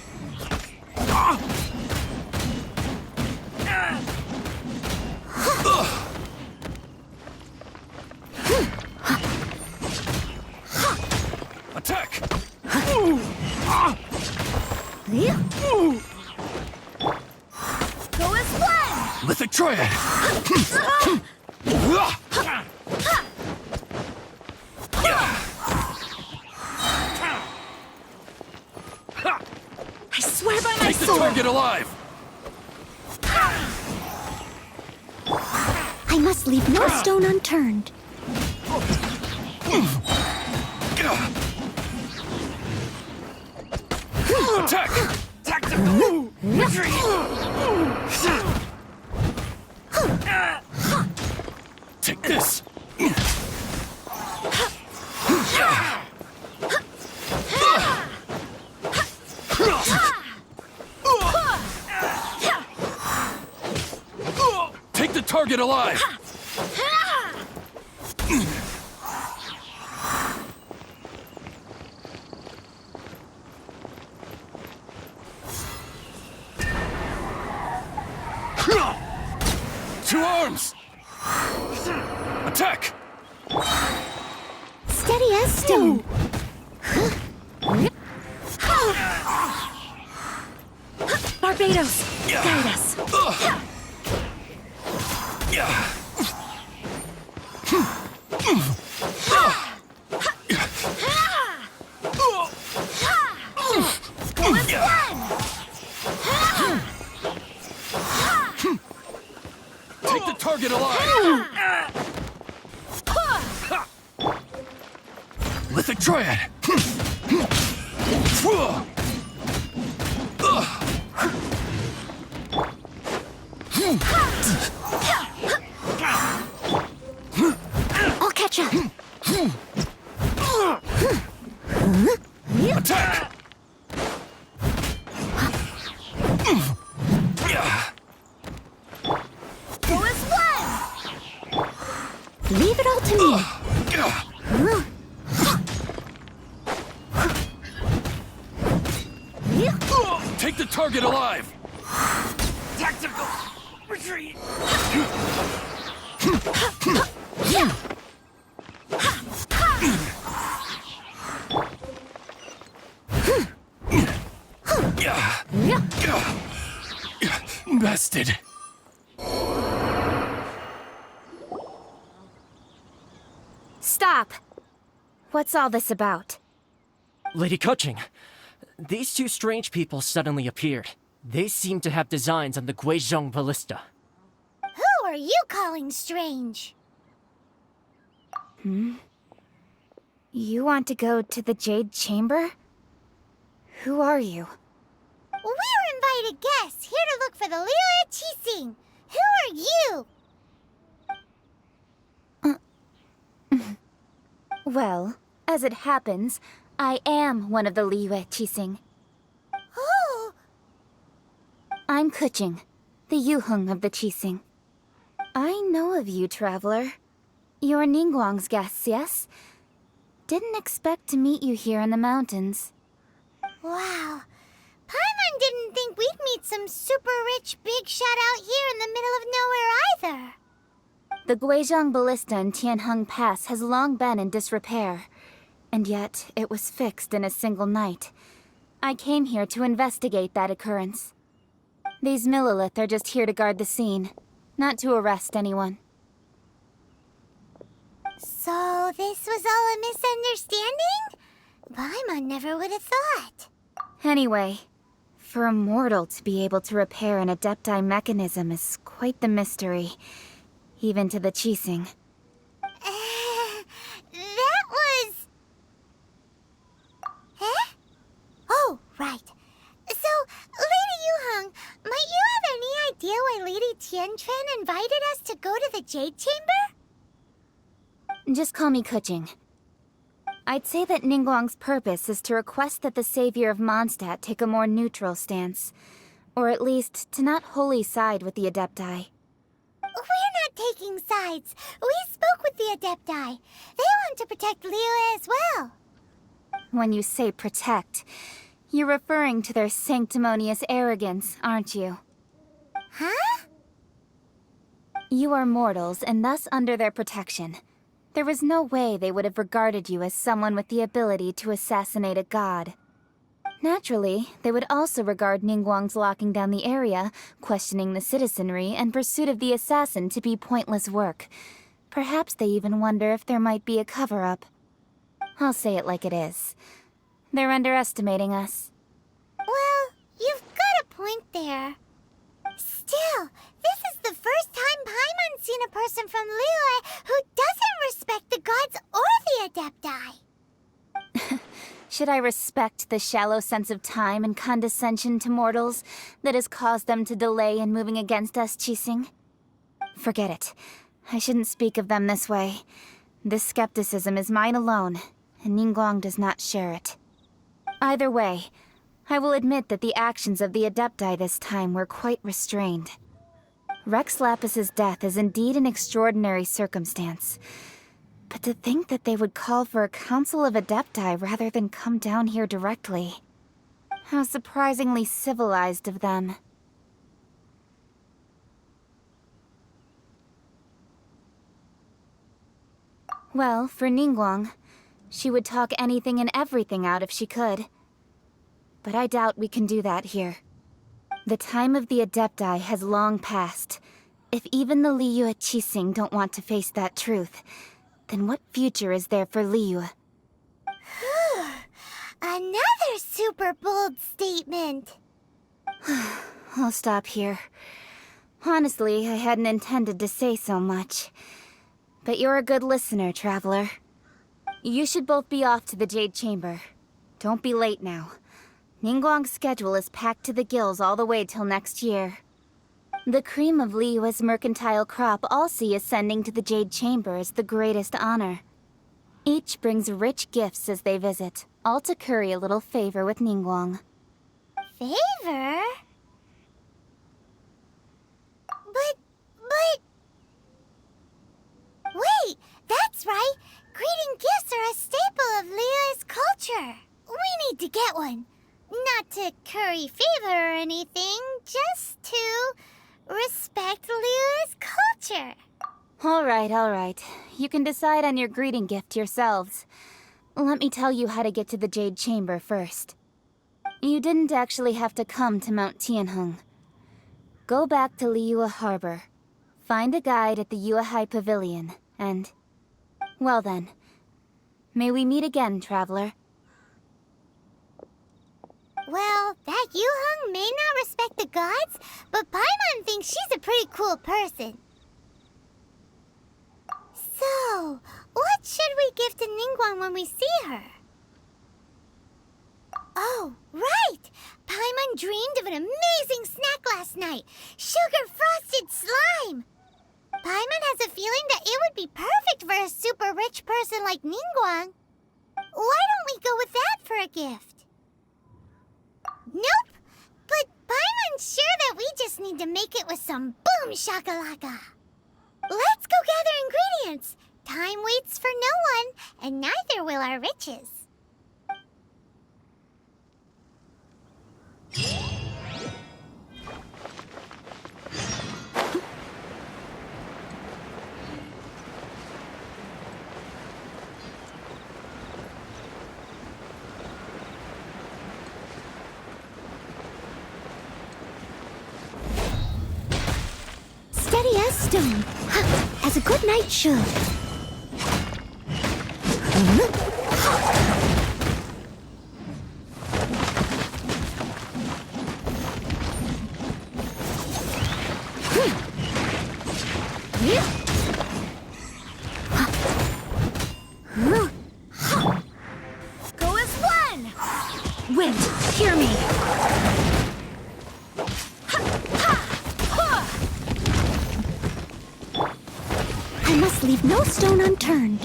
Attack! Go as one! Lithic Triad! I swear by my Take the sword. target alive! I must leave no stone unturned. Attack! Tactical! Retreat! Take this! Take the target alive! Two arms! Attack! Steady as stone. Barbados, guide us. Go as one! Take the target alive! Lithic Triad! I'll catch up. Attack! Go as one! Leave it all to me. Take the target alive! Tactical retreat. Bested. Stop! What's all this about? Lady Kuching, these two strange people suddenly appeared. They seem to have designs on the Guizhong Ballista. Who are you calling strange? You want to go to the Jade Chamber? Who are you? We're invited guests here to look for the Liu Qixing. Who are you? Well, as it happens, I am one of the Liu Qixing. Oh! I'm Kuching, the Yuheng of the Qixing. I know of you, traveler. You're Ningguang's guests, yes? Didn't expect to meet you here in the mountains. Wow. Paimon didn't think we'd meet some super rich big shot out here in the middle of nowhere either. The Guizhong Ballista in Tianheng Pass has long been in disrepair, and yet it was fixed in a single night. I came here to investigate that occurrence. These Millilith are just here to guard the scene, not to arrest anyone. So this was all a misunderstanding? Paimon never would have thought. Anyway, for a mortal to be able to repair an Adepti mechanism is quite the mystery, even to the Qixing. That was... Huh? Oh, right. So, Lady Yuheng, might you have any idea why Lady Tianquan invited us to go to the Jade Chamber? Just call me Kuching. I'd say that Ningguang's purpose is to request that the savior of Mondstadt take a more neutral stance, or at least to not wholly side with the Adepti. We're not taking sides. We spoke with the Adepti. They want to protect Liyue as well. When you say protect, you're referring to their sanctimonious arrogance, aren't you? Huh? You are mortals, and thus under their protection. There was no way they would have regarded you as someone with the ability to assassinate a god. Naturally, they would also regard Ningguang's locking down the area, questioning the citizenry, and pursuit of the assassin to be pointless work. Perhaps they even wonder if there might be a cover-up. I'll say it like it is. They're underestimating us. Well, you've got a point there. Still, this is the first time Paimon's seen a person from Liyue who doesn't respect the gods or the Adepti. Should I respect the shallow sense of time and condescension to mortals that has caused them to delay in moving against us, Qixing? Forget it. I shouldn't speak of them this way. This skepticism is mine alone, and Ningguang does not share it. Either way, I will admit that the actions of the Adepti this time were quite restrained. Rex Lapis's death is indeed an extraordinary circumstance. But to think that they would call for a council of Adepti rather than come down here directly. How surprisingly civilized of them. Well, for Ningguang, she would talk anything and everything out if she could. But I doubt we can do that here. The time of the Adepti has long passed. If even the Liu Qixing don't want to face that truth, then what future is there for Liu? Another super bold statement. I'll stop here. Honestly, I hadn't intended to say so much. But you're a good listener, traveler. You should both be off to the Jade Chamber. Don't be late now. Ningguang's schedule is packed to the gills all the way till next year. The cream of Liyue's mercantile crop all see ascending to the Jade Chamber as the greatest honor. Each brings rich gifts as they visit, all to curry a little favor with Ningguang. Favor? But... Wait, that's right! Greeting gifts are a staple of Liyue's culture. We need to get one. Not to curry favor or anything, just to respect Liyue's culture. All right. You can decide on your greeting gift yourselves. Let me tell you how to get to the Jade Chamber first. You didn't actually have to come to Mount Tianheng. Go back to Liyue Harbor. Find a guide at the Yuehai Pavilion, and... well then. May we meet again, traveler. Well, that Yuheng may not respect the gods, but Paimon thinks she's a pretty cool person. So, what should we give to Ningguang when we see her? Oh, right! Paimon dreamed of an amazing snack last night! Sugar-frosted slime! Paimon has a feeling that it would be perfect for a super rich person like Ningguang. Why don't we go with that for a gift? Nope! But Paimon's sure that we just need to make it with some boom shakalaka. Let's go gather ingredients. Time waits for no one, and neither will our riches. Steady as stone, as a good knight should. Go as one! Wind, hear me! I must leave no stone unturned.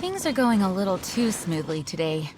Things are going a little too smoothly today.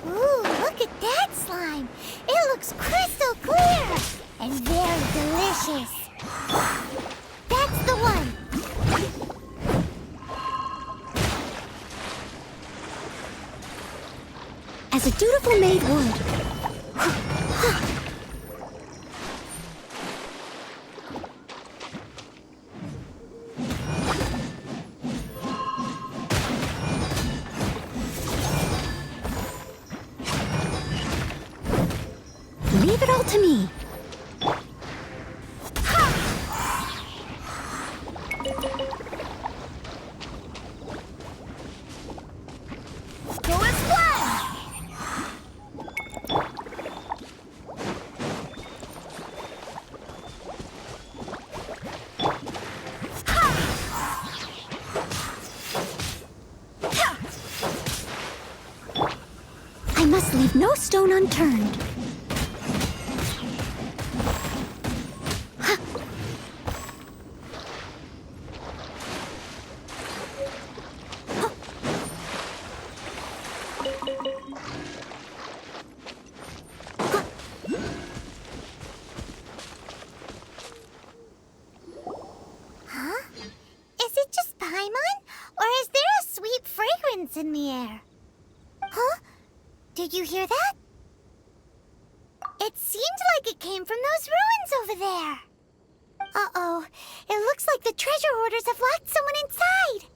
Ooh, look at that slime! It looks crystal clear! And very delicious! That's the one! As a dutiful maid would. Leave it all to me. Go as one! I must leave no stone unturned. Huh? Is it just Paimon? Or is there a sweet fragrance in the air? Huh? Did you hear that? It seemed like it came from those ruins over there. Uh-oh. It looks like the treasure hoarders have locked someone inside.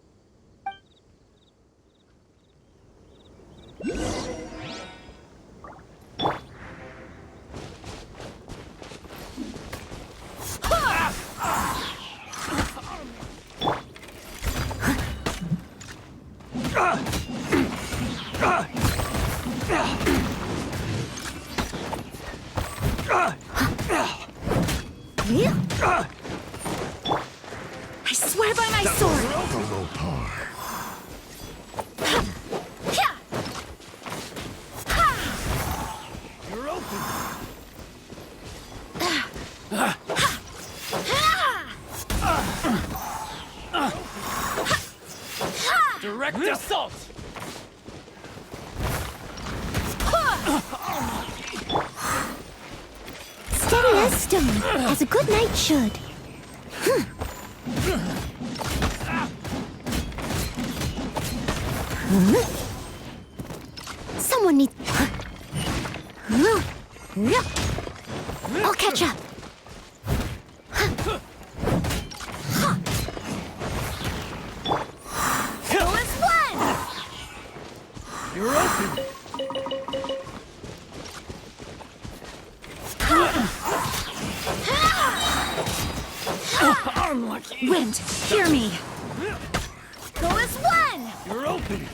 I swear by my sword! You're open. Direct assault! Steady as stone, as a good knight should. Someone needs... I'll catch up. Kill is one! You're open. Unlucky. Wind, hear me. Go as one! You're open.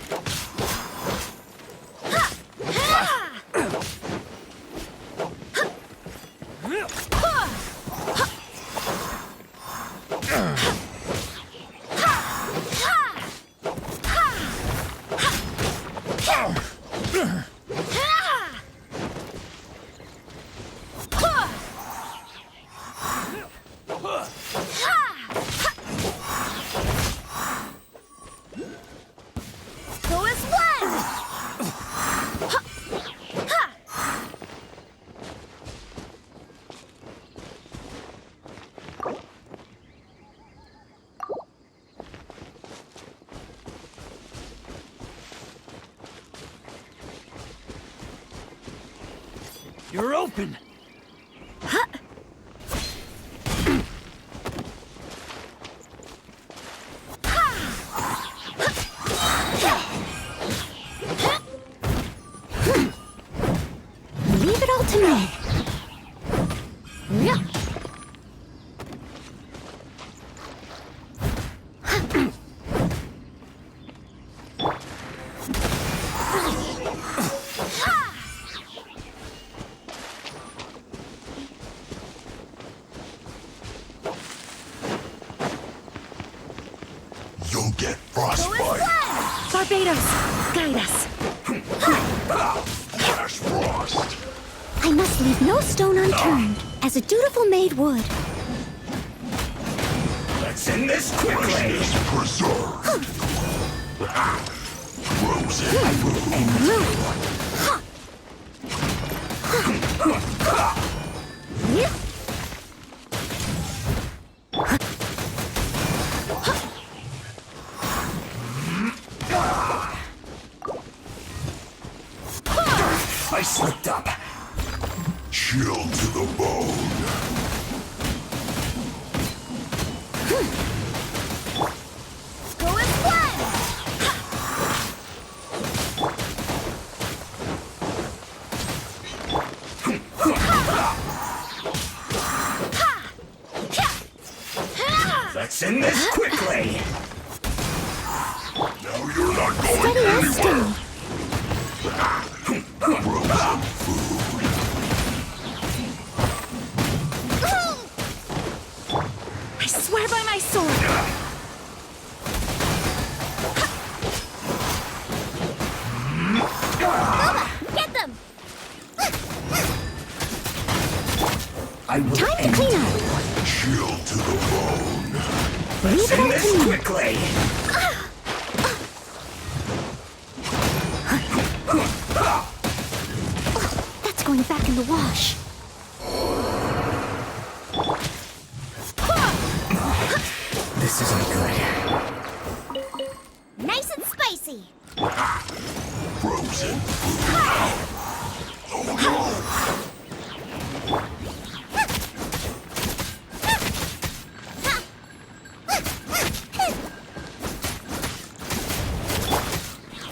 Go as one! You're open. Leave it all to me. You'll get frostbite. Barbados, guide us. Ash frost. I must leave no stone unturned, as a dutiful maid would. Let's end this quickly. Freshness preserved. Frozen food. And ruin. I slipped up. Chill to the bone. Go as one! Let's end this quickly. Now you're not going Steady as anywhere. stone. Frozen food. I swear by my sword. Ah! Get way! That's going back in the wash. This isn't good. Nice and spicy. Frozen food. Oh no!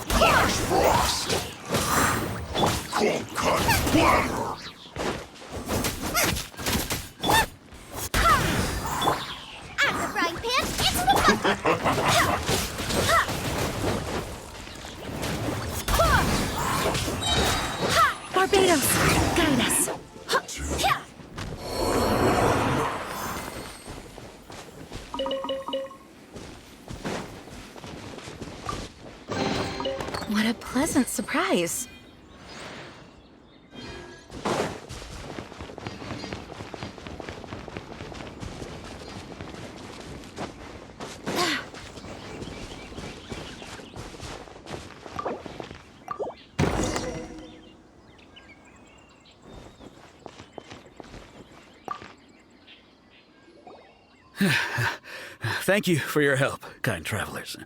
Flash frost! Cold cut splatter! Out of the frying pan, into the Barbados, guide us. What a pleasant surprise. Thank you for your help, kind travelers.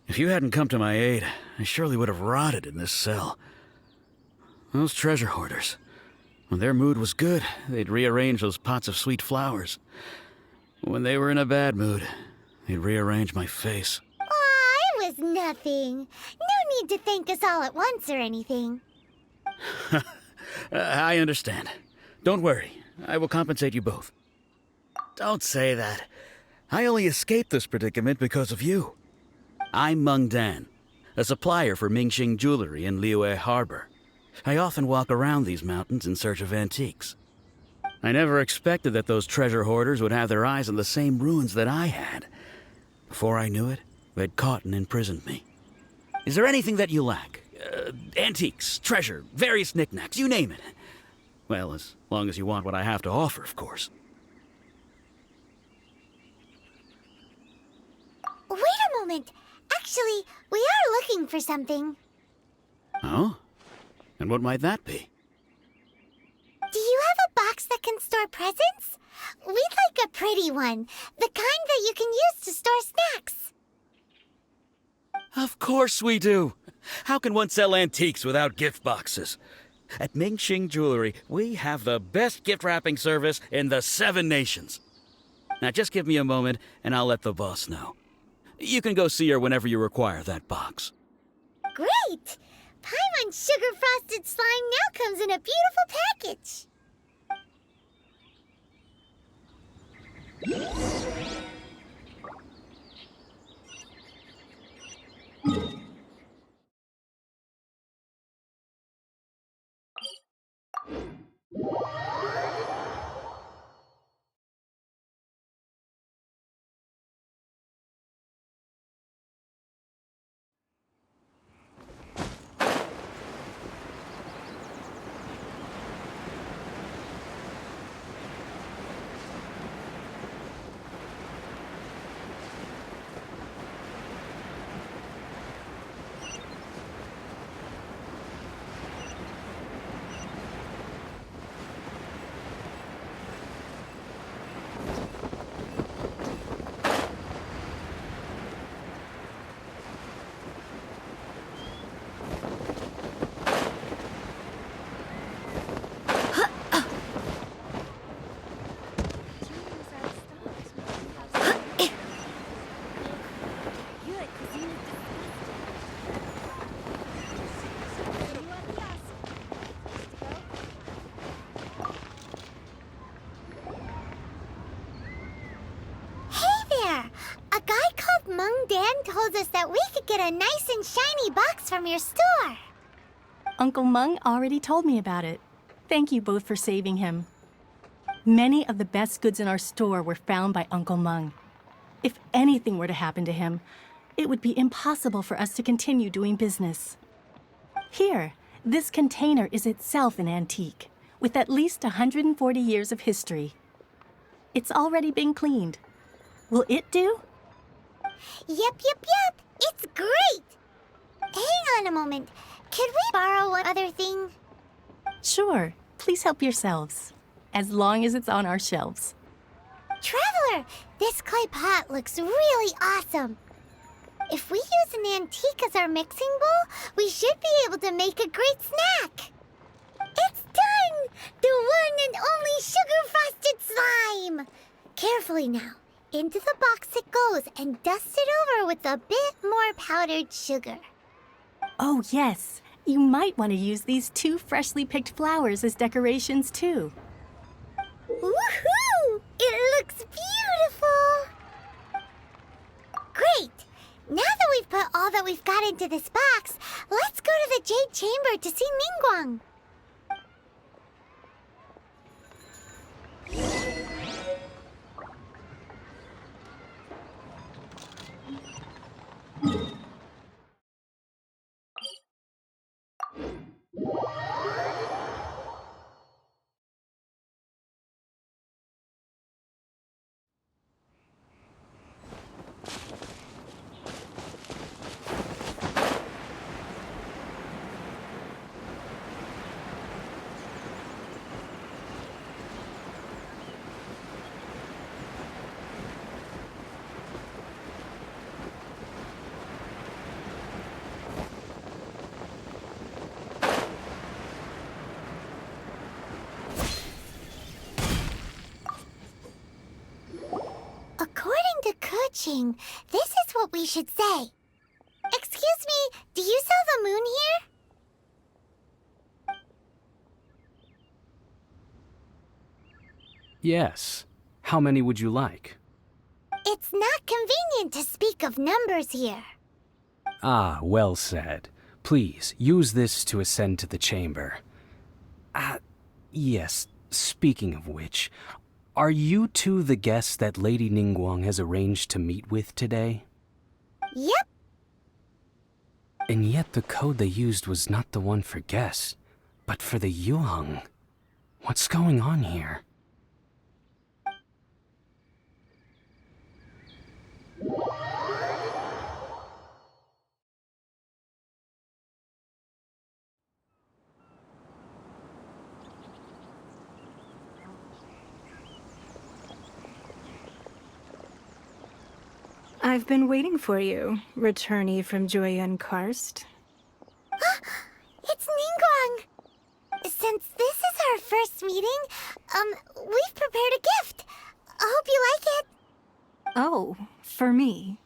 If you hadn't come to my aid, I surely would have rotted in this cell. Those treasure hoarders, when their mood was good, they'd rearrange those pots of sweet flowers. When they were in a bad mood, they'd rearrange my face. Aw, it was nothing. No need to thank us all at once or anything. I understand. Don't worry, I will compensate you both. Don't say that. I only escaped this predicament because of you. I'm Meng Dan, a supplier for Mingxing jewelry in Liyue Harbor. I often walk around these mountains in search of antiques. I never expected that those treasure hoarders would have their eyes on the same ruins that I had. Before I knew it, they'd caught and imprisoned me. Is there anything that you lack? Antiques, treasure, various knickknacks, you name it. Well, as long as you want what I have to offer, of course. Wait a moment. Actually, we are looking for something. Oh? And what might that be? Do you have a box that can store presents? We'd like a pretty one. The kind that you can use to store snacks. Of course we do. How can one sell antiques without gift boxes? At Mingxing Jewelry, we have the best gift wrapping service in the 7 nations. Now just give me a moment and I'll let the boss know. You can go see her whenever you require that box. Great! Paimon's sugar-frosted slime now comes in a beautiful package. Dan told us that we could get a nice and shiny box from your store. Uncle Meng already told me about it. Thank you both for saving him. Many of the best goods in our store were found by Uncle Meng. If anything were to happen to him, it would be impossible for us to continue doing business. Here, this container is itself an antique, with at least 140 years of history. It's already been cleaned. Will it do? Yep. It's great! Hang on a moment. Could we borrow one other thing? Sure, please help yourselves. As long as it's on our shelves. Traveler, this clay pot looks really awesome. If we use an antique as our mixing bowl, we should be able to make a great snack. It's done! The one and only sugar-frosted slime! Carefully now. Into the box it goes and dust it over with a bit more powdered sugar. Oh, yes. You might want to use these 2 freshly picked flowers as decorations, too. Woohoo! It looks beautiful! Great! Now that we've put all that we've got into this box, let's go to the Jade Chamber to see Ningguang. According to Kuching, this is what we should say. Excuse me, do you sell the moon here? Yes. How many would you like? It's not convenient to speak of numbers here. Ah, well said. Please, use this to ascend to the chamber. Yes, speaking of which, are you two the guests that Lady Ningguang has arranged to meet with today? Yep. And yet the code they used was not the one for guests, but for the Yuheng. What's going on here? I've been waiting for you, returnee from Joyun Karst. It's Ningguang! Since this is our first meeting, we've prepared a gift. I hope you like it. Oh, for me.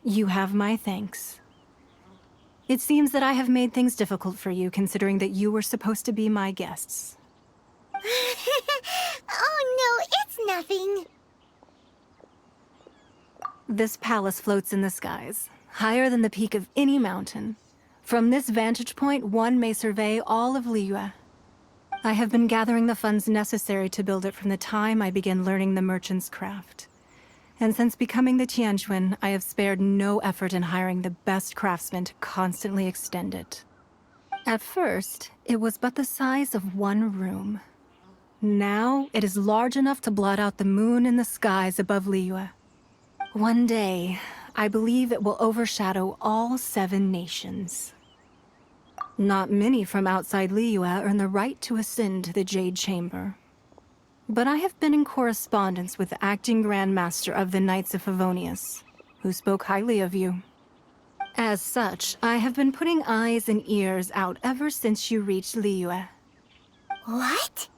You have my thanks. It seems that I have made things difficult for you, considering that you were supposed to be my guests. Oh no, it's nothing. This palace floats in the skies, higher than the peak of any mountain. From this vantage point, one may survey all of Liyue. I have been gathering the funds necessary to build it from the time I began learning the merchant's craft. And since becoming the Tianquan, I have spared no effort in hiring the best craftsmen to constantly extend it. At first, it was but the size of one room. Now, it is large enough to blot out the moon in the skies above Liyue. One day, I believe it will overshadow all 7 nations. Not many from outside Liyue earn the right to ascend to the Jade Chamber. But I have been in correspondence with the acting Grand Master of the Knights of Favonius, who spoke highly of you. As such, I have been putting eyes and ears out ever since you reached Liyue. What?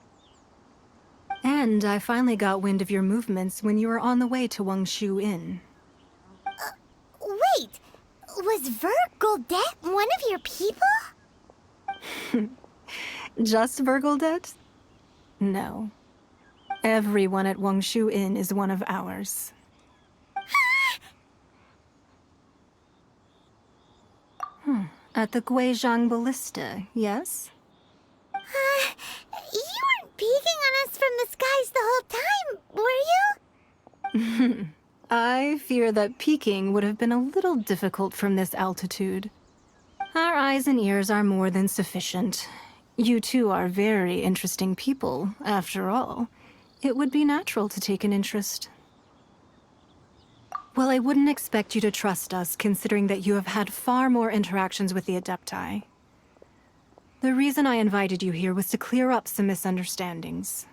And I finally got wind of your movements when you were on the way to Wangshu Inn. Wait! Was Ver Goldet one of your people? Just Vergoldet? No. Everyone at Wangshu Inn is one of ours. At the Guizhang Ballista, yes? You weren't peeking on us from the skies the whole time, were you? I fear that peeking would have been a little difficult from this altitude. Our eyes and ears are more than sufficient. You two are very interesting people, after all. It would be natural to take an interest. Well, I wouldn't expect you to trust us, considering that you have had far more interactions with the Adepti. The reason I invited you here was to clear up some misunderstandings.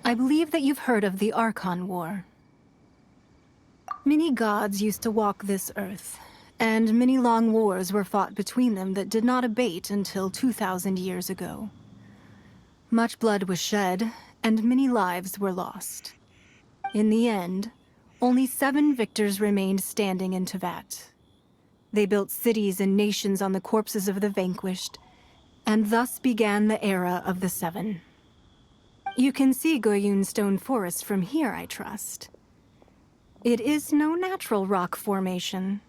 I believe that you've heard of the Archon War. Many gods used to walk this earth, and many long wars were fought between them that did not abate until 2,000 years ago. Much blood was shed, and many lives were lost. In the end, only 7 victors remained standing in Tevat. They built cities and nations on the corpses of the vanquished, and thus began the era of the 7. You can see Goyun Stone Forest from here, I trust. It is no natural rock formation.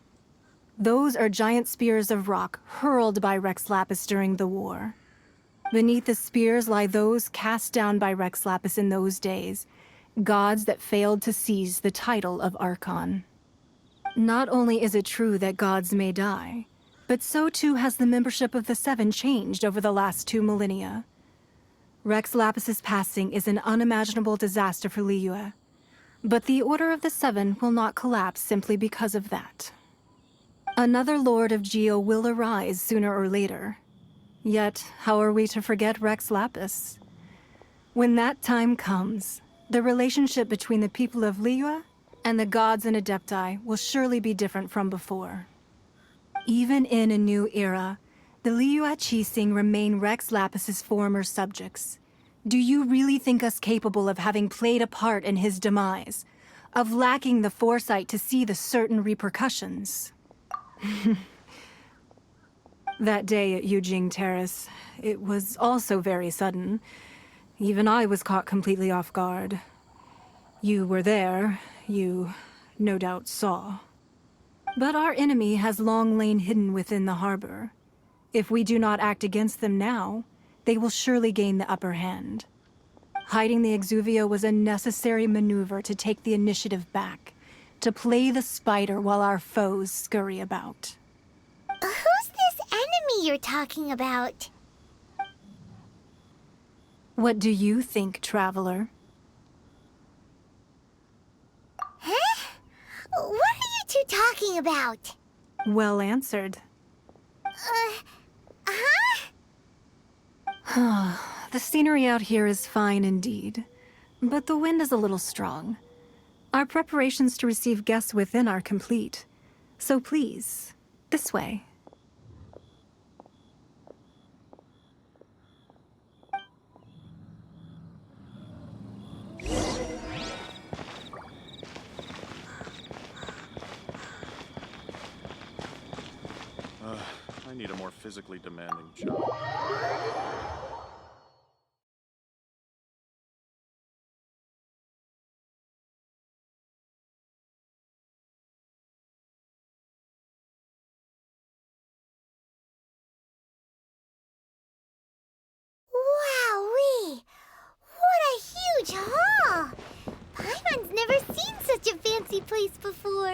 Those are giant spears of rock hurled by Rex Lapis during the war. Beneath the spears lie those cast down by Rex Lapis in those days, gods that failed to seize the title of Archon. Not only is it true that gods may die, but so too has the membership of the 7 changed over the last 2 millennia. Rex Lapis's passing is an unimaginable disaster for Liyue, but the Order of the 7 will not collapse simply because of that. Another Lord of Geo will arise sooner or later. Yet, how are we to forget Rex Lapis? When that time comes, the relationship between the people of Liyue and the gods and Adepti will surely be different from before. Even in a new era, the Liyue Qixing remain Rex Lapis's former subjects. Do you really think us capable of having played a part in his demise? Of lacking the foresight to see the certain repercussions? That day at Yujing Terrace, it was also very sudden. Even I was caught completely off guard. You were there, you no doubt saw. But our enemy has long lain hidden within the harbor. If we do not act against them now, they will surely gain the upper hand. Hiding the Exuvio was a necessary maneuver to take the initiative back, to play the spider while our foes scurry about. Who's this enemy you're talking about? What do you think, traveler? Huh? What are you two talking about? Well answered. The scenery out here is fine indeed, but the wind is a little strong. Our preparations to receive guests within are complete, so please, this way. I need a more physically demanding job.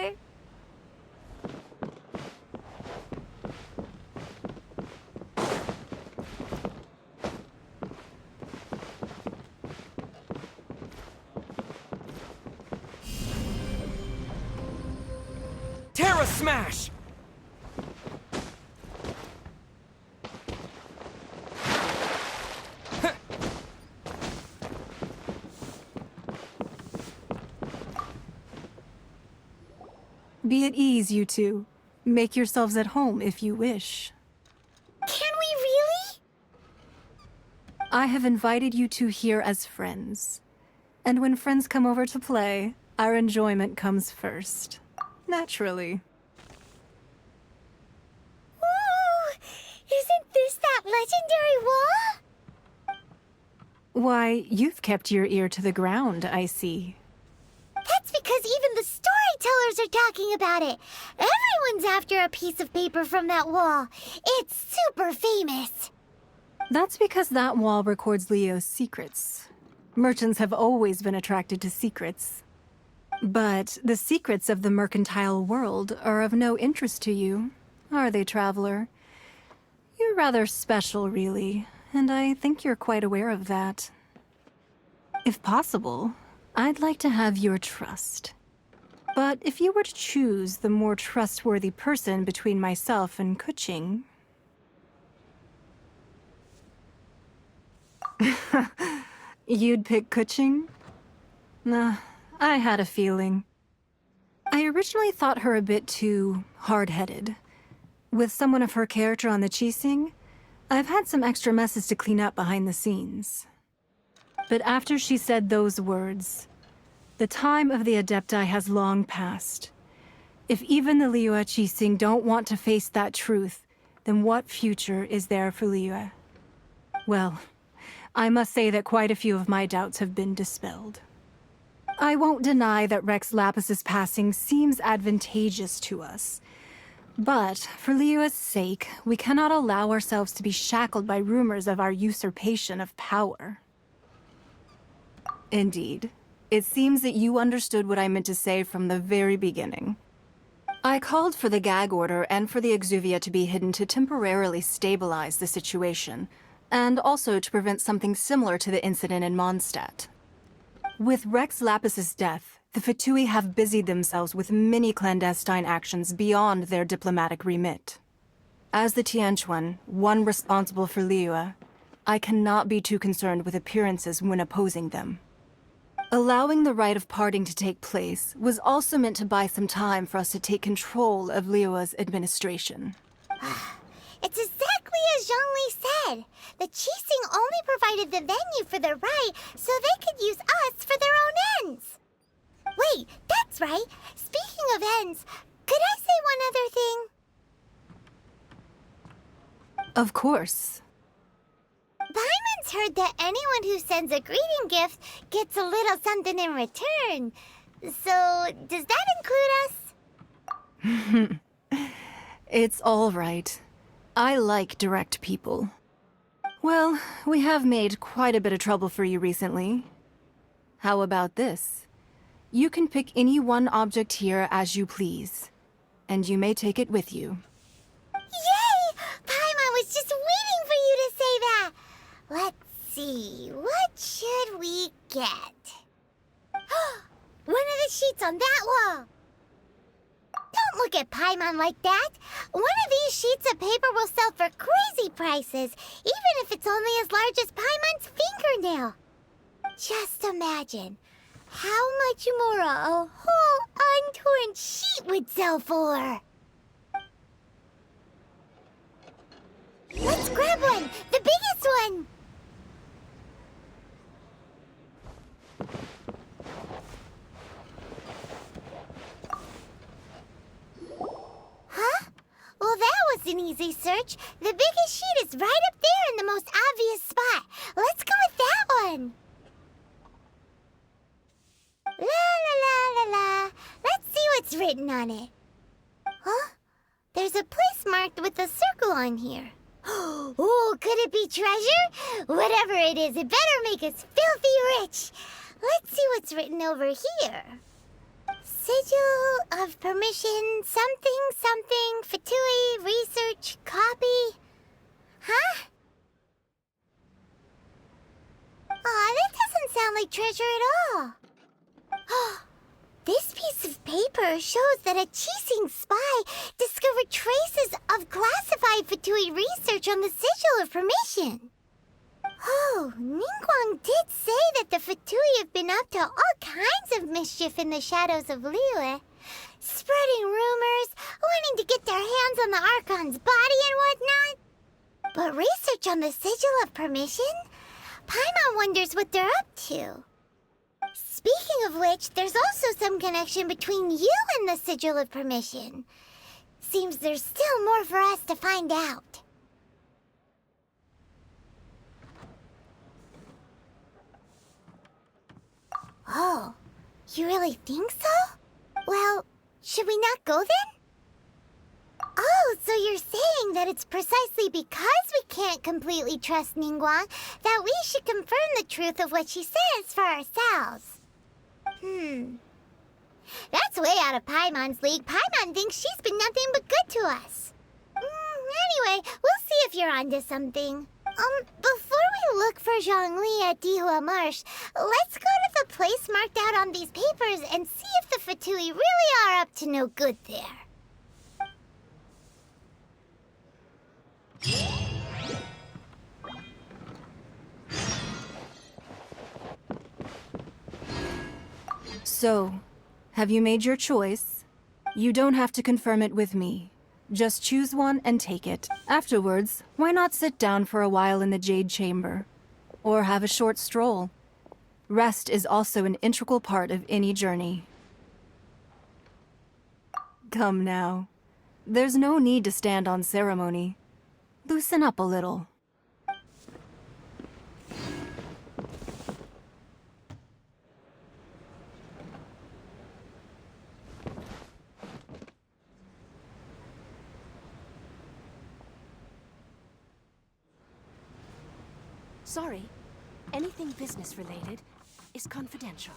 here. Terra Smash! Be at ease, you two. Make yourselves at home if you wish. Can we really? I have invited you two here as friends. And when friends come over to play, our enjoyment comes first. Naturally. Ooh! Isn't this that legendary wall? Why, you've kept your ear to the ground, I see. That's because even the storytellers are talking about it. Everyone's after a piece of paper from that wall. It's super famous. That's because that wall records Leo's secrets. Merchants have always been attracted to secrets. But the secrets of the mercantile world are of no interest to you, are they, traveler? You're rather special, really, and I think you're quite aware of that. If possible, I'd like to have your trust. But if you were to choose the more trustworthy person between myself and Kuching... You'd pick Kuching? Nah, I had a feeling. I originally thought her a bit too hard-headed. With someone of her character on the Qixing, I've had some extra messes to clean up behind the scenes. But after she said those words, the time of the Adepti has long passed. If even the Liyue Qixing don't want to face that truth, then what future is there for Liyue? Well, I must say that quite a few of my doubts have been dispelled. I won't deny that Rex Lapis's passing seems advantageous to us. But, for Liyue's sake, we cannot allow ourselves to be shackled by rumors of our usurpation of power. Indeed. It seems that you understood what I meant to say from the very beginning. I called for the gag order and for the exuvia to be hidden to temporarily stabilize the situation, and also to prevent something similar to the incident in Mondstadt. With Rex Lapis's death, the Fatui have busied themselves with many clandestine actions beyond their diplomatic remit. As the Tianquan, one responsible for Liyue, I cannot be too concerned with appearances when opposing them. Allowing the rite of parting to take place was also meant to buy some time for us to take control of Liyue's administration. It's exactly as Zhongli said. The Qixing only provided the venue for the rite so they could use us for their own ends. Wait, that's right. Speaking of ends, could I say one other thing? Of course. Paimon's heard that anyone who sends a greeting gift gets a little something in return. So, does that include us? It's all right. I like direct people. Well, we have made quite a bit of trouble for you recently. How about this? You can pick any one object here as you please, and you may take it with you. Yay! Paimon was just waiting for you to say that! Let's see, what should we get? One of the sheets on that wall! Don't look at Paimon like that! One of these sheets of paper will sell for crazy prices, even if it's only as large as Paimon's fingernail. Just imagine how much more a whole untorn sheet would sell for. Let's grab one! The biggest one! Huh? Well, that was an easy search. The biggest sheet is right up there in the most obvious spot. Let's go with that one. La la la la la. Let's see what's written on it. Huh? There's a place marked with a circle on here. Oh, could it be treasure? Whatever it is, it better make us filthy rich. Let's see what's written over here. Sigil of permission, something, Fatui, research, copy. Huh? Aw, that doesn't sound like treasure at all. This piece of paper shows that a Qixing spy discovered traces of classified Fatui research on the Sigil of Permission. Oh, Ningguang did say that the Fatui have been up to all kinds of mischief in the shadows of Liyue. Spreading rumors, wanting to get their hands on the Archon's body and whatnot. But research on the Sigil of Permission? Paimon wonders what they're up to. Speaking of which, there's also some connection between you and the Sigil of Permission. Seems there's still more for us to find out. Oh, you really think so? Well, should we not go then? Oh, so you're saying that it's precisely because we can't completely trust Ningguang that we should confirm the truth of what she says for ourselves. That's way out of Paimon's league. Paimon thinks she's been nothing but good to us. Anyway, we'll see if you're onto something. Before we look for Zhongli at Dihua Marsh, let's go to the place marked out on these papers and see if the Fatui really are up to no good there. So, have you made your choice? You don't have to confirm it with me. Just choose one and take it. Afterwards, why not sit down for a while in the Jade Chamber? Or have a short stroll? Rest is also an integral part of any journey. Come now. There's no need to stand on ceremony. Loosen up a little. Sorry, anything business related is confidential.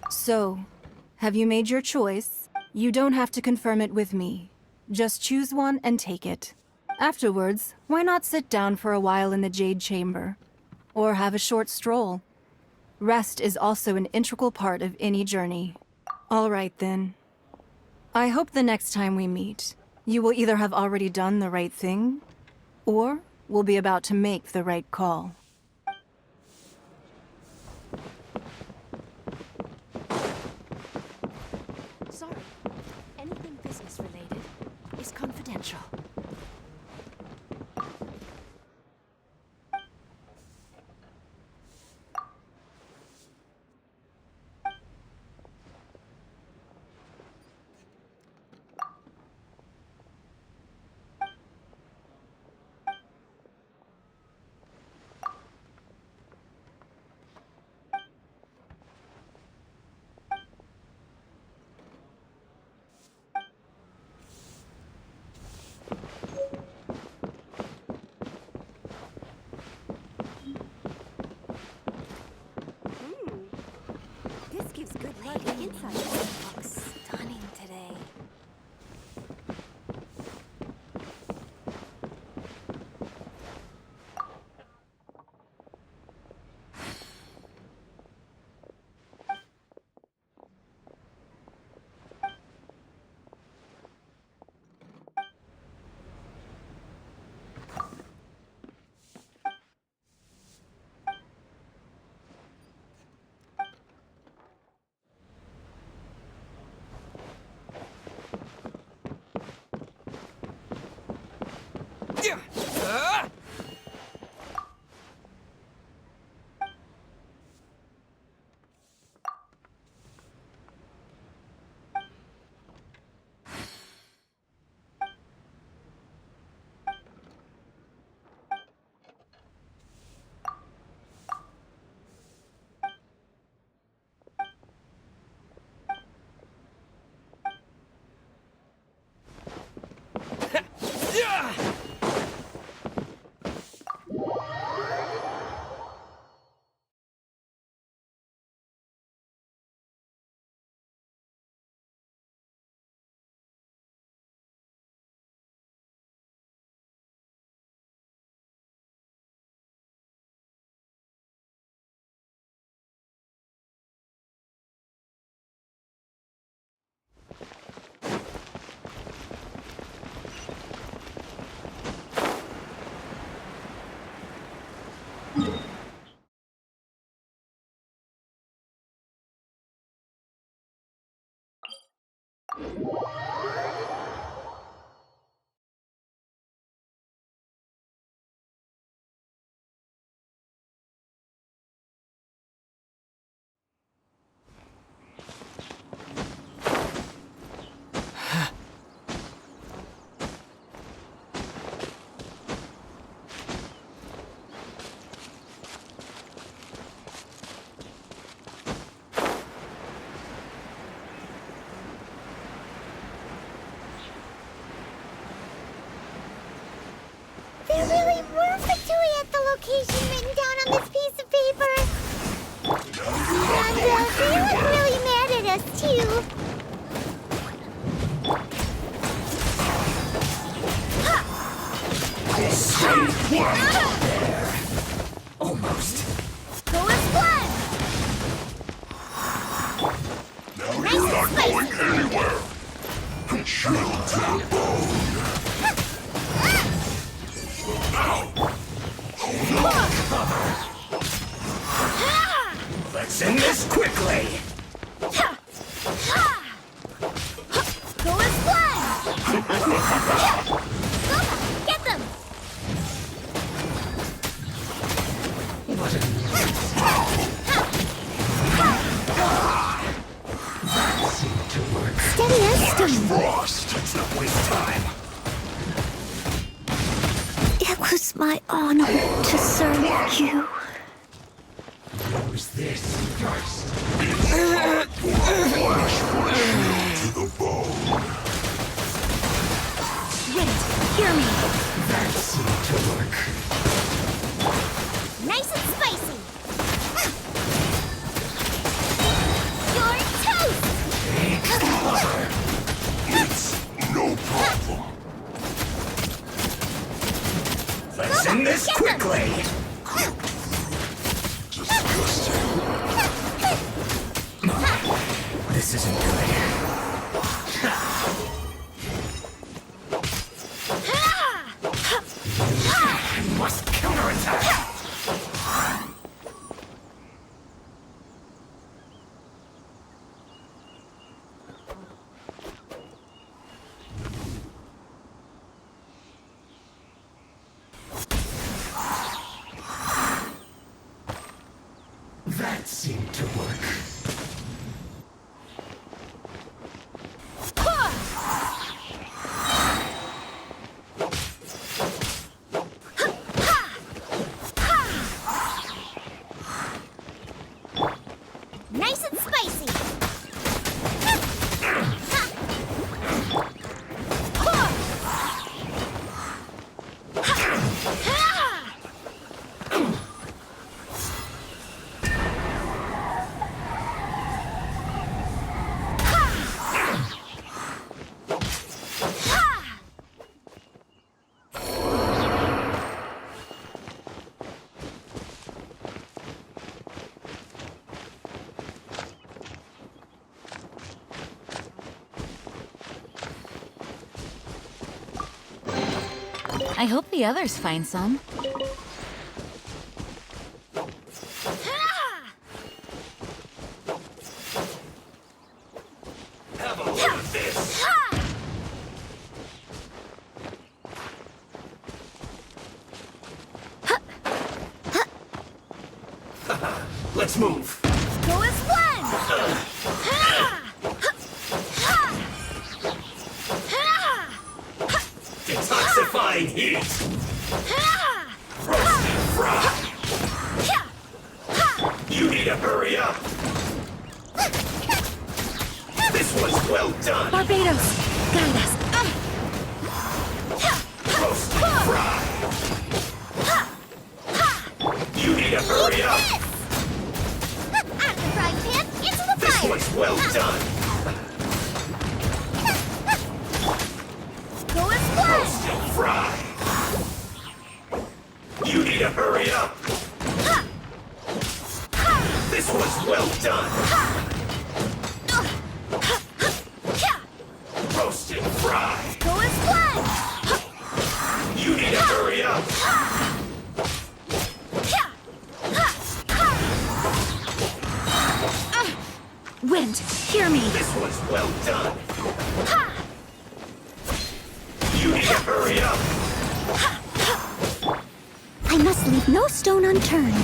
So, have you made your choice? You don't have to confirm it with me. Just choose one and take it. Afterwards, why not sit down for a while in the Jade Chamber? Or have a short stroll? Rest is also an integral part of any journey. All right then. I hope the next time we meet, you will either have already done the right thing, or will be about to make the right call. Sorry, anything business related is confidential. There really were Fatui at the location written down on this piece of paper. And they look really mad at us, too. Almost. Go as one! Now you're not going anywhere. Chilled to the bone. Let's end this quickly! Go as one! Go, get them! Steady as stone. Frost. Let's not waste time. It was my honor to serve you. Use this first. Flash to the bone. Wait, hear me. That seemed to work. Nice and spicy. You're toast! It's no problem. Let's end this quickly! This isn't good. Must counterattack! That seemed to work. Nice and spicy. I hope the others find some. Have a look at this! Let's move! Go as one! Detoxifying heat! Roasted fry! You need to hurry up! This was well done! Barbados, guide us. hurry up! Out of the frying pan, into the This fire! one's well done! Go as one! Roast and fry! You need to hurry up! This one's well done! Roast and fry! Go as one! You need to hurry up! Wind, hear me! This one's well done! You need to hurry up! I must leave no stone unturned.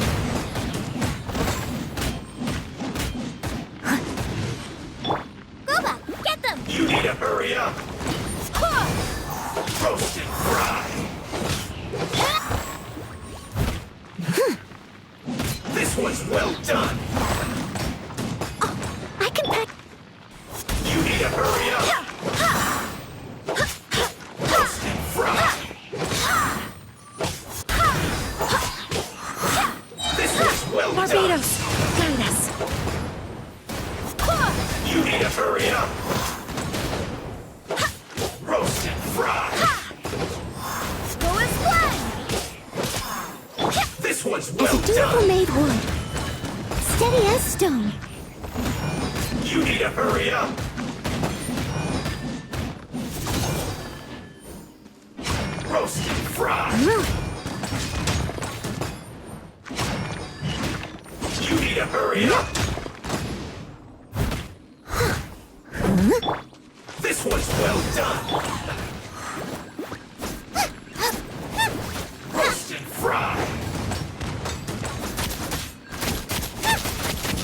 Goba, get them! You need to hurry up! Roast and fry! This one's well done! I can pack. You need to hurry up! Roast and fry! This one's well done! Barbados, guide us. You need to hurry up! Roast and fry! Go as one! This one's As well a dutiful done! maid would. Steady as stone. You need to hurry up! Roast and fry! You need to hurry up! This one's well done! Roast and fry!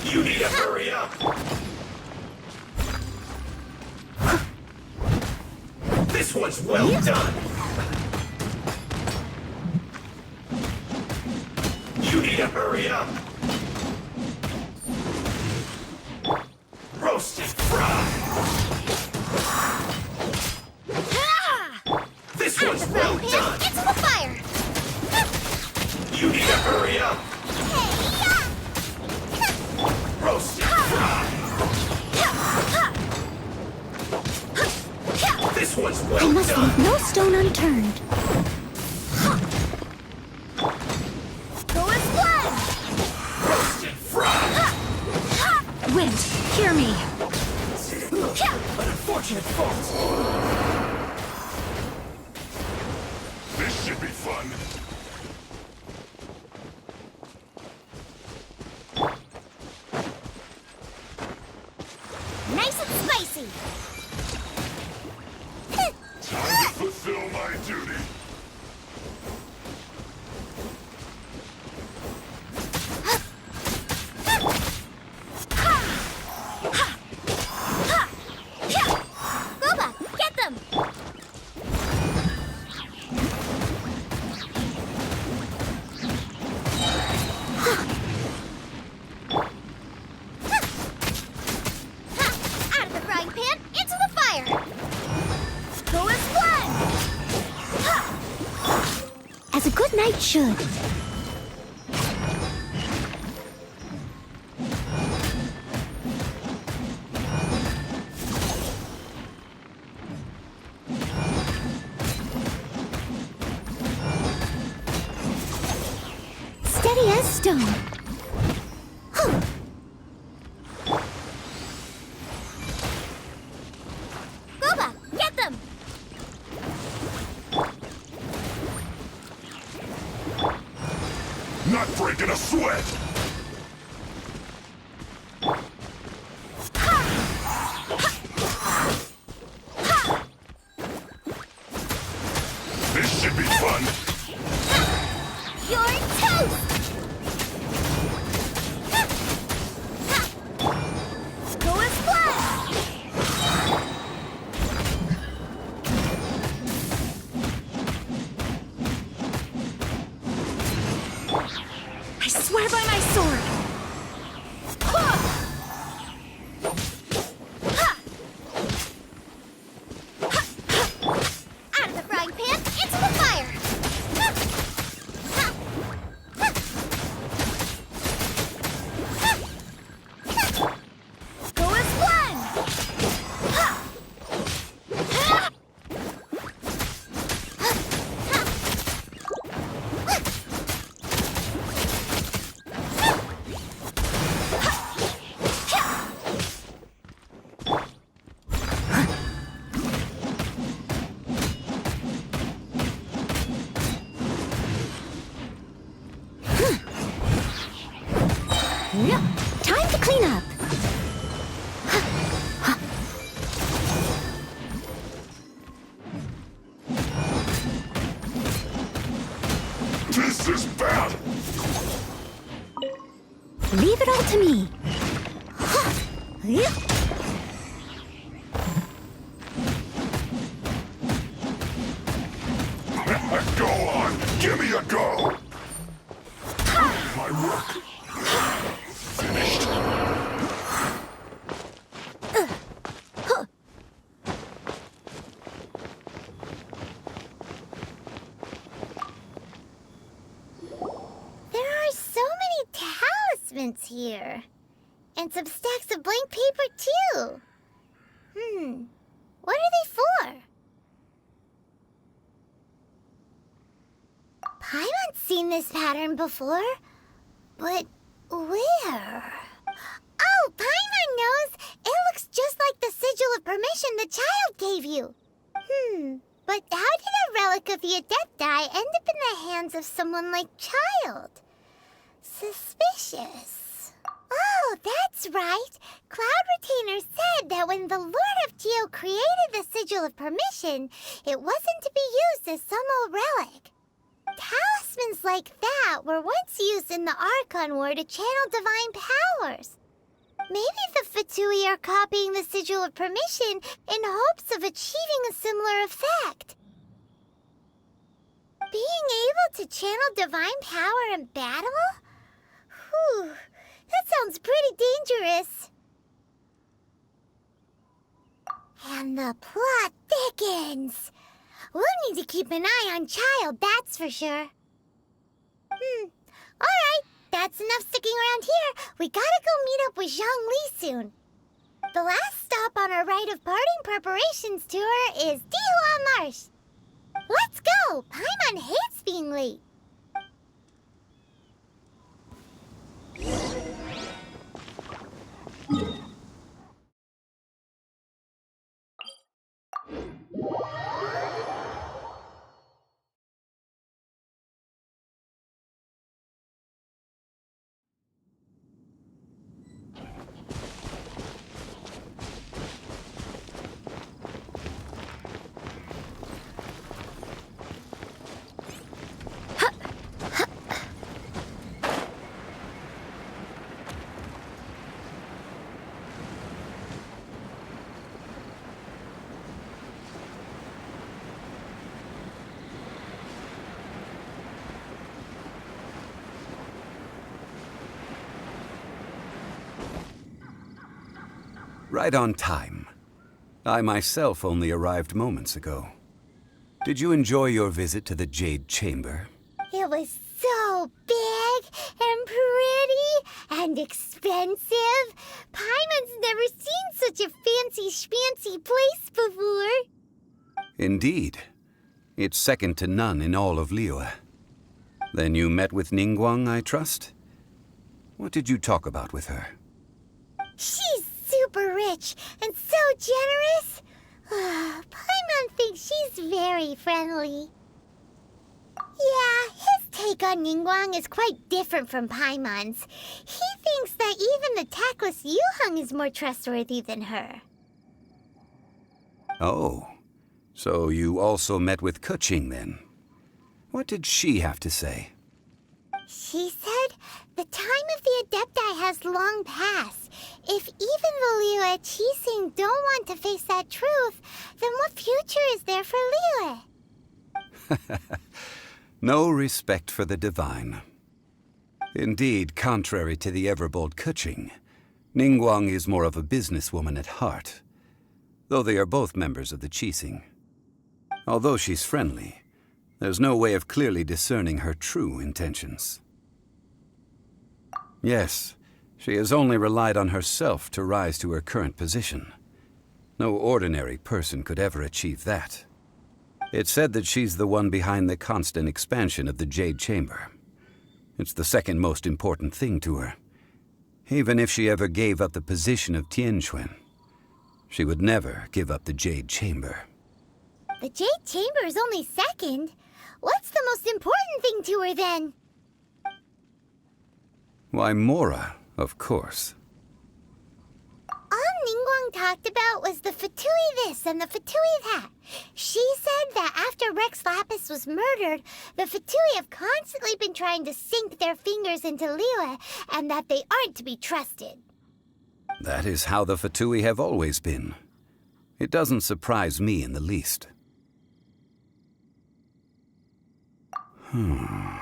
You need to hurry up! This one's well done! You need to hurry up! Roast and fry! This one's well done! Into the fire! You need to hurry up! Roast and fry! This one's I well must done! leave no stone unturned. Go as one! Roast and fry! Wind, hear me! An unfortunate fault! This should be fun! Nice and spicy! Time to fulfill my duty! Goba, get them! Out of the frying pan, into the fire! Go as one! As a good knight should. Steady as stone. Goba, get them! Not breaking a sweat! This should be fun! You're toast! Go as one! I swear by my sword! Out of the frying pan, into the fire! This is bad! Leave it all to me. Go on! Give me a go! My work finished. There are so many talismans here. And some stacks of blank paper, too. What are they for? Paimon's seen this pattern before. But where? Oh, Paimon knows! It looks just like the sigil of permission the child gave you. But how did a relic of the Adepti end up in the hands of someone like Child? Suspicious. Oh, that's right. Cloud Retainer said that when the Lord of Geo created the Sigil of Permission, it wasn't to be used as some old relic. Talismans like that were once used in the Archon War to channel divine powers. Maybe the Fatui are copying the Sigil of Permission in hopes of achieving a similar effect. Being able to channel divine power in battle? Whew, that sounds pretty dangerous. And the plot thickens. We'll need to keep an eye on Child, that's for sure. Alright, that's enough sticking around here. We gotta go meet up with Zhang Li soon. The last stop on our Rite of Parting preparations tour is Dihua Marsh. Let's go! Paimon hates being late. Right on time. I myself only arrived moments ago. Did you enjoy your visit to the Jade Chamber? It was so big and pretty and expensive. Paimon's never seen such a fancy schmancy place before. Indeed. It's second to none in all of Liyue. Then you met with Ningguang, I trust? What did you talk about with her? She's super rich and so generous. Paimon thinks she's very friendly. Yeah, his take on Ningguang is quite different from Paimon's. He thinks that even the tactless Yuheng is more trustworthy than her. Oh, so you also met with Keqing then? What did she have to say? She said the time of the Adepti has long passed. If even the Liyue Qixing don't want to face that truth, then what future is there for Liyue? No respect for the divine. Indeed, contrary to the ever-bold Keqing, Ningguang is more of a businesswoman at heart, though they are both members of the Qixing. Although she's friendly, there's no way of clearly discerning her true intentions. Yes, she has only relied on herself to rise to her current position. No ordinary person could ever achieve that. It's said that she's the one behind the constant expansion of the Jade Chamber. It's the second most important thing to her. Even if she ever gave up the position of Tianquan, she would never give up the Jade Chamber. The Jade Chamber is only second. What's the most important thing to her then? Why, Mora, of course. All Ningguang talked about was the Fatui this and the Fatui that. She said that after Rex Lapis was murdered, the Fatui have constantly been trying to sink their fingers into Liyue, and that they aren't to be trusted. That is how the Fatui have always been. It doesn't surprise me in the least. No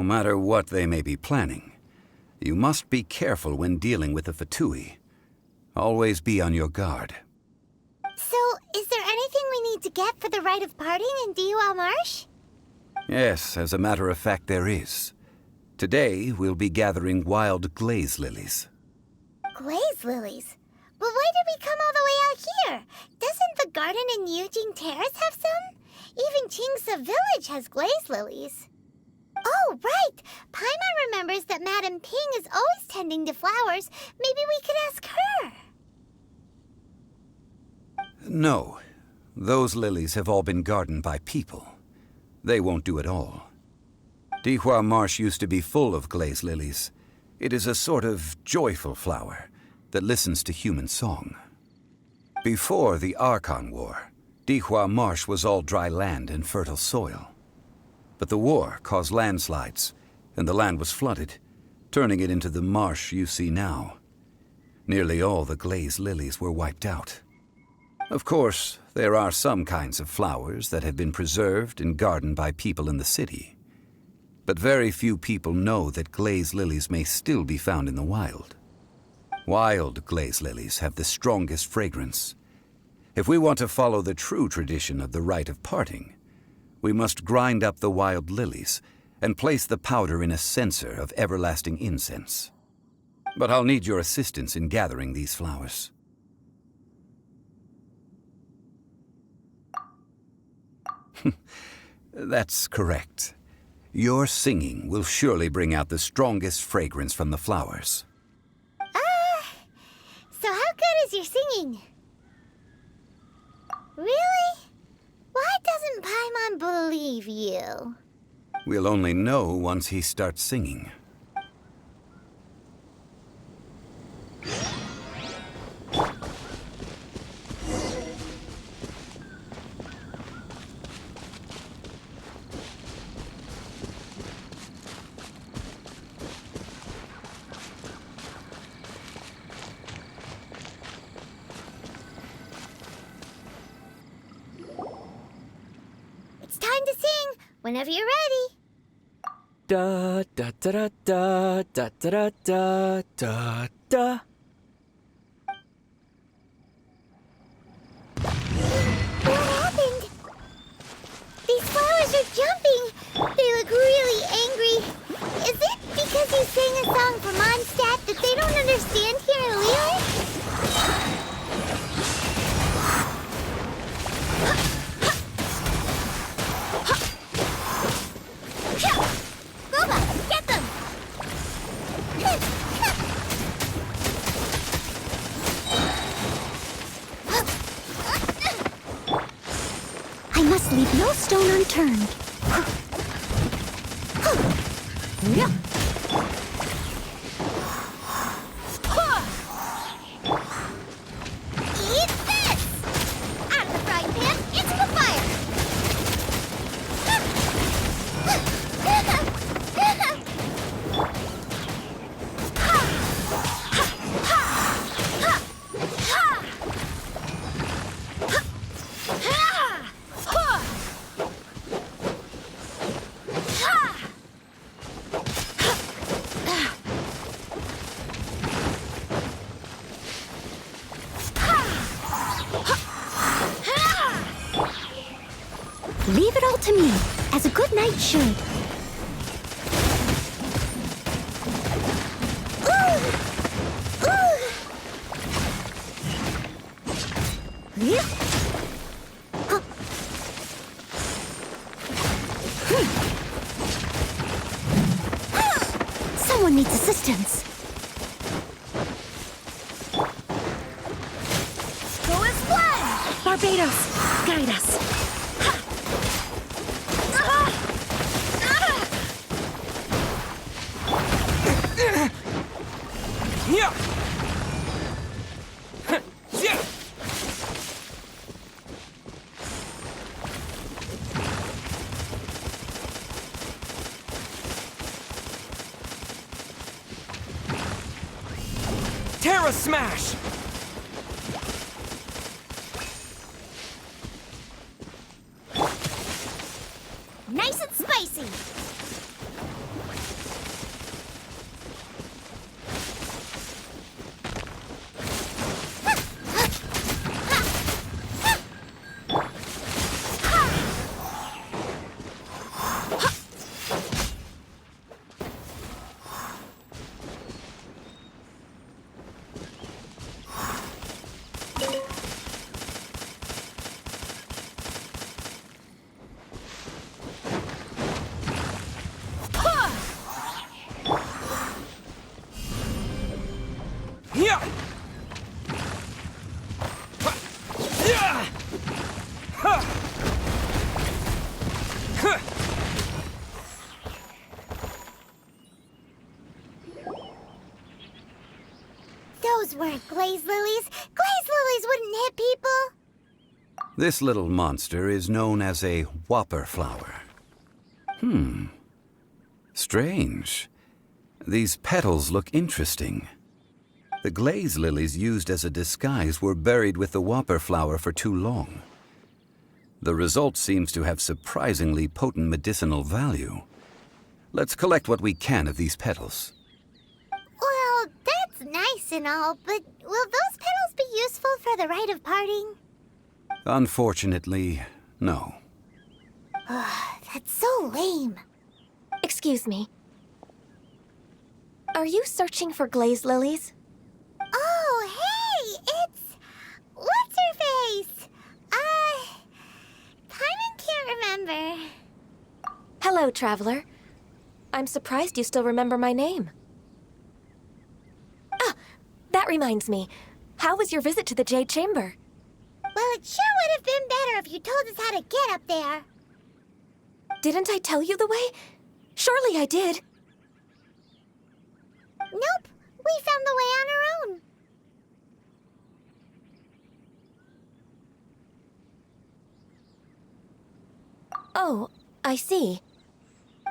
matter what they may be planning, you must be careful when dealing with the Fatui. Always be on your guard. So, is there anything we need to get for the rite of parting in Diwa Marsh? Yes, as a matter of fact, there is. Today, we'll be gathering wild glaze lilies. Glaze lilies? But why did we come all the way out here? Doesn't the garden in Eugene Terrace have some? Even Chingsa Village has glaze lilies. Oh, right! Paimon remembers that Madame Ping is always tending to flowers. Maybe we could ask her. No. Those lilies have all been gardened by people. They won't do it all. Dihua Marsh used to be full of glaze lilies. It is a sort of joyful flower that listens to human song. Before the Archon War, Dihua Marsh was all dry land and fertile soil. But the war caused landslides, and the land was flooded, turning it into the marsh you see now. Nearly all the glaze lilies were wiped out. Of course, there are some kinds of flowers that have been preserved and gardened by people in the city. But very few people know that glaze lilies may still be found in the wild. Wild glaze lilies have the strongest fragrance. If we want to follow the true tradition of the rite of parting, we must grind up the wild lilies and place the powder in a censer of everlasting incense. But I'll need your assistance in gathering these flowers. That's correct. Your singing will surely bring out the strongest fragrance from the flowers. So how good is your singing? Really? Why doesn't Paimon believe you? We'll only know once he starts singing. It's time to sing, whenever you're ready. Da da da da da da da da da da. What happened? These flowers are jumping. They look really angry. Is it because you sang a song for Mondstadt that they don't understand here in Liyue? Get them! I must leave no stone unturned. Eat this! Out of the frying pan, into the fire! Leave it all to me, as a good knight should. Someone needs assistance. Go as one! Barbados, guide us. Terra Smash! Nice and spicy! Those weren't glaze lilies. Glaze lilies wouldn't hit people. This little monster is known as a whopper flower. Strange. These petals look interesting. The glaze lilies used as a disguise were buried with the whopper flower for too long. The result seems to have surprisingly potent medicinal value. Let's collect what we can of these petals. Well, that's nice and all, but will those petals be useful for the rite of parting? Unfortunately, no. That's so lame. Excuse me. Are you searching for glaze lilies? Oh, hey! It's... What's-her-face? Paimon can't remember. Hello, traveler. I'm surprised you still remember my name. Ah, that reminds me. How was your visit to the Jade Chamber? Well, it sure would have been better if you told us how to get up there. Didn't I tell you the way? Surely I did. Nope, we found the way on our own. Oh, I see.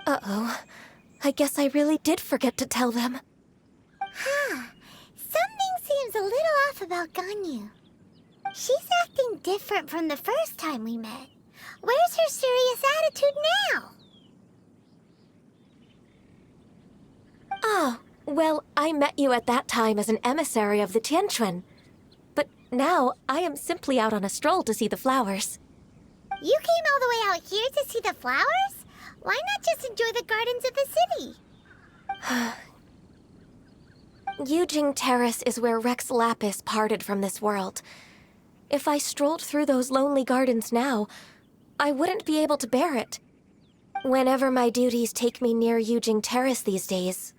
Uh-oh. I guess I really did forget to tell them. Something seems a little off about Ganyu. She's acting different from the first time we met. Where's her serious attitude now? Ah, well, I met you at that time as an emissary of the Tianquan. But now, I am simply out on a stroll to see the flowers. You came all the way out here to see the flowers? Why not just enjoy the gardens of the city? Yujing Terrace is where Rex Lapis parted from this world. If I strolled through those lonely gardens now, I wouldn't be able to bear it. Whenever my duties take me near Yujing Terrace these days,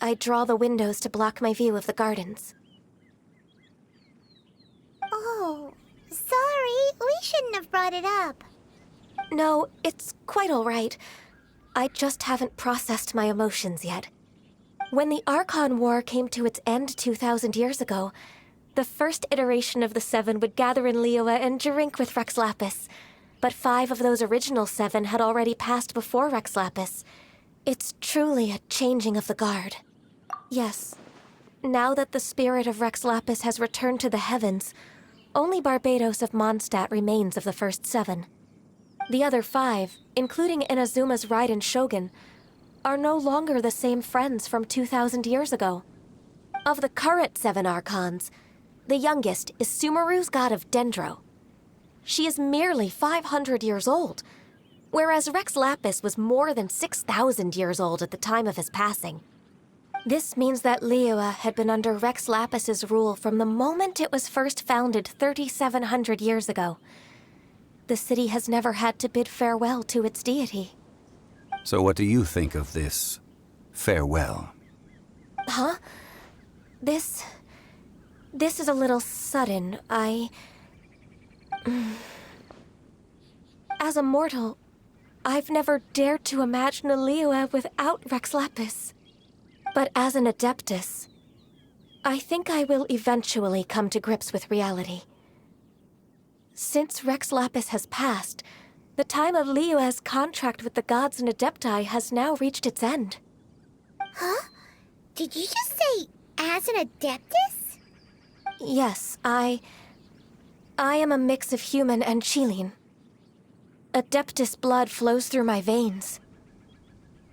I draw the windows to block my view of the gardens. Oh, sorry. We shouldn't have brought it up. No, it's quite all right. I just haven't processed my emotions yet. When the Archon War came to its end 2,000 years ago, the first iteration of the Seven would gather in Liyue and drink with Rex Lapis. But 5 of those original 7 had already passed before Rex Lapis. It's truly a changing of the guard. Yes, now that the spirit of Rex Lapis has returned to the heavens, only Barbados of Mondstadt remains of the first 7. The other 5, including Inazuma's Raiden Shogun, are no longer the same friends from 2,000 years ago. Of the current 7 Archons, the youngest is Sumeru's god of Dendro. She is merely 500 years old, whereas Rex Lapis was more than 6,000 years old at the time of his passing. This means that Liyue had been under Rex Lapis's rule from the moment it was first founded 3,700 years ago. The city has never had to bid farewell to its deity. So what do you think of this farewell? Huh? This is a little sudden. As a mortal, I've never dared to imagine a Liyue without Rex Lapis. But as an Adeptus, I think I will eventually come to grips with reality. Since Rex Lapis has passed, the time of Liyue's contract with the gods and Adepti has now reached its end. Huh? Did you just say, as an Adeptus? Yes, I am a mix of human and Qilin. Adeptus blood flows through my veins.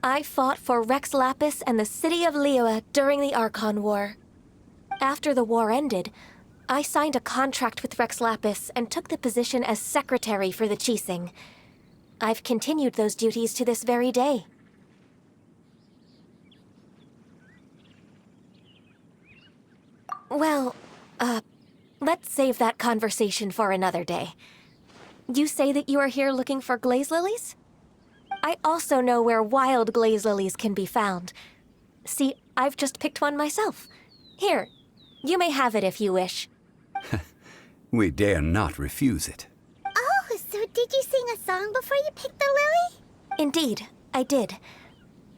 I fought for Rex Lapis and the city of Liyue during the Archon War. After the war ended, I signed a contract with Rex Lapis and took the position as secretary for the Qixing. I've continued those duties to this very day. Well, let's save that conversation for another day. You say that you are here looking for glaze lilies? I also know where wild glaze lilies can be found. See, I've just picked one myself. Here, you may have it if you wish. We dare not refuse it. Oh, so did you sing a song before you picked the lily? Indeed, I did.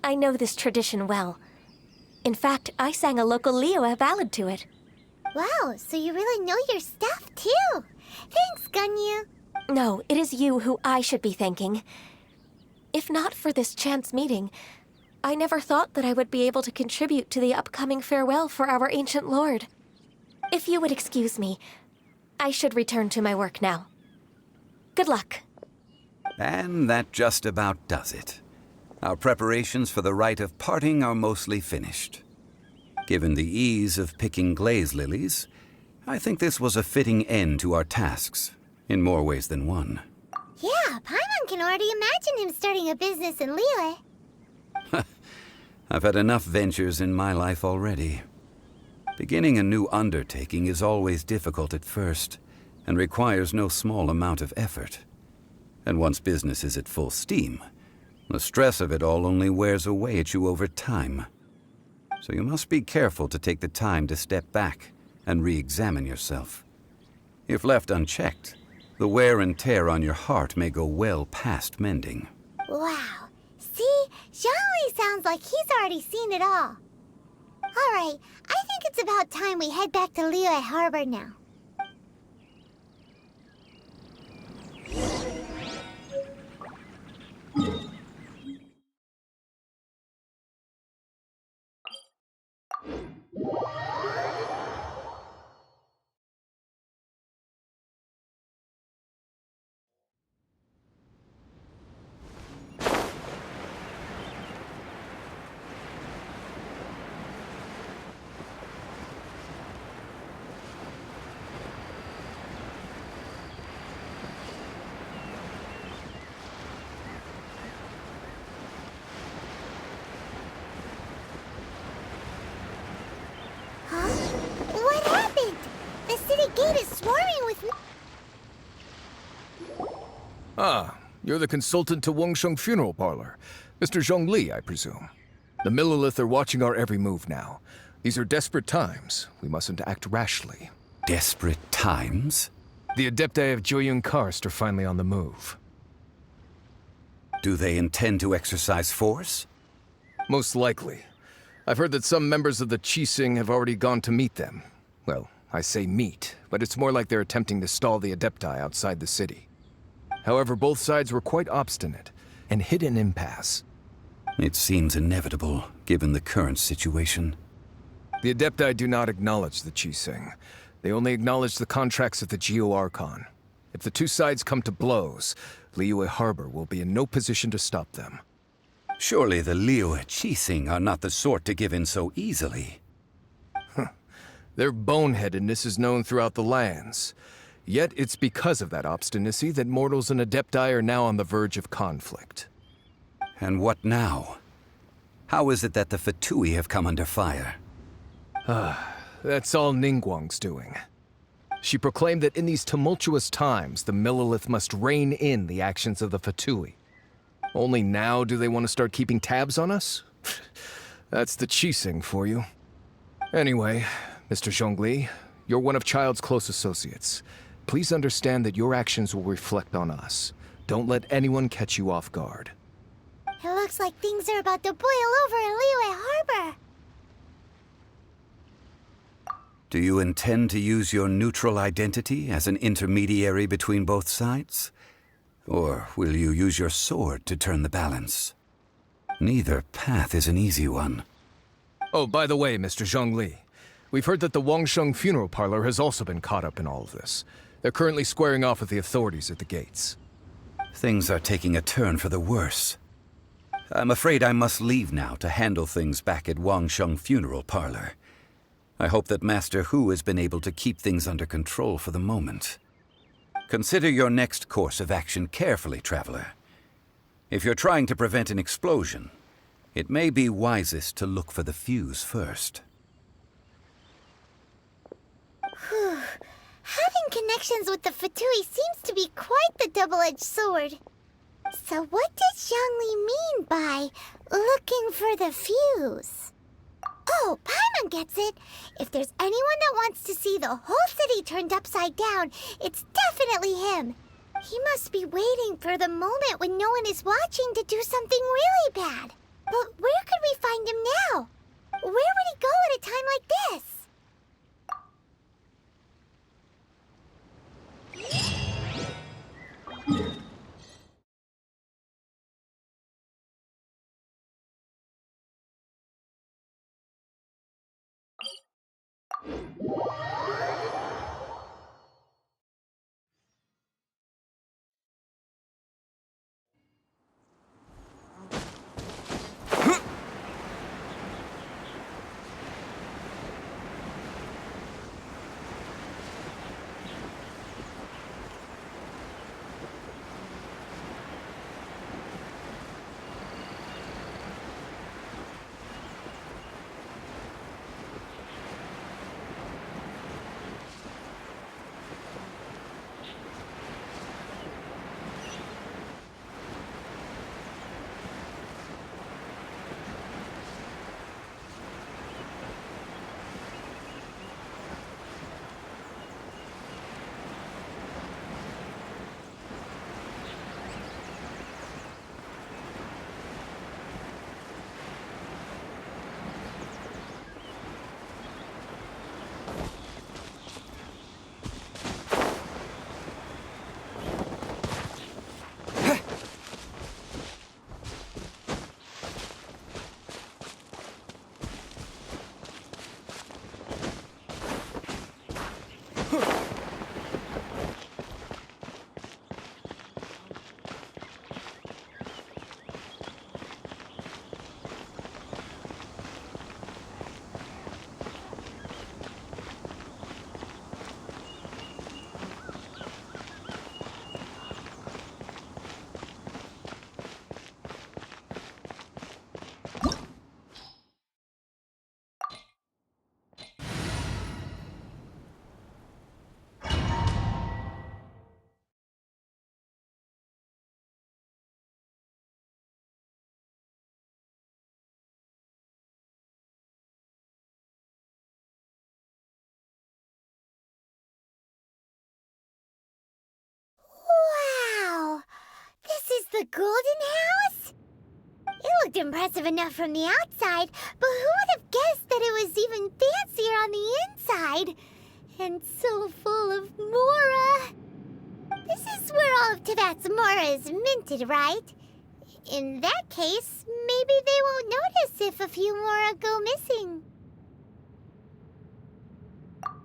I know this tradition well. In fact, I sang a local Liyue ballad to it. Wow, so you really know your stuff, too. Thanks, Gunyu. No, it is you who I should be thanking. If not for this chance meeting, I never thought that I would be able to contribute to the upcoming farewell for our ancient lord. If you would excuse me, I should return to my work now. Good luck. And that just about does it. Our preparations for the rite of parting are mostly finished. Given the ease of picking glaze lilies, I think this was a fitting end to our tasks, in more ways than one. Yeah, Paimon can already imagine him starting a business in Liyue. I've had enough ventures in my life already. Beginning a new undertaking is always difficult at first, and requires no small amount of effort. And once business is at full steam, the stress of it all only wears away at you over time. So you must be careful to take the time to step back and re-examine yourself. If left unchecked, the wear and tear on your heart may go well past mending. Wow. See? Zhongli sounds like he's already seen it all. Alright, I think it's about time we head back to Liyue Harbor now. Huh? What happened? The city gate is swarming with... Ah, you're the consultant to Wangsheng Funeral Parlor. Mr. Zhongli, I presume. The Millelith are watching our every move now. These are desperate times. We mustn't act rashly. Desperate times? The Adepti of Joyun Karst are finally on the move. Do they intend to exercise force? Most likely. I've heard that some members of the Qixing have already gone to meet them. Well, I say meet, but it's more like they're attempting to stall the Adepti outside the city. However, both sides were quite obstinate and hit an impasse. It seems inevitable, given the current situation. The Adepti do not acknowledge the Qixing. They only acknowledge the contracts of the Geo-Archon. If the two sides come to blows, Liyue Harbor will be in no position to stop them. Surely the Liyue Qixing are not the sort to give in so easily. Their boneheadedness is known throughout the lands. Yet it's because of that obstinacy that mortals and Adepti are now on the verge of conflict. And what now? How is it that the Fatui have come under fire? That's all Ningguang's doing. She proclaimed that in these tumultuous times, the Millelith must rein in the actions of the Fatui. Only now do they want to start keeping tabs on us? That's the Qixing for you. Anyway, Mr. Zhongli, you're one of Child's close associates. Please understand that your actions will reflect on us. Don't let anyone catch you off guard. It looks like things are about to boil over in Liyue Harbor. Do you intend to use your neutral identity as an intermediary between both sides? Or will you use your sword to turn the balance? Neither path is an easy one. Oh, by the way, Mr. Zhongli, We've heard that the Wangsheng funeral parlor has also been caught up in all of this. They're currently squaring off with the authorities at the gates. Things are taking a turn for the worse. I'm afraid I must leave now to handle things back at Wangsheng funeral parlor. I hope that Master Hu has been able to keep things under control for the moment. Consider your next course of action carefully, Traveler. If you're trying to prevent an explosion, it may be wisest to look for the fuse first. Whew. Having connections with the Fatui seems to be quite the double-edged sword. So what did Zhongli mean by looking for the fuse? Oh, Paimon gets it. If there's anyone that wants to see the whole city turned upside down, it's definitely him. He must be waiting for the moment when no one is watching to do something really bad. But where could we find him now? Where would he go at a time like this? Wow! This is the Golden House? It looked impressive enough from the outside, but who would have guessed that it was even fancier on the inside? And so full of Mora. This is where all of Teyvat's Mora is minted, right? In that case, maybe they won't notice if a few Mora go missing.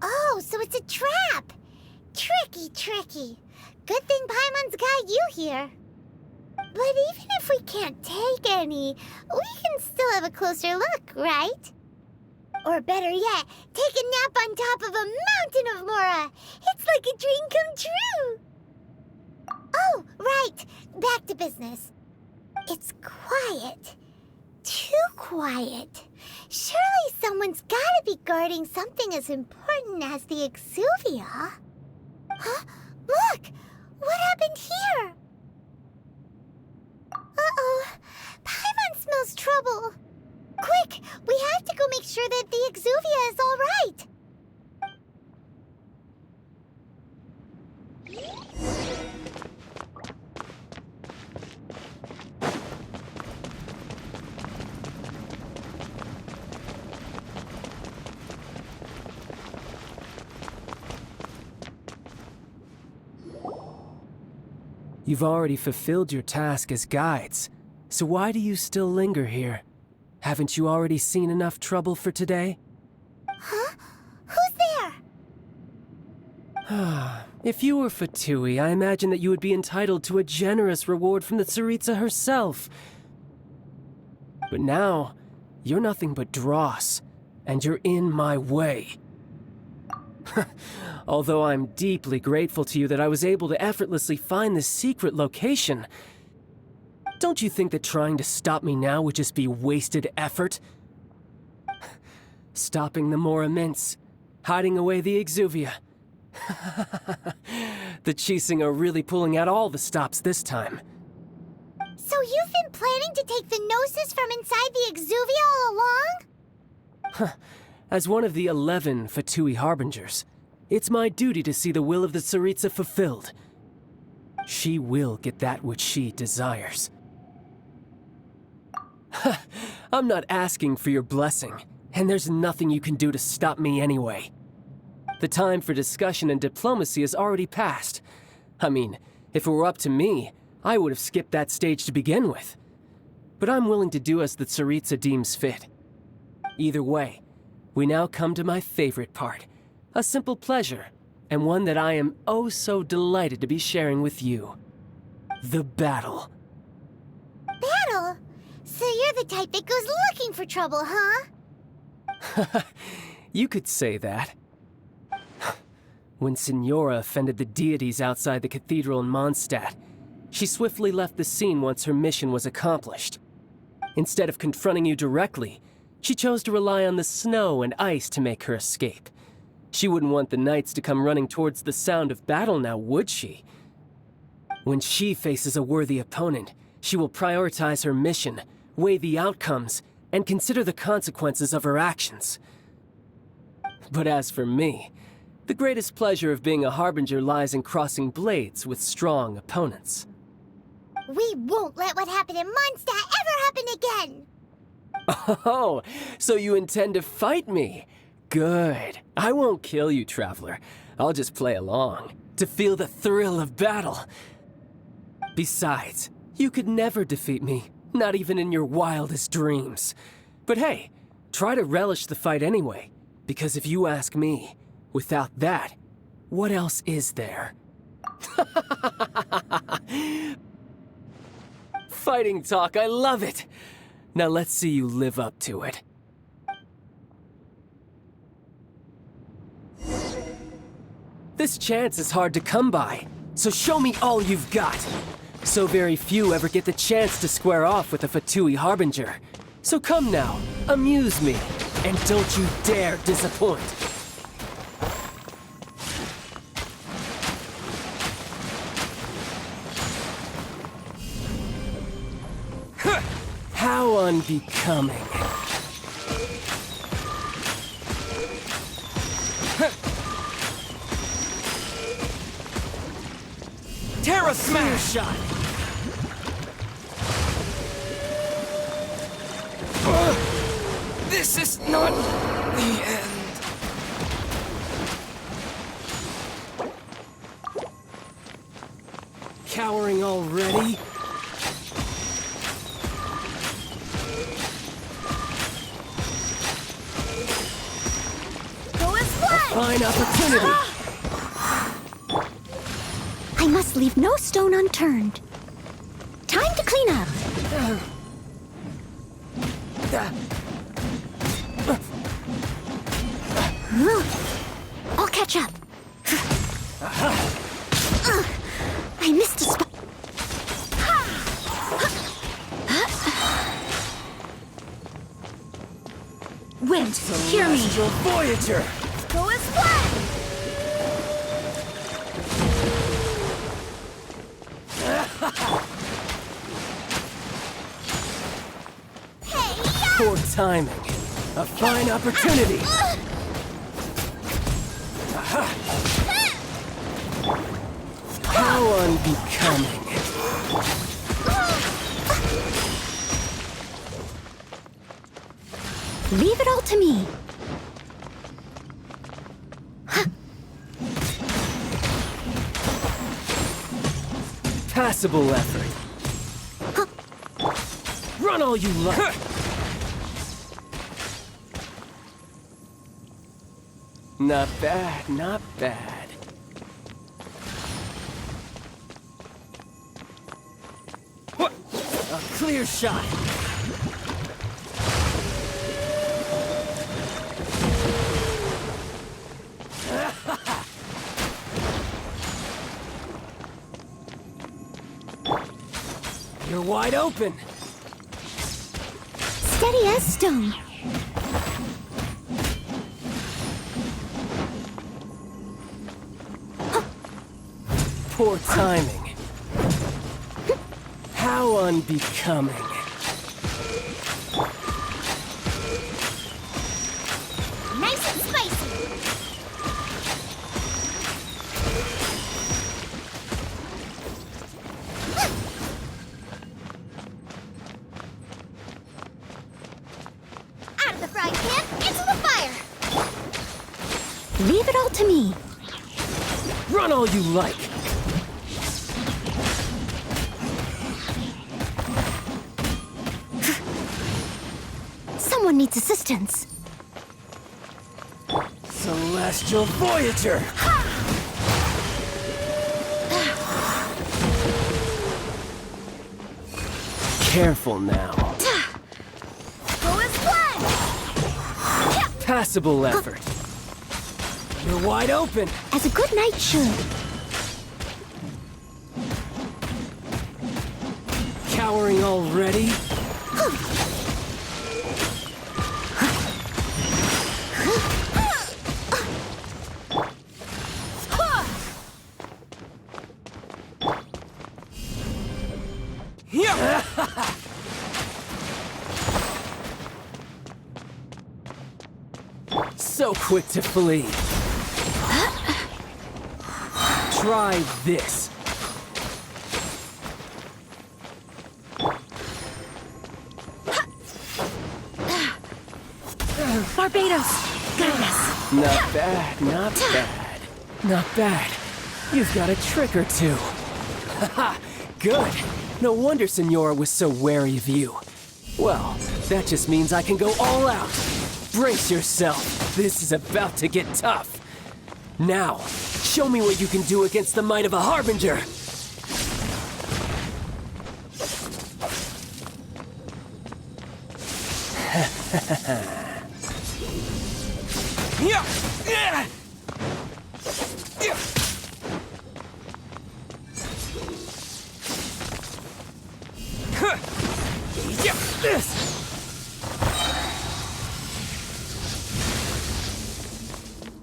Oh, so it's a trap! Tricky, tricky. Good thing Paimon's got you here. But even if we can't take any, we can still have a closer look, right? Or better yet, take a nap on top of a mountain of Mora. It's like a dream come true. Oh, right. Back to business. It's quiet. Too quiet. Surely someone's gotta be guarding something as important as the Exuvia. Huh? Look! What happened here? Uh-oh. Paimon smells trouble. Quick! We have to go make sure that the Exuvia is all right. You've already fulfilled your task as guides, so why do you still linger here? Haven't you already seen enough trouble for today? Huh? If you were Fatui, I imagine that you would be entitled to a generous reward from the Tsaritsa herself. But now, you're nothing but dross, and you're in my way. Although I'm deeply grateful to you that I was able to effortlessly find this secret location, don't you think that trying to stop me now would just be wasted effort? Stopping the Mora Mints, hiding away the Exuvia. The Chising are really pulling out all the stops this time. So you've been planning to take the Gnosis from inside the Exuvia all along? As one of the 11 Fatui Harbingers, it's my duty to see the will of the Tsaritsa fulfilled. She will get that which she desires. I'm not asking for your blessing, and there's nothing you can do to stop me anyway. The time for discussion and diplomacy has already passed. I mean, if it were up to me, I would have skipped that stage to begin with. But I'm willing to do as the Tsaritsa deems fit. Either way, we now come to my favorite part. A simple pleasure, and one that I am oh so delighted to be sharing with you. The battle. Battle? So you're the type that goes looking for trouble, huh? You could say that. When Signora offended the deities outside the cathedral in Mondstadt, she swiftly left the scene once her mission was accomplished. Instead of confronting you directly, she chose to rely on the snow and ice to make her escape. She wouldn't want the knights to come running towards the sound of battle now, would she? When she faces a worthy opponent, she will prioritize her mission, weigh the outcomes, and consider the consequences of her actions. But as for me, the greatest pleasure of being a Harbinger lies in crossing blades with strong opponents. We won't let what happened in Mondstadt ever happen again! Oh, so you intend to fight me? Good. I won't kill you, Traveler. I'll just play along, to feel the thrill of battle. Besides, you could never defeat me, not even in your wildest dreams. But hey, try to relish the fight anyway, because if you ask me, without that, what else is there? Fighting talk, I love it! Now let's see you live up to it. This chance is hard to come by, so show me all you've got. So very few ever get the chance to square off with a Fatui Harbinger. So come now, amuse me, and don't you dare disappoint. How unbecoming. Terra Smash! Shot! This is not the end. Cowering already? Go as one! Fine opportunity! I must leave no stone unturned. Time to clean up. I'll catch up. I missed a spot. Wind, hear me. Celestial Voyager! Go as one! Poor timing. A fine opportunity. How unbecoming. Leave it all to me. Passable effort. Run all you like. Not bad, not bad. Clear shot. You're wide open. Steady as stone. Poor timing. How unbecoming. Nice and spicy. Out of the frying pan, into the fire. Leave it all to me. Run all you like. Someone needs assistance. Celestial Voyager! Careful now. Go as one. Passable effort. You're wide open. As a good knight should. Cowering already? So quick to flee. Try this. Barbados, guide us. Not bad, not bad. Not bad. You've got a trick or two. Haha, good. No wonder Senora was so wary of you. Well, that just means I can go all out. Brace yourself. This is about to get tough. Now, show me what you can do against the might of a Harbinger.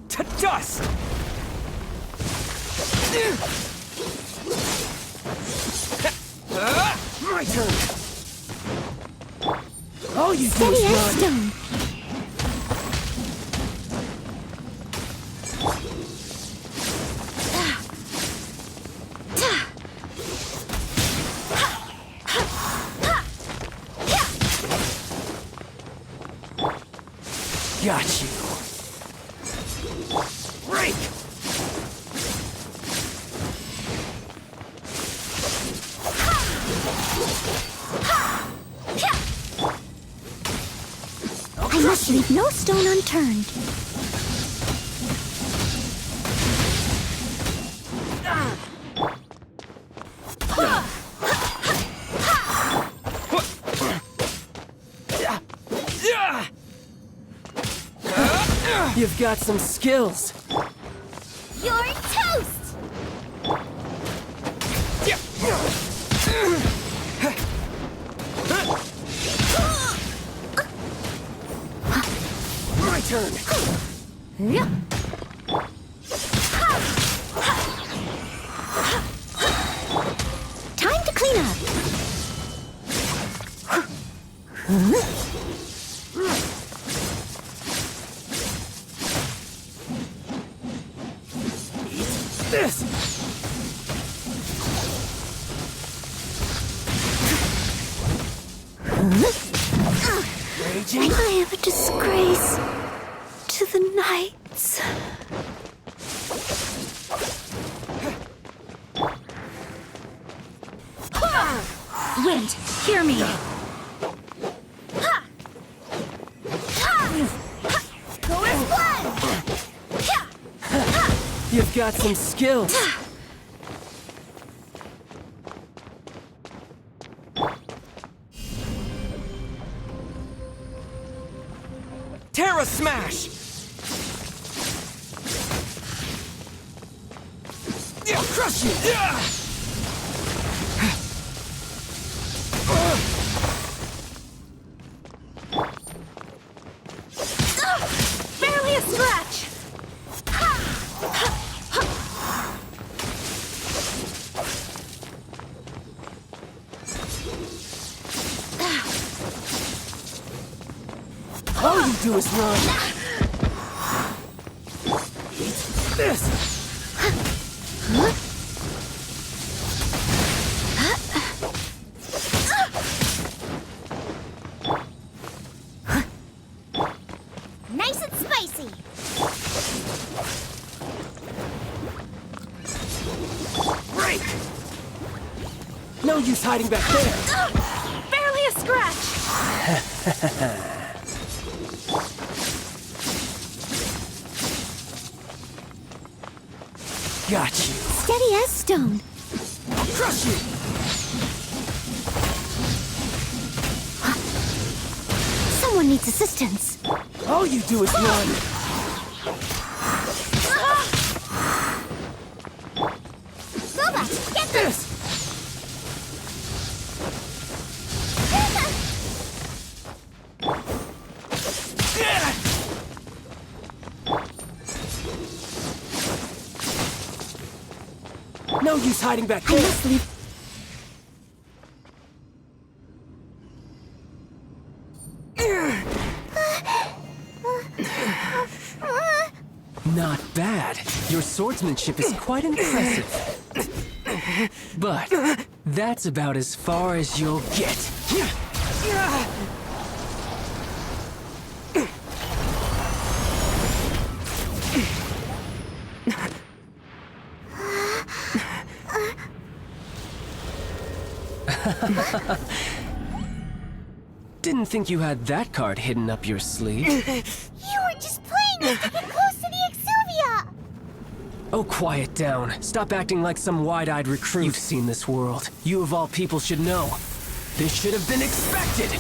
To dust! My turn! All you do Steady is as run! stone. Got you! Break! I must leave no stone unturned. You've got some skills. You're toast. My turn. Time to clean up. This! Raging? I am a disgrace to the knights. Wind, hear me. Go as one. You've got some skills. Terra Smash! Yeah, crush you! Yeah! Barely a scratch! All you do is run. This. Nice and spicy. Break. No use hiding back there. Barely a scratch! Got you. Steady as stone. I'll crush you. Someone needs assistance. All you do is run. Boba, get this! No use hiding back I there. must leave. Not bad. Your swordsmanship is quite impressive. But that's about as far as you'll get. Didn't think you had that card hidden up your sleeve. You were just playing to get close to the Exuvia! Oh, quiet down. Stop acting like some wide-eyed recruit. You've seen this world. You of all people should know. This should have been expected!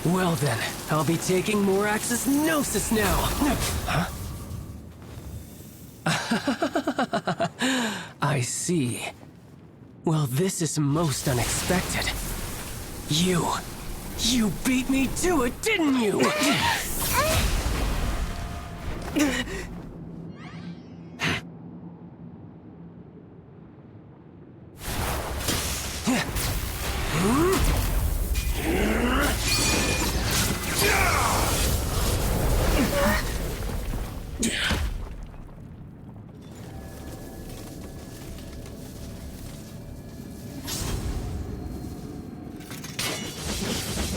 Well then, I'll be taking more Axis Gnosis now! Huh? I see. Well, this is most unexpected. You beat me to it, didn't you?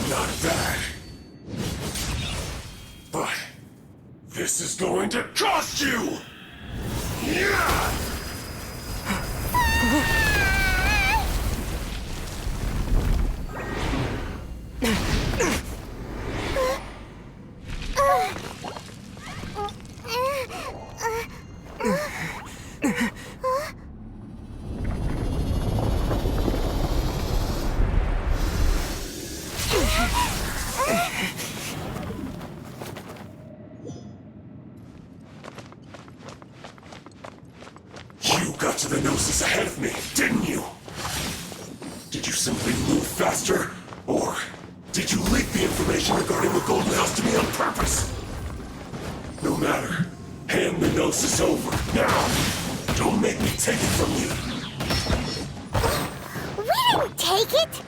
Not bad. But this is going to cost you! Yeah! You got to the Gnosis ahead of me, didn't you? Did you simply move faster? Or did you leak the information regarding the Golden House to me on purpose? No matter. Hand the Gnosis over, now! Don't make me take it from you! We didn't take it!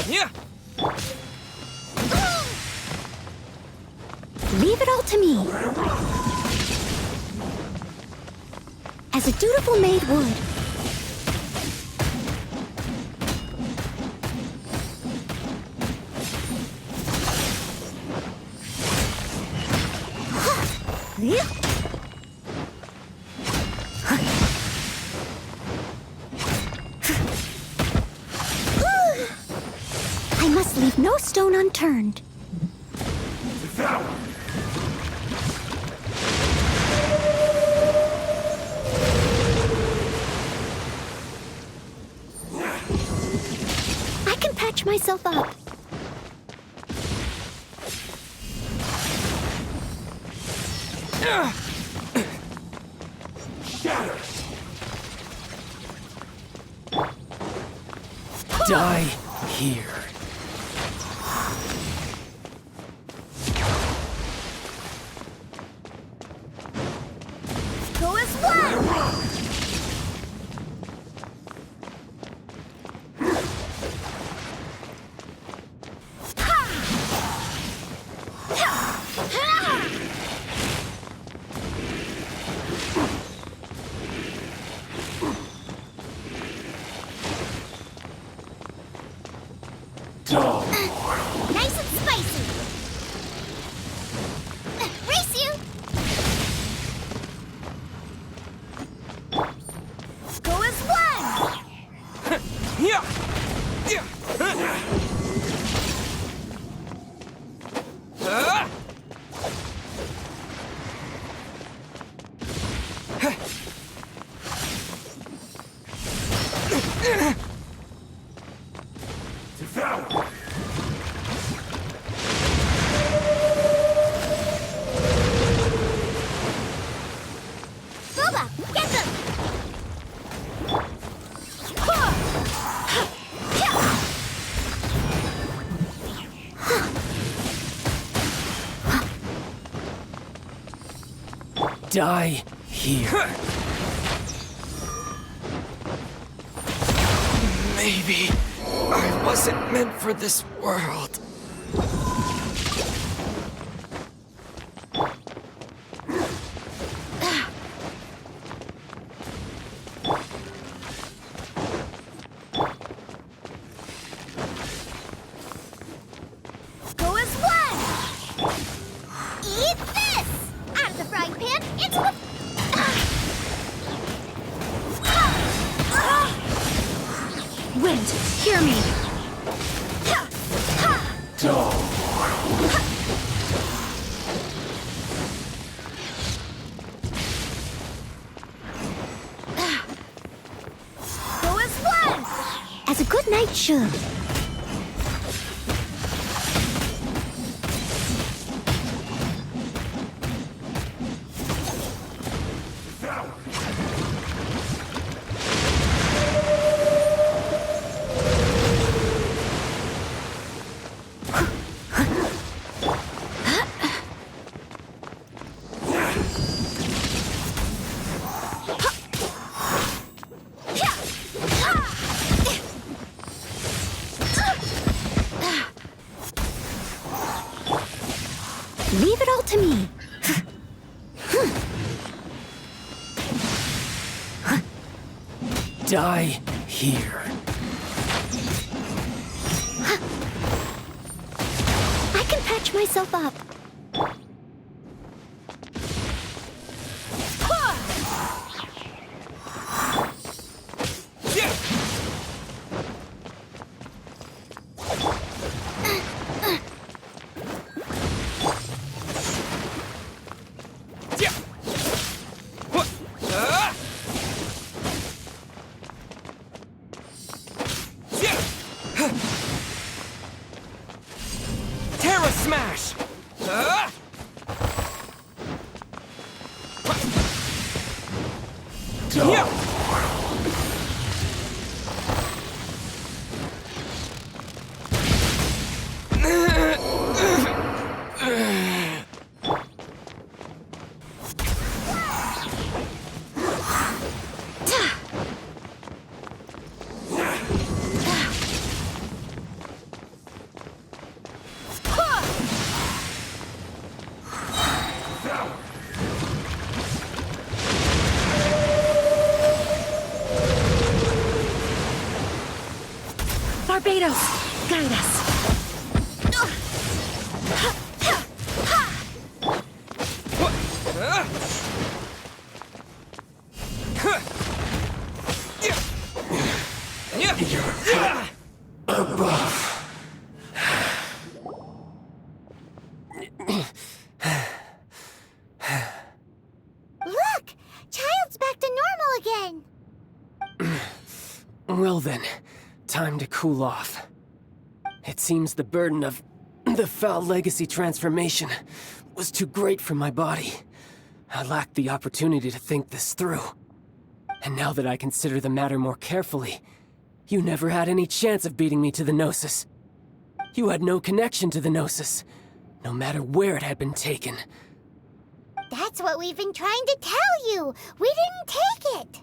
Yeah! Leave it all to me. As a dutiful maid would. I must leave no stone unturned. Devour! patch myself up. Die here. Go as one! Nice and spicy. Race you. Go as one! Devour! Boba, get them. Die here. Maybe I wasn't meant for this world. Go as one. Eat this. Out of the frying pan into the. Wind, hear me. Go as one. As a good knight should. Leave it all to me. Die here. I can patch myself up. Terra Smash! Barbados, guide us. Look, Child's back to normal again. Well then, time to cool off. It seems the burden of the foul legacy transformation was too great for my body. I lacked the opportunity to think this through. And now that I consider the matter more carefully, you never had any chance of beating me to the Gnosis. You had no connection to the Gnosis, no matter where it had been taken. That's what we've been trying to tell you! We didn't take it!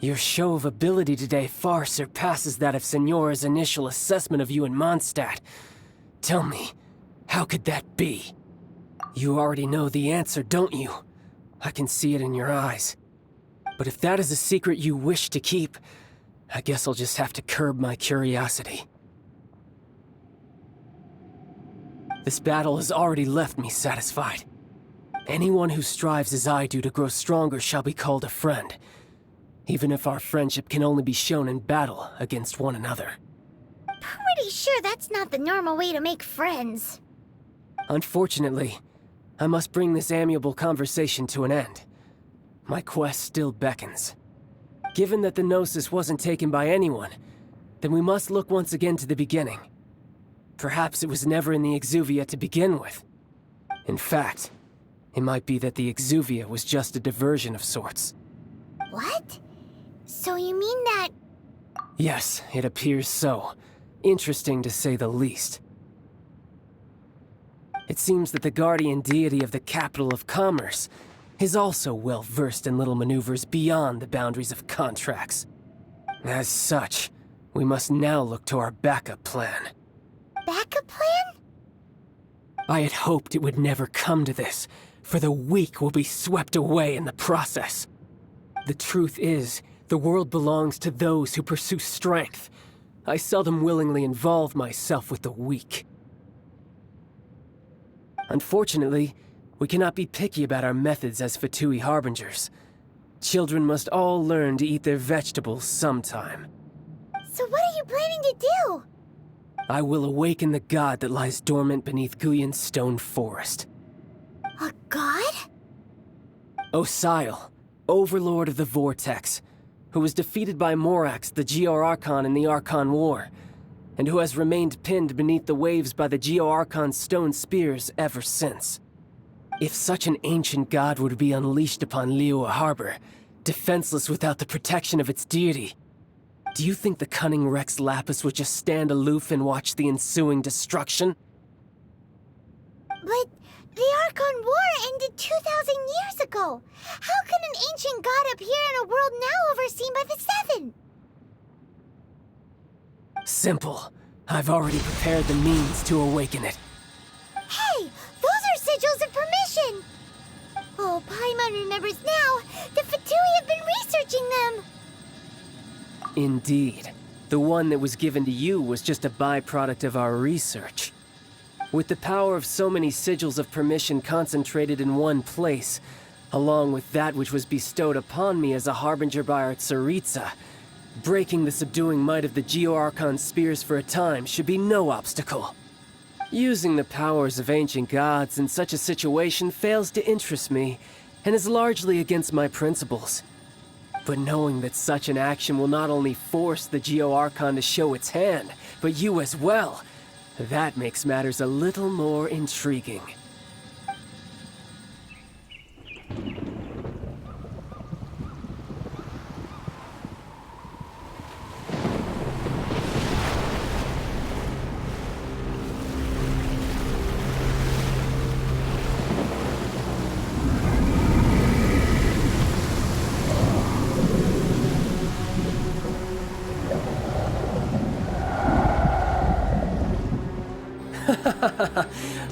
Your show of ability today far surpasses that of Signora's initial assessment of you in Mondstadt. Tell me, how could that be? You already know the answer, don't you? I can see it in your eyes. But if that is a secret you wish to keep, I guess I'll just have to curb my curiosity. This battle has already left me satisfied. Anyone who strives as I do to grow stronger shall be called a friend, even if our friendship can only be shown in battle against one another. Pretty sure that's not the normal way to make friends. Unfortunately, I must bring this amiable conversation to an end. My quest still beckons. Given that the Gnosis wasn't taken by anyone, then we must look once again to the beginning. Perhaps it was never in the Exuvia to begin with. In fact, it might be that the Exuvia was just a diversion of sorts. What? So you mean that... Yes, it appears so. Interesting to say the least. It seems that the guardian deity of the capital of commerce is also well versed in little maneuvers beyond the boundaries of contracts. As such, we must now look to our backup plan. Backup plan? I had hoped it would never come to this, for the weak will be swept away in the process. The truth is, the world belongs to those who pursue strength. I seldom willingly involve myself with the weak. Unfortunately, we cannot be picky about our methods as Fatui Harbingers. Children must all learn to eat their vegetables sometime. So what are you planning to do? I will awaken the god that lies dormant beneath Guyon's stone forest. A god? Osile, overlord of the Vortex, who was defeated by Morax, the Geo-Archon in the Archon War, and who has remained pinned beneath the waves by the Geo-Archon's stone spears ever since. If such an ancient god were to be unleashed upon Liyue Harbor, defenseless without the protection of its deity, do you think the cunning Rex Lapis would just stand aloof and watch the ensuing destruction? But the Archon War ended 2,000 years ago. How can an ancient god appear in a world now overseen by the Seven? Simple. I've already prepared the means to awaken it. Hey! Those are sigils of permission! Oh, Paimon remembers now. The Fatui have been researching them! Indeed. The one that was given to you was just a byproduct of our research. With the power of so many sigils of permission concentrated in one place, along with that which was bestowed upon me as a harbinger by our Tsaritsa, breaking the subduing might of the Geo-Archon spears for a time should be no obstacle. Using the powers of ancient gods in such a situation fails to interest me, and is largely against my principles. But knowing that such an action will not only force the Geo-Archon to show its hand, but you as well, that makes matters a little more intriguing.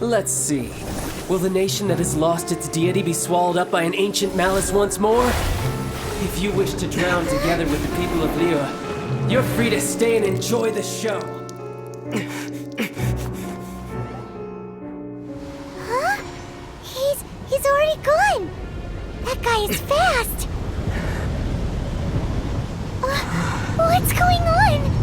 Let's see. Will the nation that has lost its deity be swallowed up by an ancient malice once more? If you wish to drown together with the people of Liyue, you're free to stay and enjoy the show. Huh? He's already gone! That guy is fast! What's going on?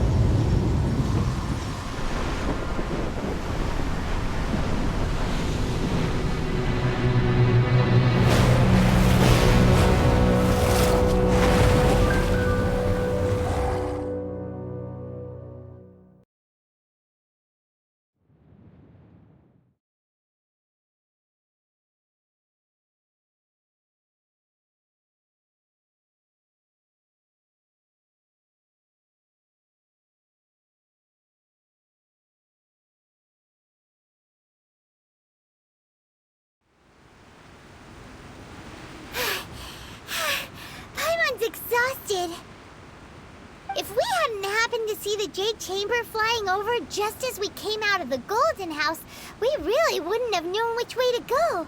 happened to see the Jade Chamber flying over just as we came out of the Golden House, we really wouldn't have known which way to go.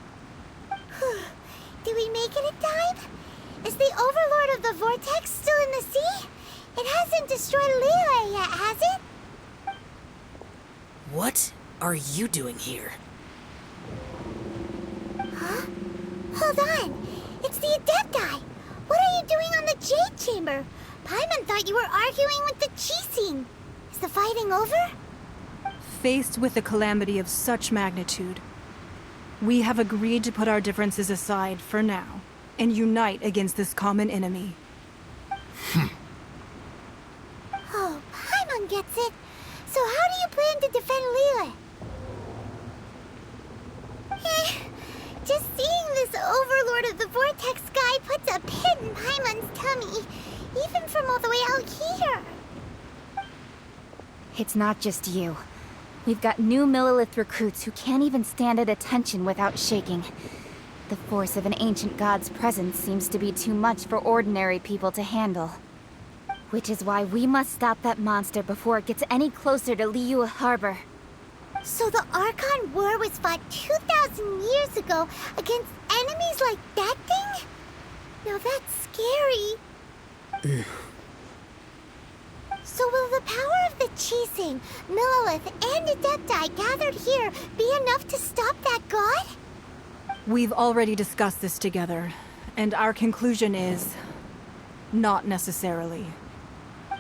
Did we make it in time? Is the Overlord of the Vortex still in the sea? It hasn't destroyed Liyue yet, has it? What are you doing here? Huh? Hold on. It's the Adepti. What are you doing on the Jade Chamber? Paimon thought you were arguing with the Chising. Is the fighting over? Faced with a calamity of such magnitude, we have agreed to put our differences aside for now and unite against this common enemy. Oh, Paimon gets it. So how do you plan to defend Liyue? Just seeing this Overlord of the Vortex guy puts a pit in Paimon's tummy, even from all the way out here. It's not just you. We've got new Millelith recruits who can't even stand at attention without shaking. The force of an ancient god's presence seems to be too much for ordinary people to handle. Which is why we must stop that monster before it gets any closer to Liyue Harbor. So the Archon War was fought 2,000 years ago against enemies like that thing? Now that's scary. So will the power of the Chising, Millelith, and Adepti gathered here be enough to stop that god? We've already discussed this together, and our conclusion is... not necessarily.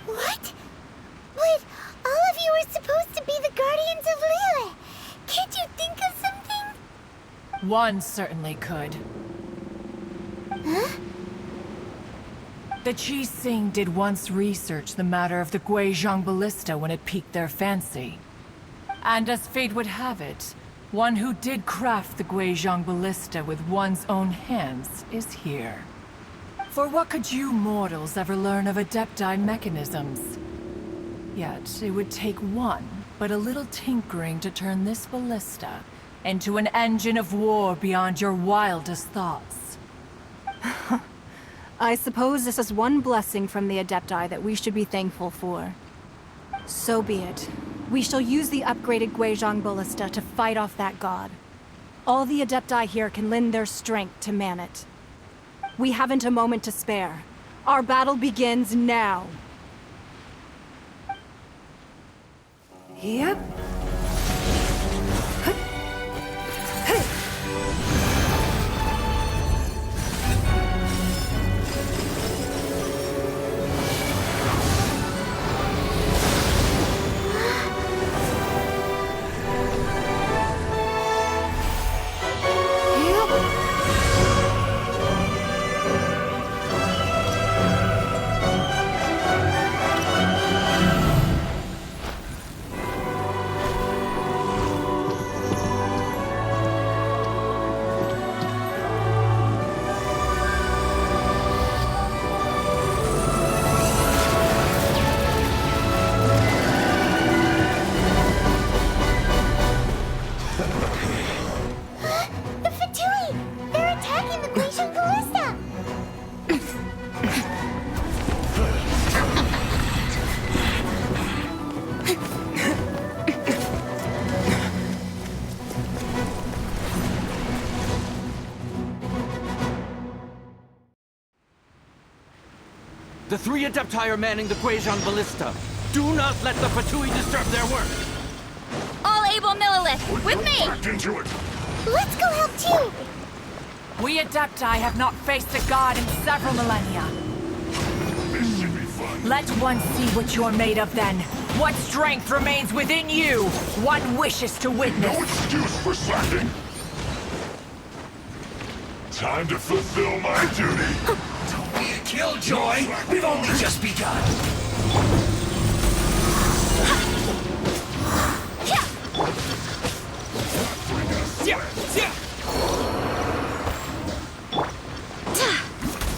What? But all of you are supposed to be the Guardians of Liyue. Can't you think of something? One certainly could. Huh? The Chising did once research the matter of the Guizhong Ballista when it piqued their fancy. And as fate would have it, one who did craft the Guizhong Ballista with one's own hands is here. For what could you mortals ever learn of Adepti mechanisms? Yet, it would take one, but a little tinkering to turn this ballista into an engine of war beyond your wildest thoughts. I suppose this is one blessing from the Adepti that we should be thankful for. So be it. We shall use the upgraded Guizhong Ballista to fight off that god. All the Adepti here can lend their strength to man it. We haven't a moment to spare. Our battle begins now. Yep. The three Adepti are manning the Guizhong Ballista. Do not let the Fatui disturb their work. All able Millelith, with me! Into it. Let's go help too! We Adepti have not faced a god in several millennia. This should be fun. Let one see what you're made of then. What strength remains within you? One wishes to witness. No excuse for slacking. Time to fulfill my duty. Don't be a killjoy. We've only just begun.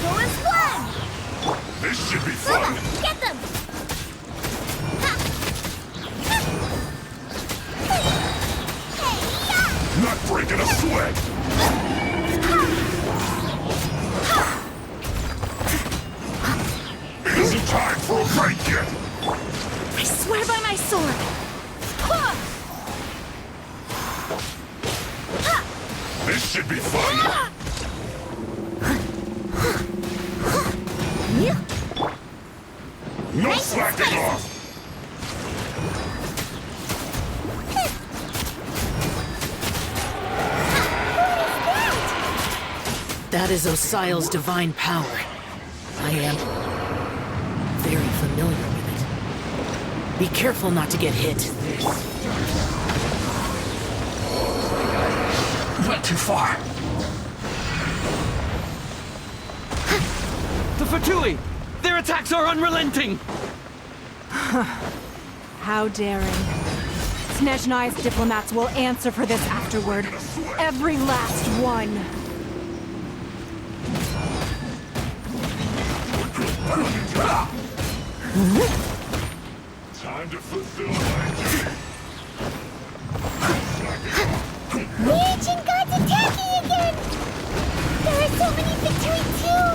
Go as one! This should be fun. Get them! Not breaking a sweat. It isn't time for a break yet. I swear by my sword! This should be fun! No slacking off! That is Osial's divine power. I am very familiar with it. Be careful not to get hit. Went too far. The Fatui! Their attacks are unrelenting! How daring. Snezhnai's diplomats will answer for this afterward. Every last one. Time to fulfill my duty. The ancient god's attacking again! There are so many Fatui too!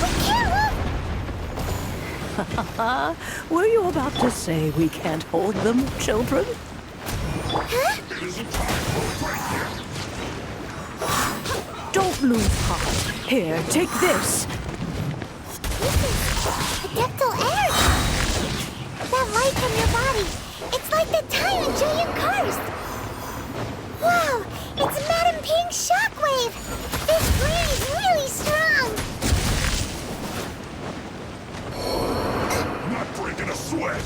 We can't look! Were you about to say we can't hold them, children? Huh? It isn't time for a break here. Don't lose heart. Here, take this. Adeptal air! That light from your body, it's like the time in Giant Karst! Wow, it's Madam Pink's shockwave! This flame is really strong! Not breaking a sweat!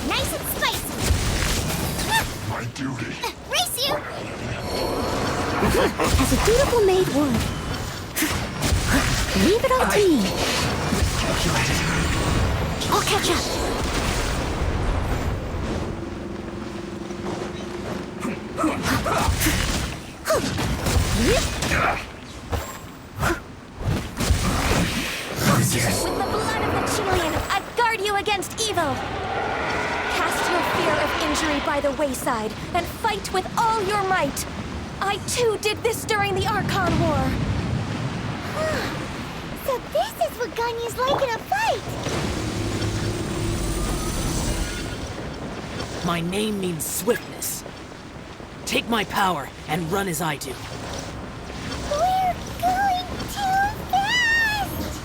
Nice and spicy! My duty. Race you! As a dutiful maid would. Leave it all to me. I'll catch up. With the blood of the Chilean, I guard you against evil. Cast your fear of injury by the wayside and fight with all your might. I too did this during the Archon War. So this is what Ganyu's like in a fight! My name means swiftness. Take my power and run as I do. We're going too fast!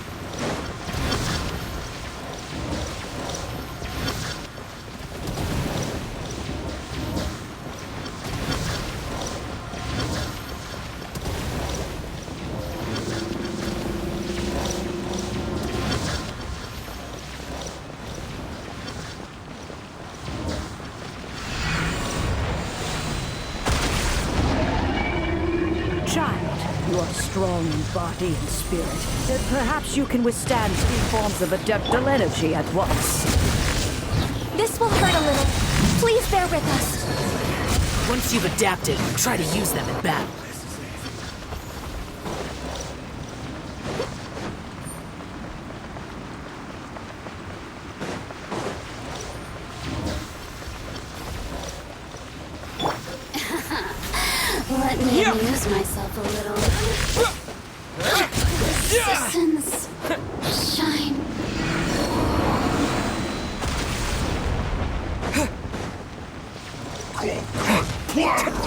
Child, you are strong in body and spirit. Perhaps you can withstand 3 forms of adeptal energy at once. This will hurt a little. Please bear with us. Once you've adapted, try to use them in battle. Let me amuse myself a little. Resistance. Shine.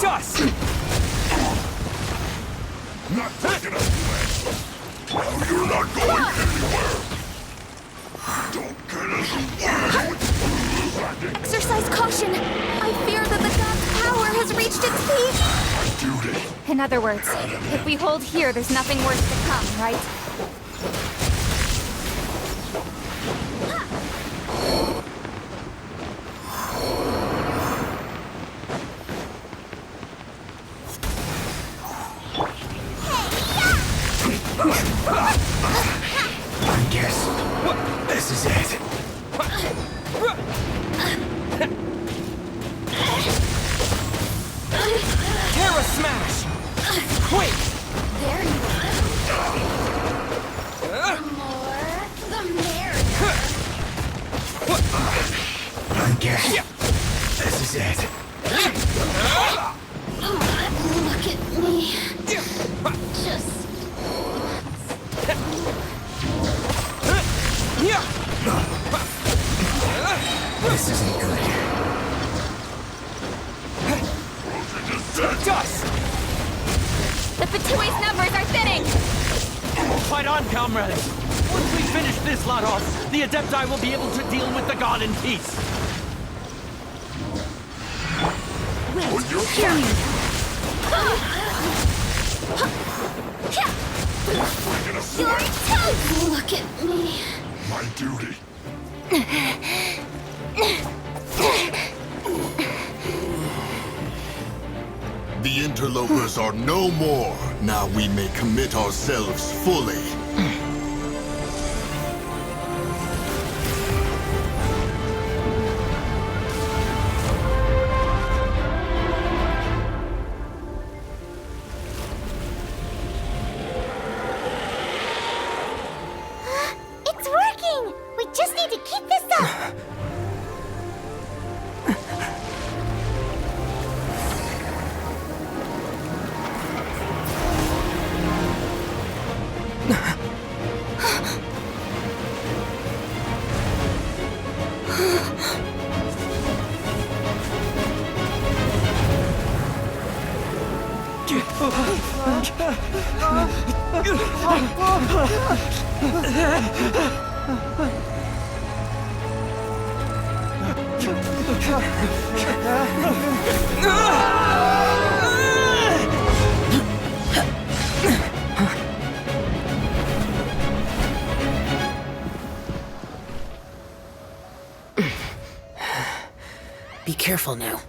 Dust! Not taking a sweat! Well, you're not going anywhere! Don't get in the way! Exercise caution. I fear that the god's power has reached its peak. Duty! In other words, if we hold here, there's nothing worse to come, right? I guess this is it. Terra Smash! Quick! There you are. The more, the merrier. I guess this is it. Look at me. Just Dust! The Fatui's numbers are thinning! Fight on, comrades! Once we finish this lot off, the Adepti will be able to deal with the god in peace. Wait, hear me. You're toast! Look at me. My duty. The interlopers are no more. Now we may commit ourselves fully. It's working! We just need to keep this up! Be careful now.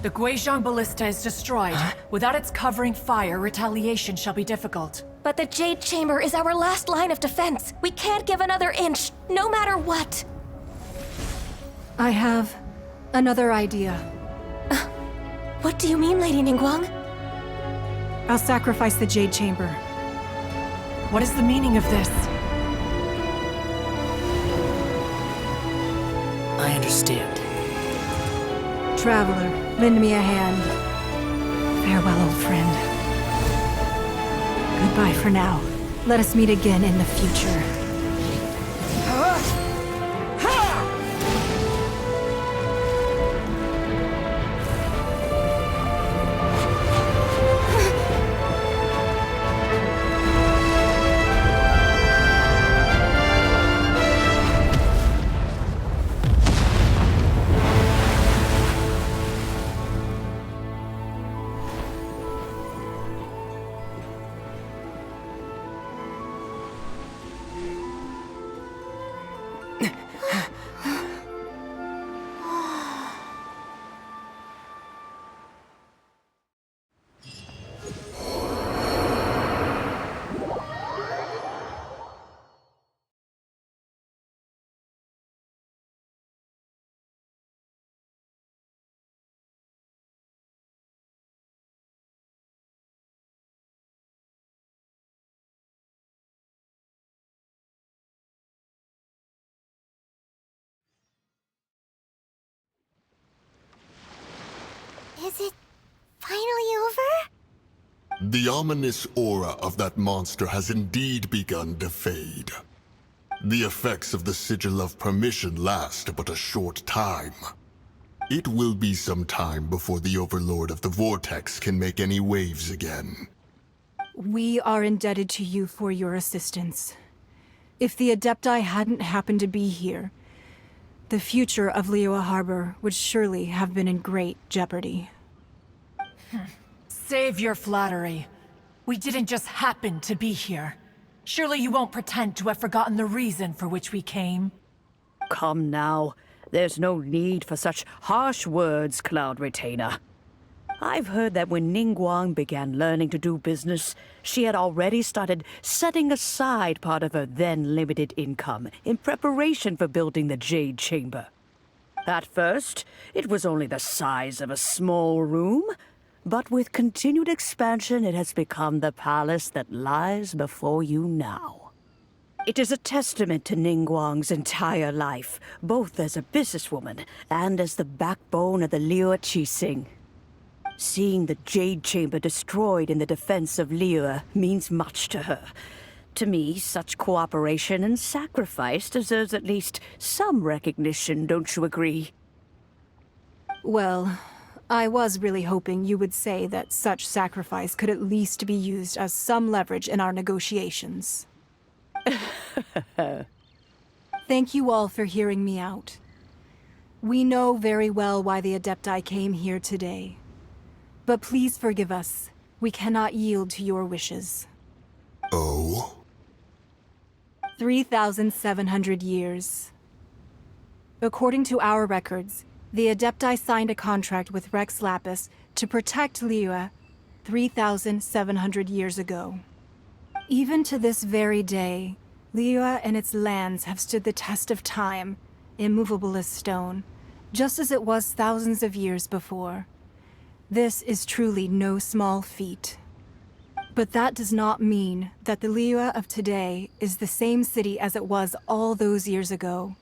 The Guizhong Ballista is destroyed. Without its covering fire, retaliation shall be difficult. But the Jade Chamber is our last line of defense. We can't give another inch, no matter what. I have another idea. What do you mean, Lady Ningguang? I'll sacrifice the Jade Chamber. What is the meaning of this? I understand. Traveler, lend me a hand. Farewell, old friend. Goodbye for now. Let us meet again in the future. Is it finally over? The ominous aura of that monster has indeed begun to fade. The effects of the Sigil of Permission last but a short time. It will be some time before the Overlord of the Vortex can make any waves again. We are indebted to you for your assistance. If the Adepti hadn't happened to be here, the future of Liyue Harbor would surely have been in great jeopardy. Save your flattery. We didn't just happen to be here. Surely you won't pretend to have forgotten the reason for which we came. Come now. There's no need for such harsh words, Cloud Retainer. I've heard that when Ningguang began learning to do business, she had already started setting aside part of her then limited income in preparation for building the Jade Chamber. At first, it was only the size of a small room, but with continued expansion, it has become the palace that lies before you now. It is a testament to Ningguang's entire life, both as a businesswoman and as the backbone of the Liyue Qixing. Seeing the Jade Chamber destroyed in the defense of Liyue means much to her. To me, such cooperation and sacrifice deserves at least some recognition, don't you agree? Well, I was really hoping you would say that such sacrifice could at least be used as some leverage in our negotiations. Thank you all for hearing me out. We know very well why the Adepti came here today. But please forgive us. We cannot yield to your wishes. Oh? 3,700 years. According to our records, the Adepti signed a contract with Rex Lapis to protect Liyue 3,700 years ago. Even to this very day, Liyue and its lands have stood the test of time, immovable as stone, just as it was thousands of years before. This is truly no small feat. But that does not mean that the Liyue of today is the same city as it was all those years ago.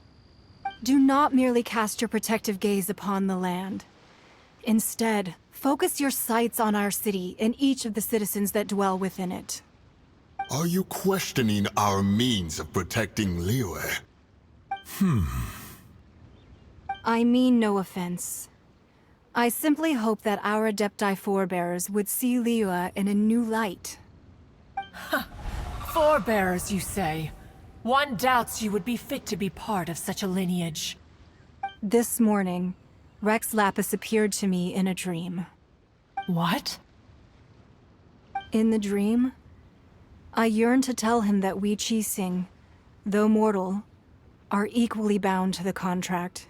Do not merely cast your protective gaze upon the land. Instead, focus your sights on our city and each of the citizens that dwell within it. Are you questioning our means of protecting Liyue? I mean no offense. I simply hope that our Adepti forebears would see Liyue in a new light. Forebears, you say? One doubts you would be fit to be part of such a lineage. This morning, Rex Lapis appeared to me in a dream. What? In the dream, I yearned to tell him that we Qixing, though mortal, are equally bound to the contract.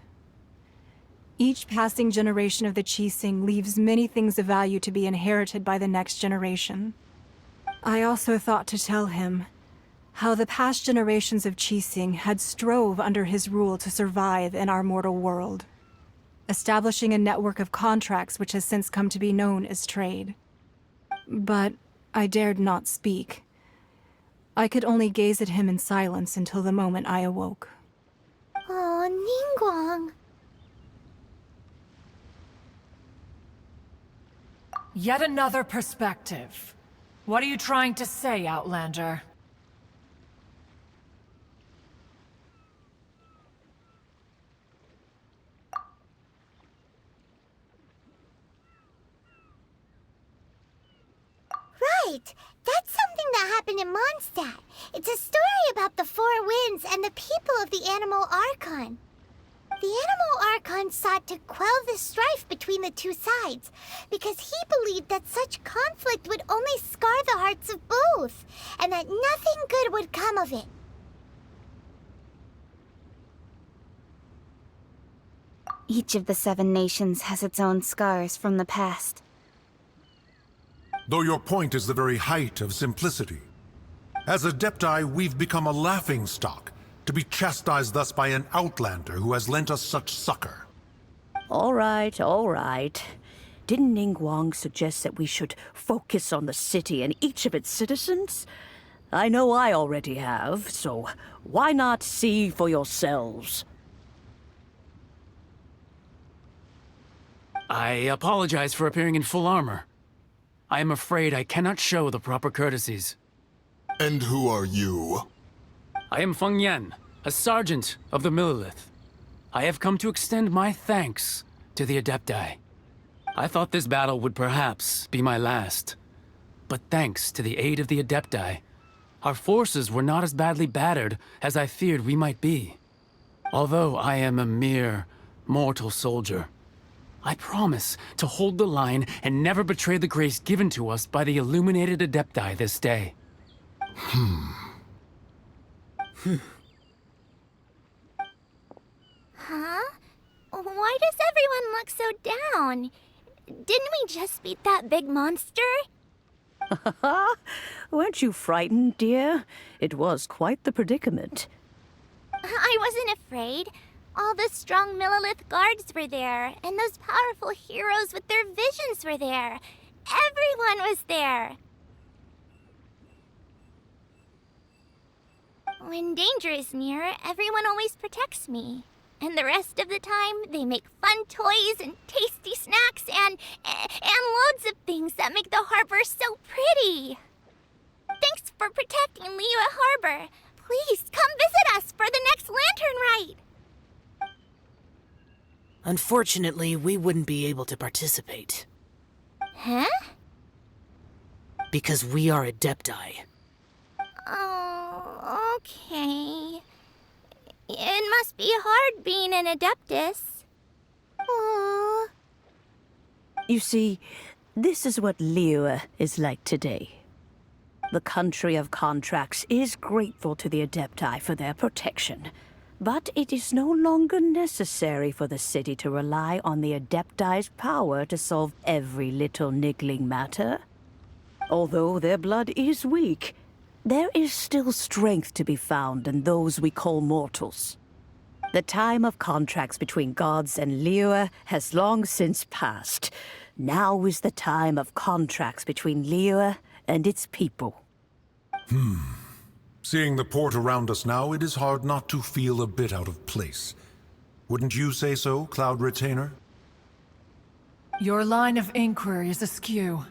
Each passing generation of the Qixing leaves many things of value to be inherited by the next generation. I also thought to tell him how the past generations of Qixing had strove under his rule to survive in our mortal world, establishing a network of contracts which has since come to be known as trade. But I dared not speak. I could only gaze at him in silence until the moment I awoke. Oh, Ningguang. Yet another perspective. What are you trying to say, Outlander? Right! That's something that happened in Mondstadt. It's a story about the Four Winds and the people of the Animal Archon. The Animal Archon sought to quell the strife between the two sides, because he believed that such conflict would only scar the hearts of both, and that nothing good would come of it. Each of the 7 nations has its own scars from the past. Though your point is the very height of simplicity. As Adepti, we've become a laughingstock, to be chastised thus by an outlander who has lent us such succor. All right, all right. Didn't Ningguang suggest that we should focus on the city and each of its citizens? I know I already have, so why not see for yourselves? I apologize for appearing in full armor. I am afraid I cannot show the proper courtesies. And who are you? I am Feng Yan, a sergeant of the Millelith. I have come to extend my thanks to the Adepti. I thought this battle would perhaps be my last. But thanks to the aid of the Adepti, our forces were not as badly battered as I feared we might be. Although I am a mere mortal soldier, I promise to hold the line and never betray the grace given to us by the illuminated Adepti this day. Huh? Why does everyone look so down? Didn't we just beat that big monster? Weren't you frightened, dear? It was quite the predicament. I wasn't afraid. All the strong Millelith guards were there, and those powerful heroes with their visions were there. Everyone was there. When danger is near, everyone always protects me. And the rest of the time, they make fun toys and tasty snacks and loads of things that make the harbor so pretty. Thanks for protecting Liyue Harbor. Please come visit us for the next lantern rite. Unfortunately, we wouldn't be able to participate. Huh? Because we are Adepti. Oh, okay. It must be hard being an Adeptus. Aww. You see, this is what Liyue is like today. The country of contracts is grateful to the Adepti for their protection, but it is no longer necessary for the city to rely on the Adepti's power to solve every little niggling matter. Although their blood is weak, there is still strength to be found in those we call mortals. The time of contracts between gods and Liyue has long since passed. Now is the time of contracts between Liyue and its people. Seeing the port around us now, it is hard not to feel a bit out of place. Wouldn't you say so, Cloud Retainer? Your line of inquiry is askew.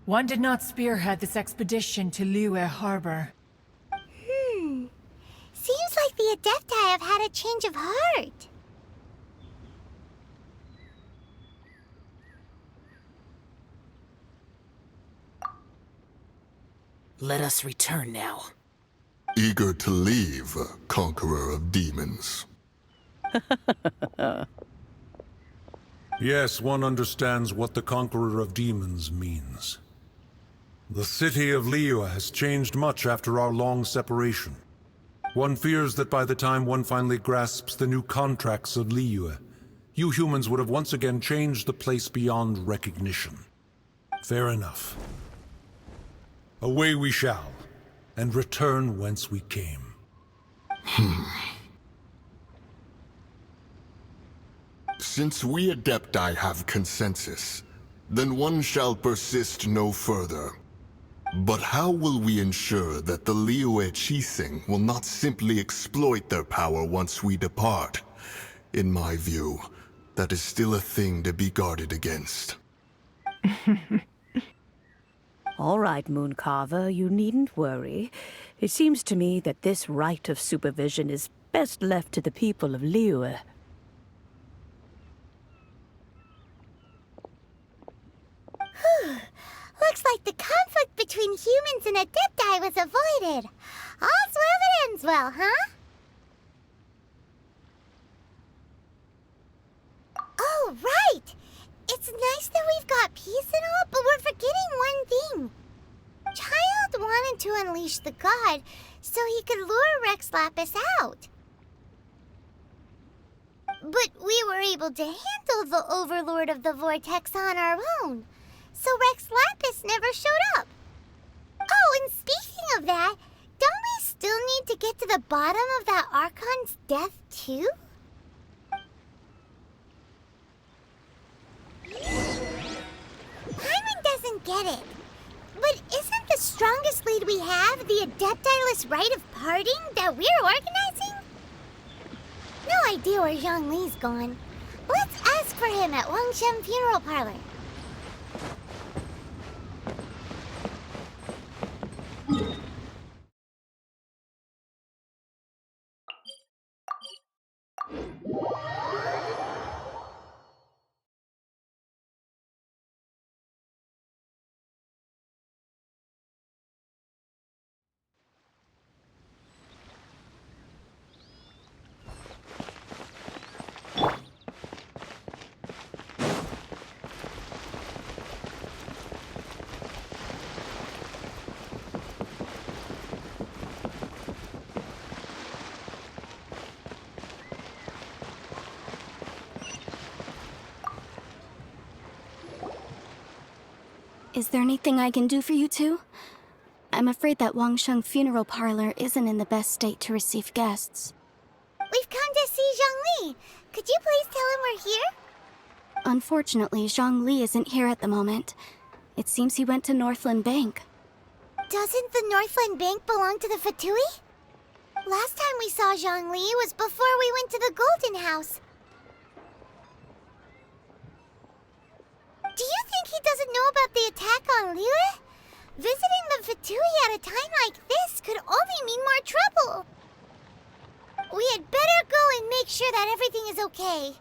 One did not spearhead this expedition to Liyue Harbor. Seems like the Adepti have had a change of heart. Let us return now. Eager to leave, Conqueror of Demons. Yes, one understands what the Conqueror of Demons means. The city of Liyue has changed much after our long separation. One fears that by the time one finally grasps the new contracts of Liyue, you humans would have once again changed the place beyond recognition. Fair enough. Away we shall, and return whence we came. Since we Adepti have consensus, then one shall persist no further. But how will we ensure that the Liyue Qixing will not simply exploit their power once we depart? In my view, that is still a thing to be guarded against. All right, Mooncarver, you needn't worry. It seems to me that this right of supervision is best left to the people of Liyue. Looks like the conflict between humans and Adepti was avoided. All's well that ends well, huh? Oh, right! It's nice that we've got peace and all, but we're forgetting one thing. Child wanted to unleash the god so he could lure Rex Lapis out. But we were able to handle the Overlord of the Vortex on our own, so Rex Lapis never showed up. Oh, and speaking of that, don't we still need to get to the bottom of that Archon's death too? Paimon doesn't get it. But isn't the strongest lead we have the Adeptiless rite of parting that we're organizing? No idea where Zhongli's gone. Let's ask for him at Wangshen Funeral Parlor. Is there anything I can do for you two? I'm afraid that Wangshen Funeral Parlor isn't in the best state to receive guests. We've come to see Zhongli. Could you please tell him we're here? Unfortunately, Zhongli isn't here at the moment. It seems he went to Northland Bank. Doesn't the Northland Bank belong to the Fatui? Last time we saw Zhongli was before we went to the Golden House. Do you think he doesn't know about the attack on Liyue? Visiting the Fatui at a time like this could only mean more trouble. We had better go and make sure that everything is okay.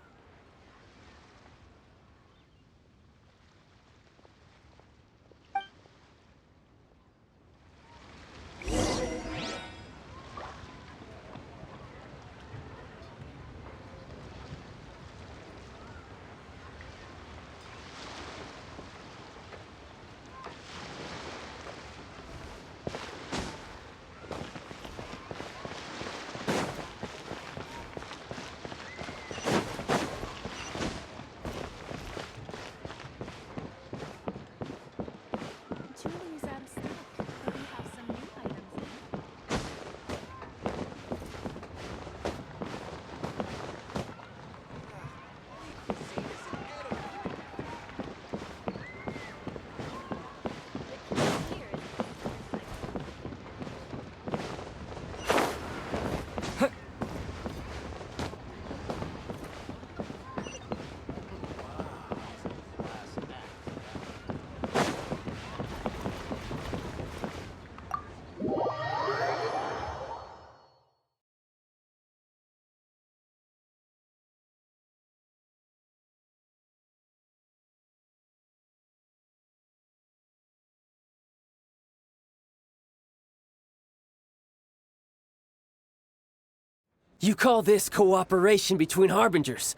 You call this cooperation between Harbingers?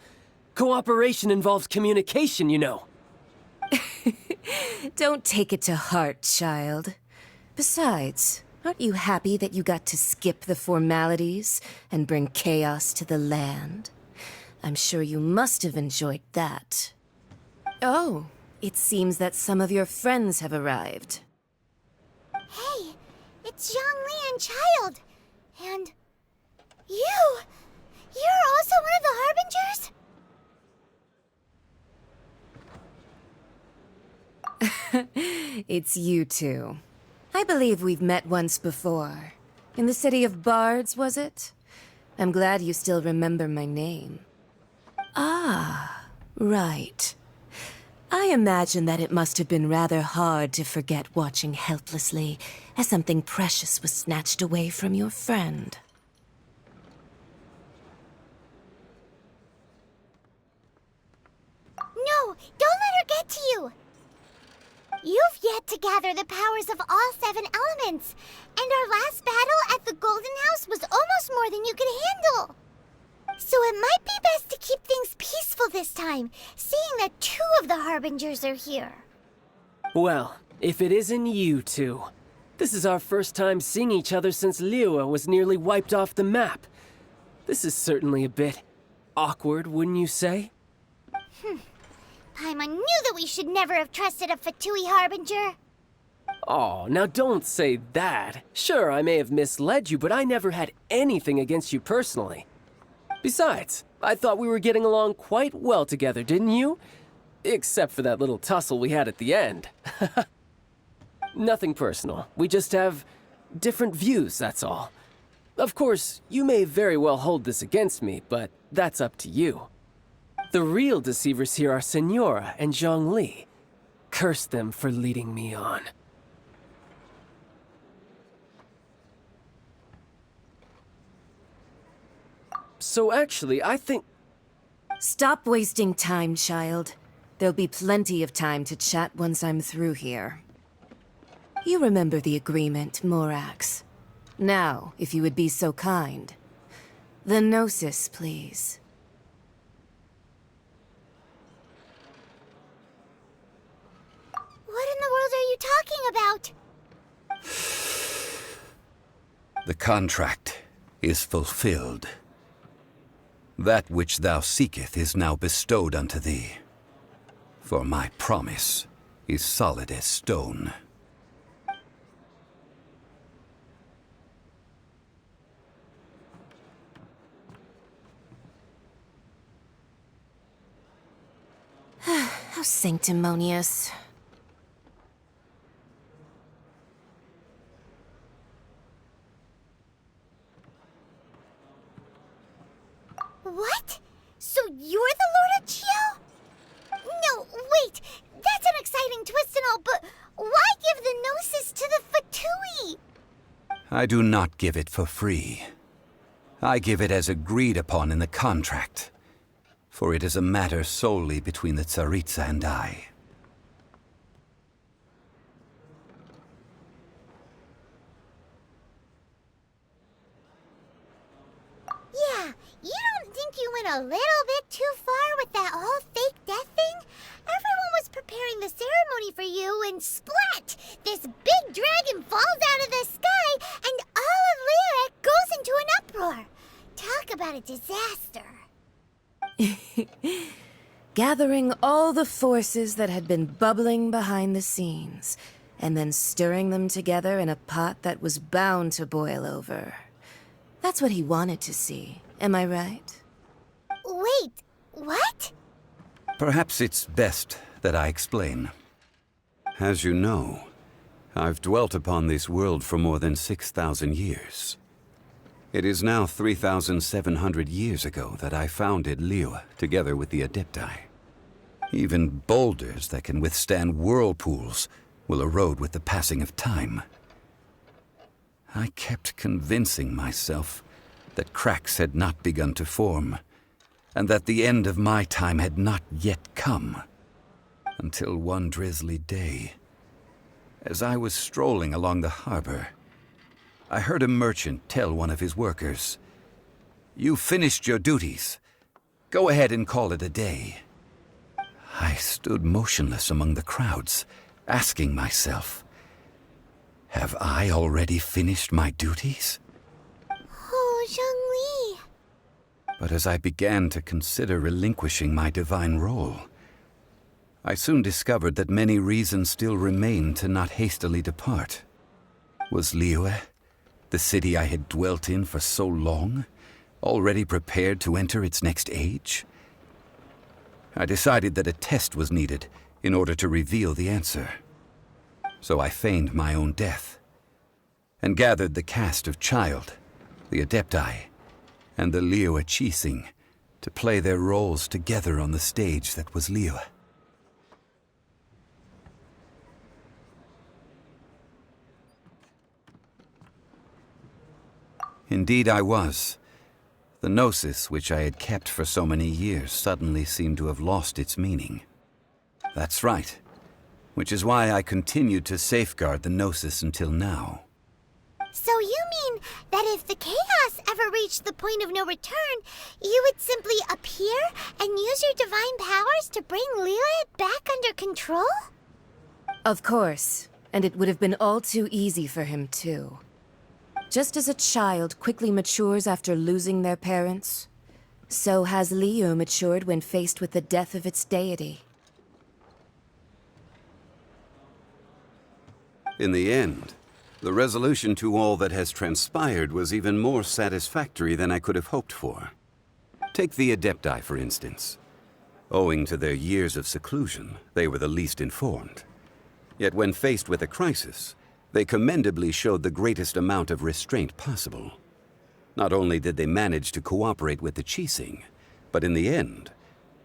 Cooperation involves communication, you know. Don't take it to heart, child. Besides, aren't you happy that you got to skip the formalities and bring chaos to the land? I'm sure you must have enjoyed that. Oh, it seems that some of your friends have arrived. Hey, it's Zhongli and Child. And you're also one of the Harbingers? It's you two. I believe we've met once before. In the city of Bards, was it? I'm glad you still remember my name. Ah, right. I imagine that it must have been rather hard to forget watching helplessly as something precious was snatched away from your friend. No, don't let her get to you! You've yet to gather the powers of all 7 elements, and our last battle at the Golden House was almost more than you could handle. So it might be best to keep things peaceful this time, seeing that 2 of the Harbingers are here. Well, if it isn't you two. This is our first time seeing each other since Liyue was nearly wiped off the map. This is certainly a bit awkward, wouldn't you say? Paimon knew that we should never have trusted a Fatui Harbinger. Oh, now don't say that. Sure, I may have misled you, but I never had anything against you personally. Besides, I thought we were getting along quite well together, didn't you? Except for that little tussle we had at the end. Nothing personal. We just have different views, that's all. Of course, you may very well hold this against me, but that's up to you. The real deceivers here are Senora and Zhongli. Curse them for leading me on. So actually, I think... Stop wasting time, child. There'll be plenty of time to chat once I'm through here. You remember the agreement, Morax. Now, if you would be so kind. The Gnosis, please. What in the world are you talking about? The contract is fulfilled. That which thou seeketh is now bestowed unto thee. For my promise is solid as stone. How sanctimonious. What? So you're the Lord of Chio? No, wait! That's an exciting twist and all, but why give the Gnosis to the Fatui? I do not give it for free. I give it as agreed upon in the contract, for it is a matter solely between the Tsaritsa and I. Yeah, you don't think you went a little bit too far with that whole fake death thing? Everyone was preparing the ceremony for you, and splat! This big dragon falls out of the sky, and all of Lyric goes into an uproar. Talk about a disaster. Gathering all the forces that had been bubbling behind the scenes, and then stirring them together in a pot that was bound to boil over. That's what he wanted to see, am I right? Wait, what? Perhaps it's best that I explain. As you know, I've dwelt upon this world for more than 6,000 years. It is now 3,700 years ago that I founded Liyue together with the Adepti. Even boulders that can withstand whirlpools will erode with the passing of time. I kept convincing myself that cracks had not begun to form, and that the end of my time had not yet come. Until one drizzly day, as I was strolling along the harbor, I heard a merchant tell one of his workers, You finished your duties. Go ahead and call it a day. I stood motionless among the crowds, asking myself, have I already finished my duties? Oh, Zhongli. But as I began to consider relinquishing my divine role, I soon discovered that many reasons still remained to not hastily depart. Was Liyue, the city I had dwelt in for so long, already prepared to enter its next age? I decided that a test was needed in order to reveal the answer. So I feigned my own death, and gathered the cast of Child, the Adepti, and the Liyue Qixing to play their roles together on the stage that was Liyue. Indeed I was. The gnosis which I had kept for so many years suddenly seemed to have lost its meaning. That's right, which is why I continued to safeguard the gnosis until now. So you mean that if the chaos ever reached the point of no return, you would simply appear and use your divine powers to bring Liyue back under control? Of course, and it would have been all too easy for him too. Just as a child quickly matures after losing their parents, so has Liyue matured when faced with the death of its deity. In the end, the resolution to all that has transpired was even more satisfactory than I could have hoped for. Take the Adepti, for instance. Owing to their years of seclusion, they were the least informed. Yet when faced with a crisis, they commendably showed the greatest amount of restraint possible. Not only did they manage to cooperate with the Qixing, but in the end,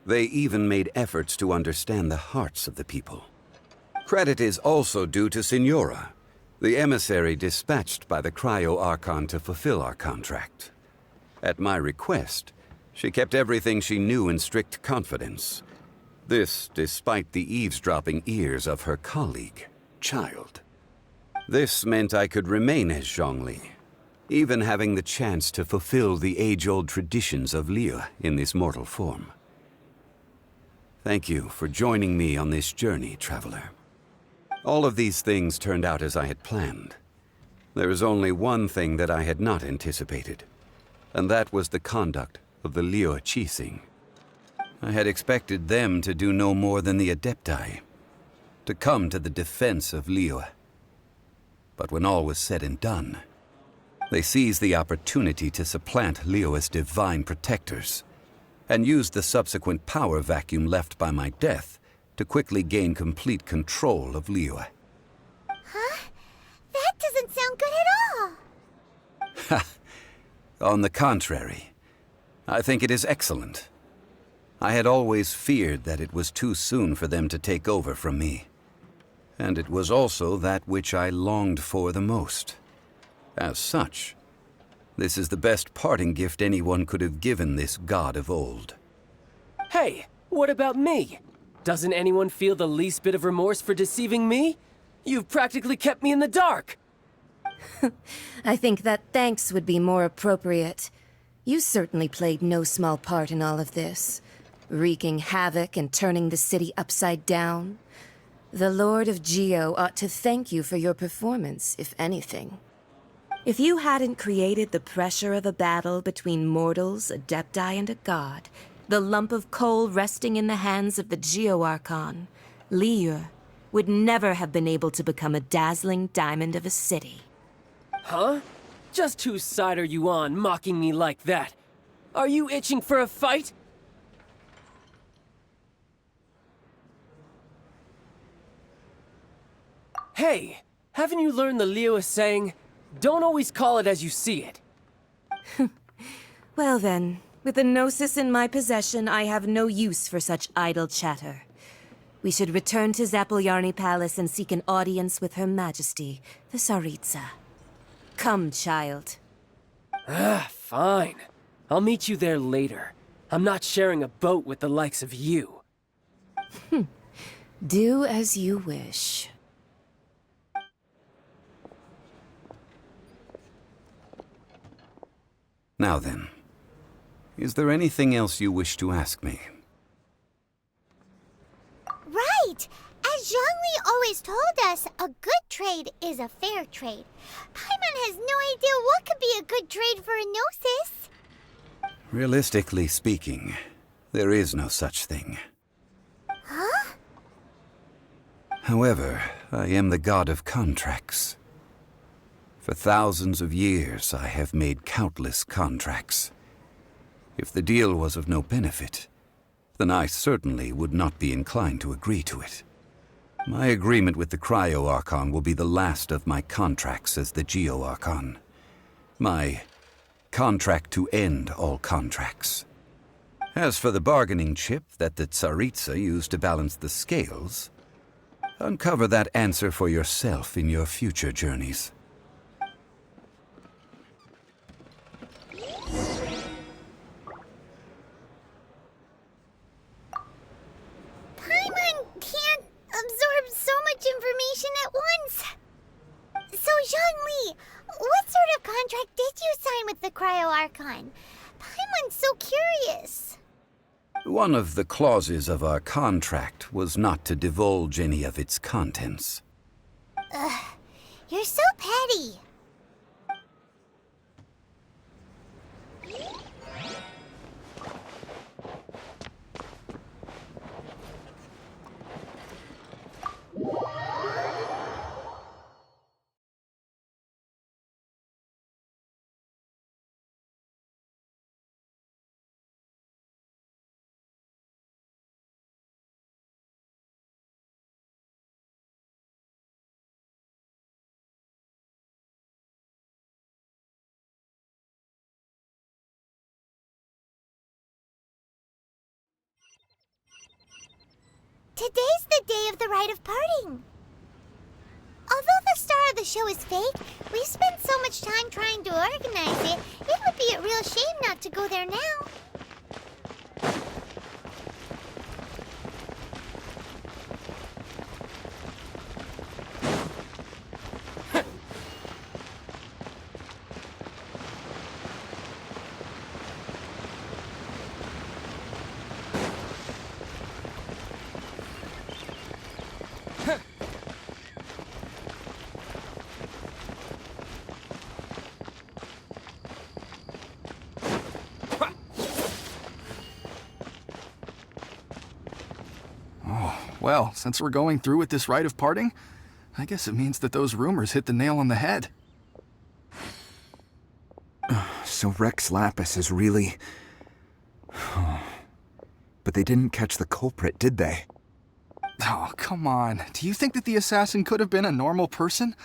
they even made efforts to understand the hearts of the people. Credit is also due to Signora, the emissary dispatched by the Cryo-Archon to fulfill our contract. At my request, she kept everything she knew in strict confidence. This despite the eavesdropping ears of her colleague, Child. This meant I could remain as Zhongli, even having the chance to fulfill the age-old traditions of Liyue in this mortal form. Thank you for joining me on this journey, Traveler. All of these things turned out as I had planned. There is only one thing that I had not anticipated, and that was the conduct of the Liyue Qixing. I had expected them to do no more than the Adepti, to come to the defense of Liyue. But when all was said and done, they seized the opportunity to supplant Liyue's divine protectors, and used the subsequent power vacuum left by my death to quickly gain complete control of Liyue. Huh? That doesn't sound good at all. Ha! On the contrary, I think it is excellent. I had always feared that it was too soon for them to take over from me. And it was also that which I longed for the most. As such, this is the best parting gift anyone could have given this god of old. Hey, what about me? Doesn't anyone feel the least bit of remorse for deceiving me? You've practically kept me in the dark. I think that thanks would be more appropriate. You certainly played no small part in all of this, wreaking havoc and turning the city upside down. The Lord of Geo ought to thank you for your performance, if anything. If you hadn't created the pressure of a battle between mortals, Adepti, and a god, the lump of coal resting in the hands of the Geo-Archon, Liyue would never have been able to become a dazzling diamond of a city. Huh? Just whose side are you on, mocking me like that? Are you itching for a fight? Hey, haven't you learned the Liyue saying, don't always call it as you see it? Well then, with the Gnosis in my possession, I have no use for such idle chatter. We should return to Zapoljarny Palace and seek an audience with Her Majesty, the Tsaritsa. Come, child. Fine. I'll meet you there later. I'm not sharing a boat with the likes of you. Do as you wish. Now then, Is there anything else you wish to ask me? Right! As Zhongli always told us, a good trade is a fair trade. Paimon has no idea what could be a good trade for a Gnosis. Realistically speaking, there is no such thing. Huh? However, I am the god of contracts. For thousands of years, I have made countless contracts. If the deal was of no benefit, then I certainly would not be inclined to agree to it. My agreement with the Cryo-Archon will be the last of my contracts as the Geo-Archon. My contract to end all contracts. As for the bargaining chip that the Tsaritsa used to balance the scales, uncover that answer for yourself in your future journeys. Paimon can't absorb so much information at once. So, Zhongli, what sort of contract did you sign with the Cryo-Archon? Paimon's so curious. One of the clauses of our contract was not to divulge any of its contents. Ugh, you're so petty. Today's the day of the rite of parting. Although the star of the show is fake, we've spent so much time trying to organize it, it would be a real shame not to go there now. Well, since we're going through with this rite of parting, I guess it means that those rumors hit the nail on the head. So Rex Lapis is really... But they didn't catch the culprit, did they? Oh, come on. Do you think that the assassin could have been a normal person?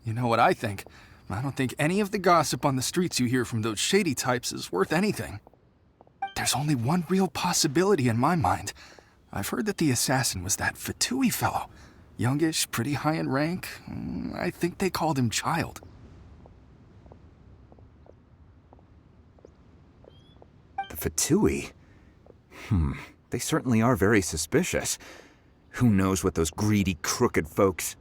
You know what I think. I don't think any of the gossip on the streets you hear from those shady types is worth anything. There's only one real possibility in my mind. I've heard that the assassin was that Fatui fellow. Youngish, pretty high in rank. I think they called him Child. The Fatui? They certainly are very suspicious. Who knows what those greedy, crooked folks...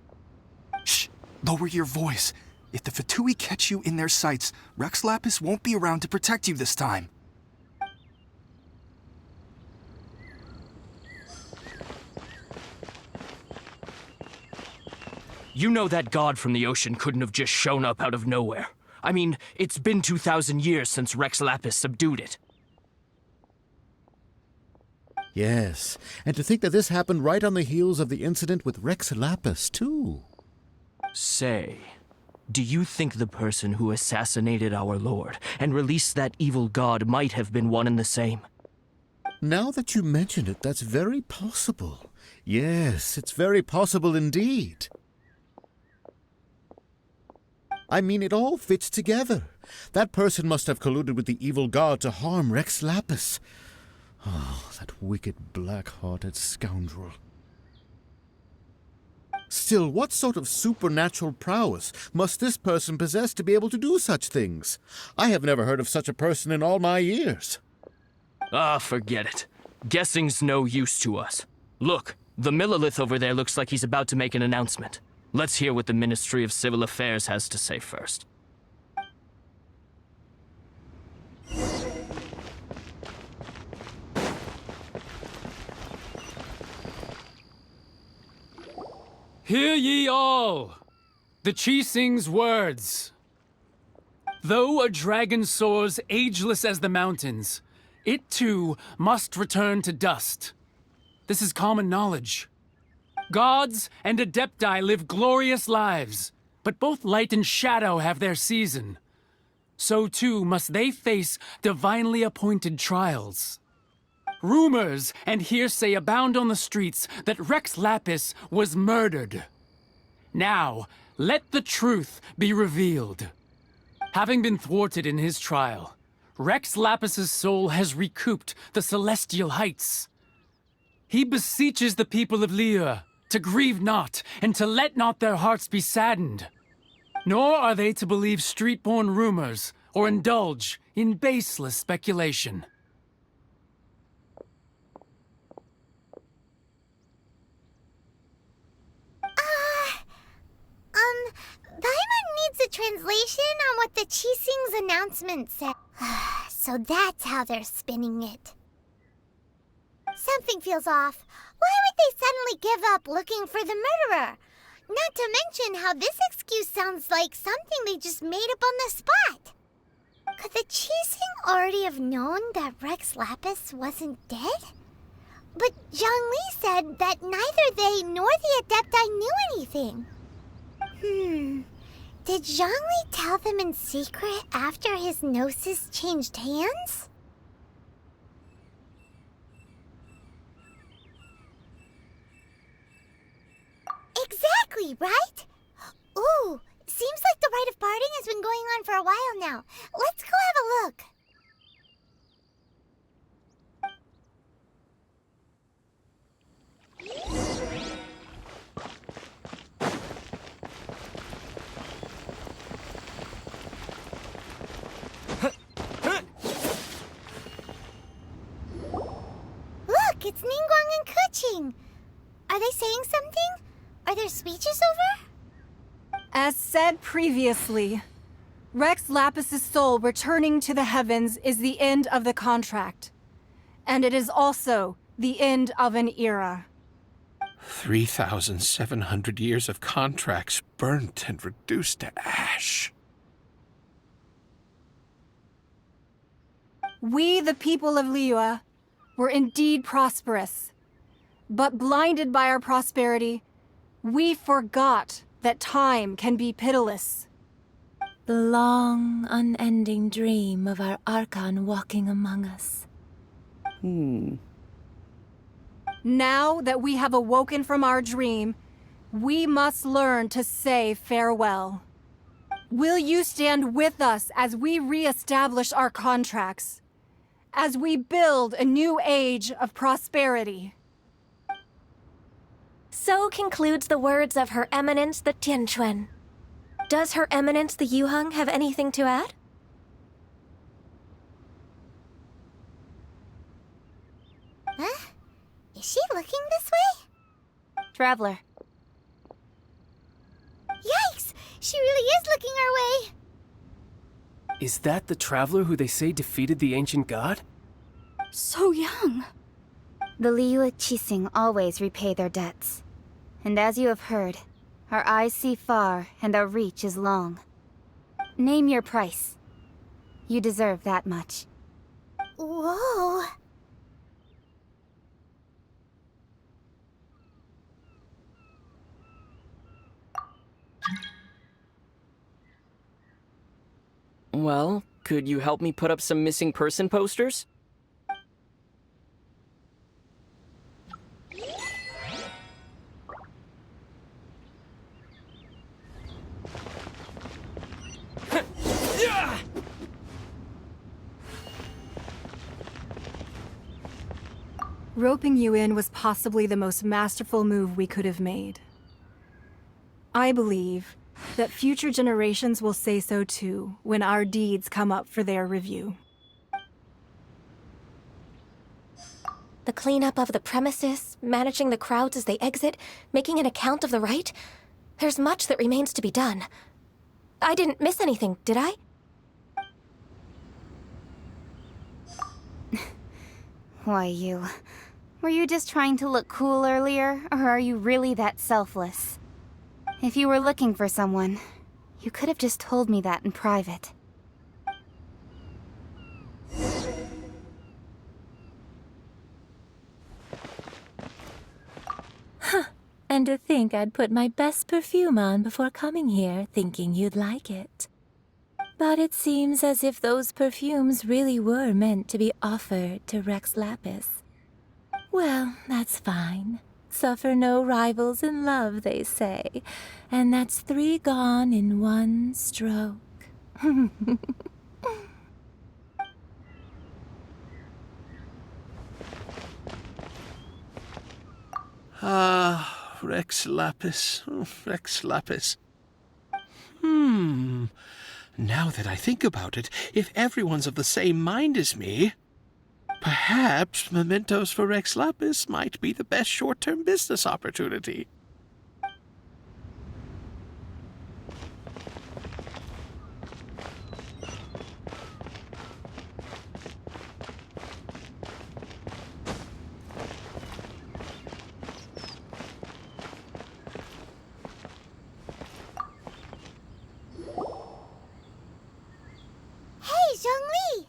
Shh! Lower your voice. If the Fatui catch you in their sights, Rex Lapis won't be around to protect you this time. You know that god from the ocean couldn't have just shown up out of nowhere. I mean, it's been 2,000 years since Rex Lapis subdued it. Yes, and to think that this happened right on the heels of the incident with Rex Lapis, too. Say, do you think the person who assassinated our lord and released that evil god might have been one and the same? Now that you mention it, that's very possible. Yes, it's very possible indeed. I mean, it all fits together. That person must have colluded with the evil god to harm Rex Lapis. Oh, that wicked, black-hearted scoundrel. Still, what sort of supernatural prowess must this person possess to be able to do such things? I have never heard of such a person in all my years. Ah, forget it. Guessing's no use to us. Look, the Millilith over there looks like he's about to make an announcement. Let's hear what the Ministry of Civil Affairs has to say first. Hear ye all! The Qixing's words. Though a dragon soars ageless as the mountains, it too must return to dust. This is common knowledge. Gods and Adepti live glorious lives, but both light and shadow have their season. So too must they face divinely appointed trials. Rumors and hearsay abound on the streets that Rex Lapis was murdered. Now, let the truth be revealed. Having been thwarted in his trial, Rex Lapis's soul has recouped the celestial heights. He beseeches the people of Liyue to grieve not and to let not their hearts be saddened. Nor are they to believe street-born rumors or indulge in baseless speculation. Paimon needs a translation on what the Qixing's announcement said. So that's how they're spinning it. Something feels off. Why would they suddenly give up looking for the murderer? Not to mention how this excuse sounds like something they just made up on the spot. Could the Qixing already have known that Rex Lapis wasn't dead? But Zhongli said that neither they nor the Adepti knew anything. Did Zhongli tell them in secret after his gnosis changed hands? Exactly, right? Ooh, seems like the rite of parting has been going on for a while now. Let's go have a look. Look, it's Ningguang and Keqing. Are they saying something? Are their speeches over? As said previously, Rex Lapis's soul returning to the heavens is the end of the contract. And it is also the end of an era. 3,700 years of contracts burnt and reduced to ash. We, the people of Liyue, were indeed prosperous. But blinded by our prosperity, we forgot that time can be pitiless. The long, unending dream of our Archon walking among us. Now that we have awoken from our dream, we must learn to say farewell. Will you stand with us as we re-establish our contracts? As we build a new age of prosperity? So concludes the words of Her Eminence the Tianquan. Does Her Eminence the Yuheng have anything to add? Huh? Is she looking this way? Traveler. Yikes! She really is looking our way! Is that the traveler who they say defeated the ancient god? So young. The Liyue Qixing always repay their debts. And as you have heard, our eyes see far and our reach is long. Name your price. You deserve that much. Whoa! Well, could you help me put up some missing person posters? Roping you in was possibly the most masterful move we could have made. I believe that future generations will say so too when our deeds come up for their review. The cleanup of the premises, managing the crowds as they exit, making an account of the rite? There's much that remains to be done. I didn't miss anything, did I? Why, you... Were you just trying to look cool earlier, or are you really that selfless? If you were looking for someone, you could have just told me that in private. And to think I'd put my best perfume on before coming here, thinking you'd like it. But it seems as if those perfumes really were meant to be offered to Rex Lapis. Well, that's fine. Suffer no rivals in love, they say. And that's 3 gone in 1 stroke. Ah, Rex Lapis. Oh, Rex Lapis. Now that I think about it, if everyone's of the same mind as me, perhaps mementos for Rex Lapis might be the best short-term business opportunity. Hey, Zhongli!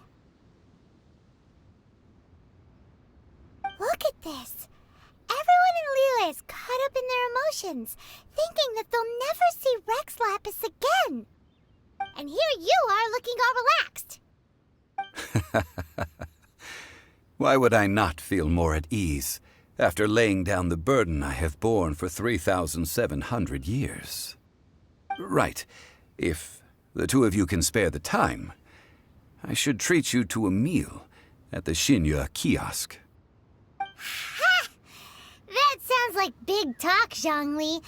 Look at this. Everyone in Liyue is caught up in their emotions, thinking that they'll never see Rex Lapis again. And here you are looking all relaxed. Why would I not feel more at ease after laying down the burden I have borne for 3,700 years? Right. If the two of you can spare the time, I should treat you to a meal at the Shinya kiosk. Ha! That sounds like big talk, Zhongli.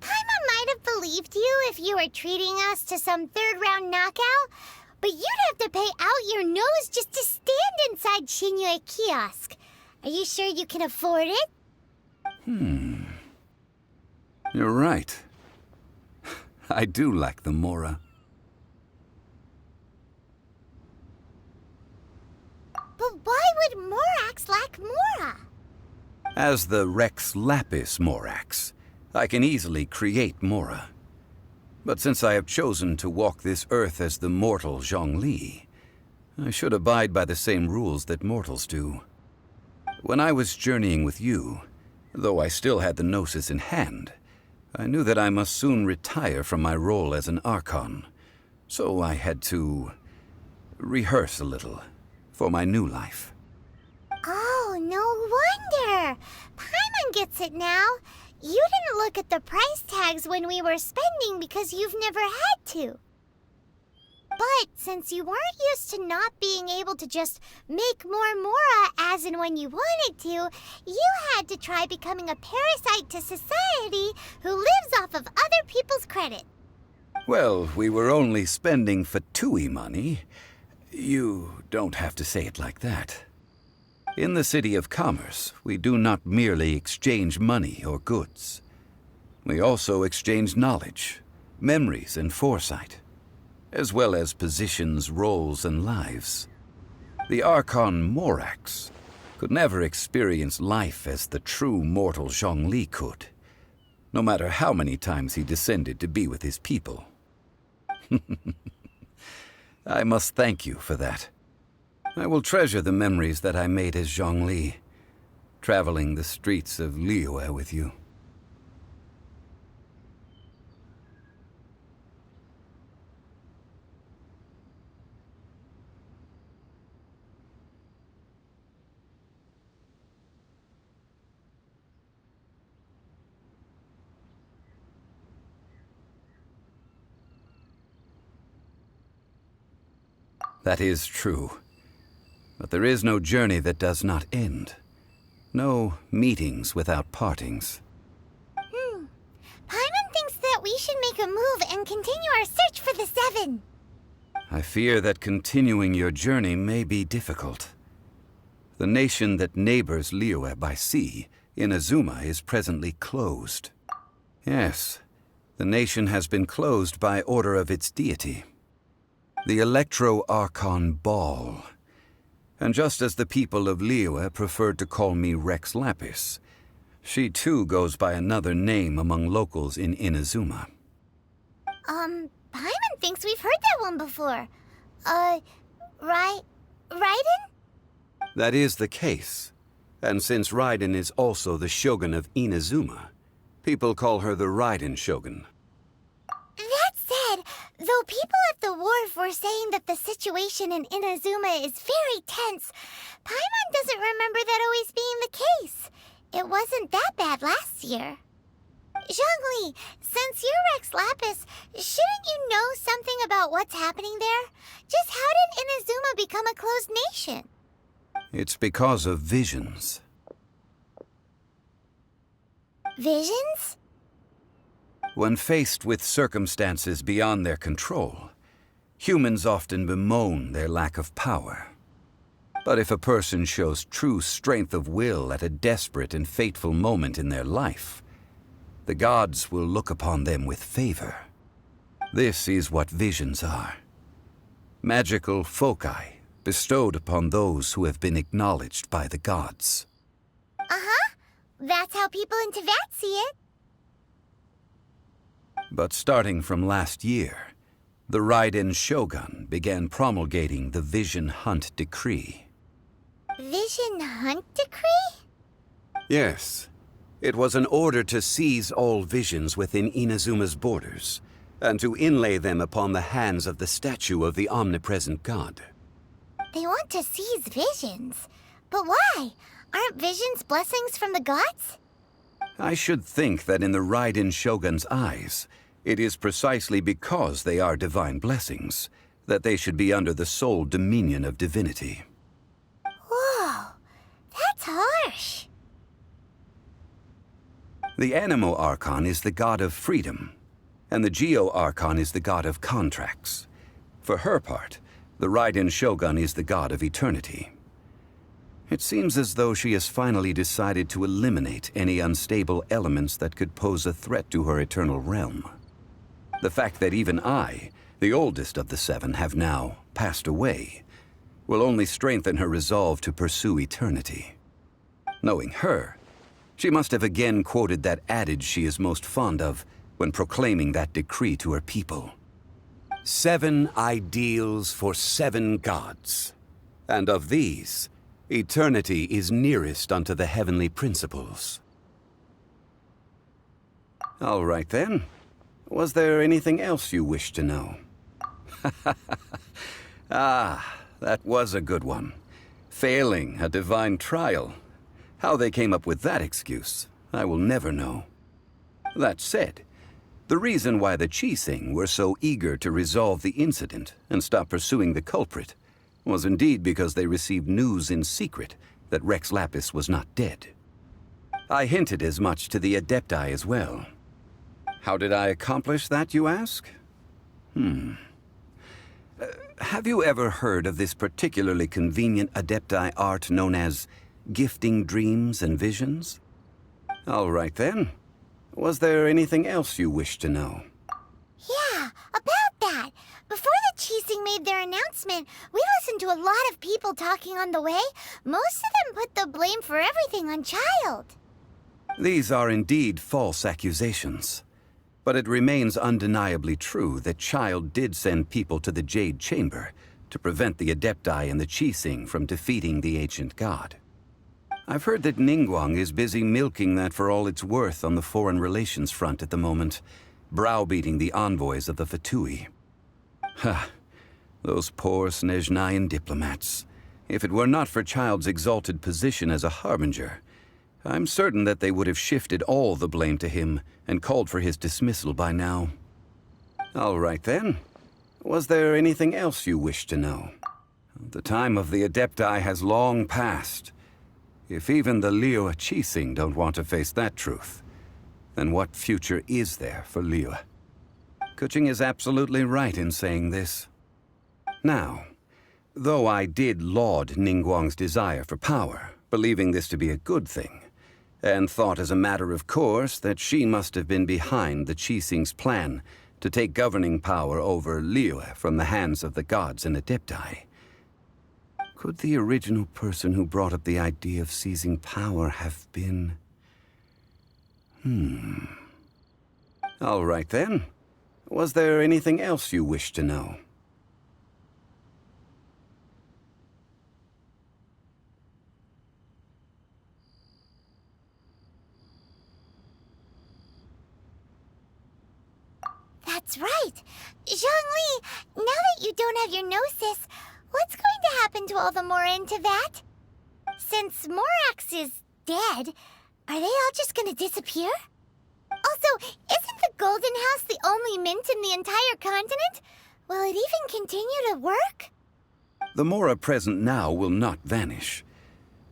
Paimon might have believed you if you were treating us to some third-round knockout, but you'd have to pay out your nose just to stand inside Shinya kiosk. Are you sure you can afford it? You're right. I do lack the Mora. But why would Morax lack Mora? As the Rex Lapis Morax, I can easily create Mora. But since I have chosen to walk this earth as the mortal Zhongli, I should abide by the same rules that mortals do. When I was journeying with you, though I still had the Gnosis in hand, I knew that I must soon retire from my role as an Archon, so I had to rehearse a little for my new life. Oh, no wonder. Paimon gets it now. You didn't look at the price tags when we were spending because you've never had to. But since you weren't used to not being able to just make more Mora as and when you wanted to, you had to try becoming a parasite to society who lives off of other people's credit. Well, we were only spending Fatui money. You don't have to say it like that. In the City of Commerce, we do not merely exchange money or goods. We also exchange knowledge, memories, and foresight, as well as positions, roles, and lives. The Archon Morax could never experience life as the true mortal Zhongli could, no matter how many times he descended to be with his people. I must thank you for that. I will treasure the memories that I made as Zhongli, traveling the streets of Liyue with you. That is true. But there is no journey that does not end. No meetings without partings. Paimon thinks that we should make a move and continue our search for the 7. I fear that continuing your journey may be difficult. The nation that neighbors Liyue by sea, Inazuma, is presently closed. Yes, the nation has been closed by order of its deity, the Electro-Archon Ball. And just as the people of Liyue preferred to call me Rex Lapis, She too goes by another name among locals in Inazuma. Paimon thinks we've heard that one before. Raiden? That is the case. And since Raiden is also the Shogun of Inazuma, people call her the Raiden Shogun. That said, though people at the wharf were saying that the situation in Inazuma is very tense, Paimon doesn't remember that always being the case. It wasn't that bad last year. Zhongli, since you're Rex Lapis, shouldn't you know something about what's happening there? Just how did Inazuma become a closed nation? It's because of visions. Visions? When faced with circumstances beyond their control, humans often bemoan their lack of power. But if a person shows true strength of will at a desperate and fateful moment in their life, the gods will look upon them with favor. This is what visions are. Magical foci bestowed upon those who have been acknowledged by the gods. Uh-huh. That's how people in Teyvat see it. But starting from last year, the Raiden Shogun began promulgating the Vision Hunt Decree. Vision Hunt Decree? Yes. It was an order to seize all visions within Inazuma's borders, and to inlay them upon the hands of the statue of the omnipresent god. They want to seize visions. But why? Aren't visions blessings from the gods? I should think that in the Raiden Shogun's eyes, it is precisely because they are divine blessings that they should be under the sole dominion of divinity. Whoa, that's harsh. The Animo Archon is the god of freedom, and the Geo Archon is the god of contracts. For her part, the Raiden Shogun is the god of eternity. It seems as though she has finally decided to eliminate any unstable elements that could pose a threat to her eternal realm. The fact that even I, the oldest of the seven, have now passed away, will only strengthen her resolve to pursue eternity. Knowing her, she must have again quoted that adage she is most fond of when proclaiming that decree to her people. 7 ideals for 7 gods, and of these, eternity is nearest unto the heavenly principles. All right then. Was there anything else you wished to know? Ah, that was a good one. Failing a divine trial. How they came up with that excuse, I will never know. That said, the reason why the Qixing were so eager to resolve the incident and stop pursuing the culprit was indeed because they received news in secret that Rex Lapis was not dead. I hinted as much to the Adepti as well. How did I accomplish that, you ask? Have you ever heard of this particularly convenient Adepti art known as gifting dreams and visions? All right then. Was there anything else you wished to know? Yeah, about that. Before the Qixing made their announcement, we listened to a lot of people talking on the way. Most of them put the blame for everything on Child. These are indeed false accusations. But it remains undeniably true that Child did send people to the Jade Chamber to prevent the Adepti and the Qixing from defeating the ancient god. I've heard that Ningguang is busy milking that for all it's worth on the foreign relations front at the moment, browbeating the envoys of the Fatui. Ha! Those poor Snezhnayan diplomats. If it were not for Child's exalted position as a harbinger, I'm certain that they would have shifted all the blame to him and called for his dismissal by now. All right then. Was there anything else you wished to know? The time of the Adepti has long passed. If even the Liyue Qixing don't want to face that truth, then what future is there for Liyue? Kuching is absolutely right in saying this. Now, though I did laud Ningguang's desire for power, believing this to be a good thing, and thought as a matter of course that she must have been behind the Qixing's plan to take governing power over Liyue from the hands of the gods and Adepti, could the original person who brought up the idea of seizing power have been All right then. Was there anything else you wished to know? That's right. Zhongli, now that you don't have your gnosis, what's going to happen to all the Mora in Teyvat? Since Morax is dead, are they all just gonna disappear? Also, isn't the Golden House the only mint in the entire continent? Will it even continue to work? The Mora present now will not vanish.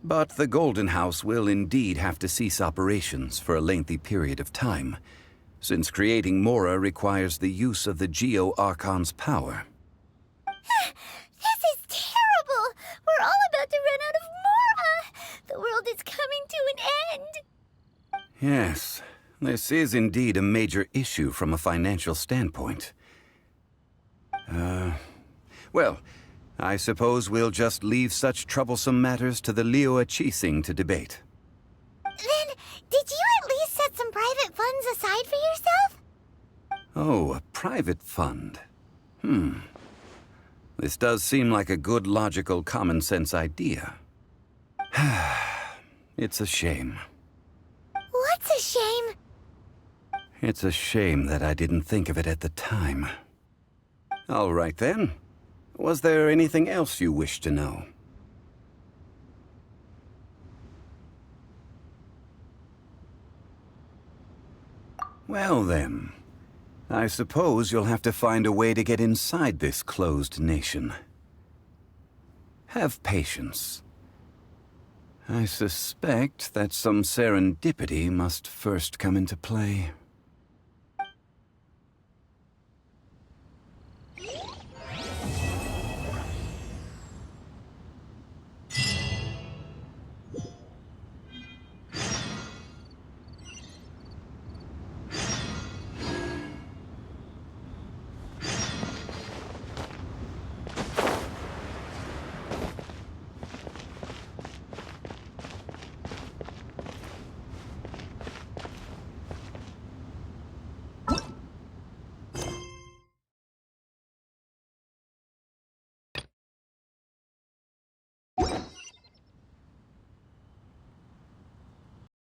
But the Golden House will indeed have to cease operations for a lengthy period of time, since creating Mora requires the use of the Geo-Archon's power. This is terrible! We're all about to run out of Mora! The world is coming to an end! Yes, this is indeed a major issue from a financial standpoint. Well, I suppose we'll just leave such troublesome matters to the Liyue Qixing to debate. Then, did you at least set some private funds aside for yourself? Oh, a private fund. This does seem like a good, logical, common-sense idea. It's a shame. What's a shame? It's a shame that I didn't think of it at the time. All right then. Was there anything else you wished to know? Well then, I suppose you'll have to find a way to get inside this closed nation. Have patience. I suspect that some serendipity must first come into play.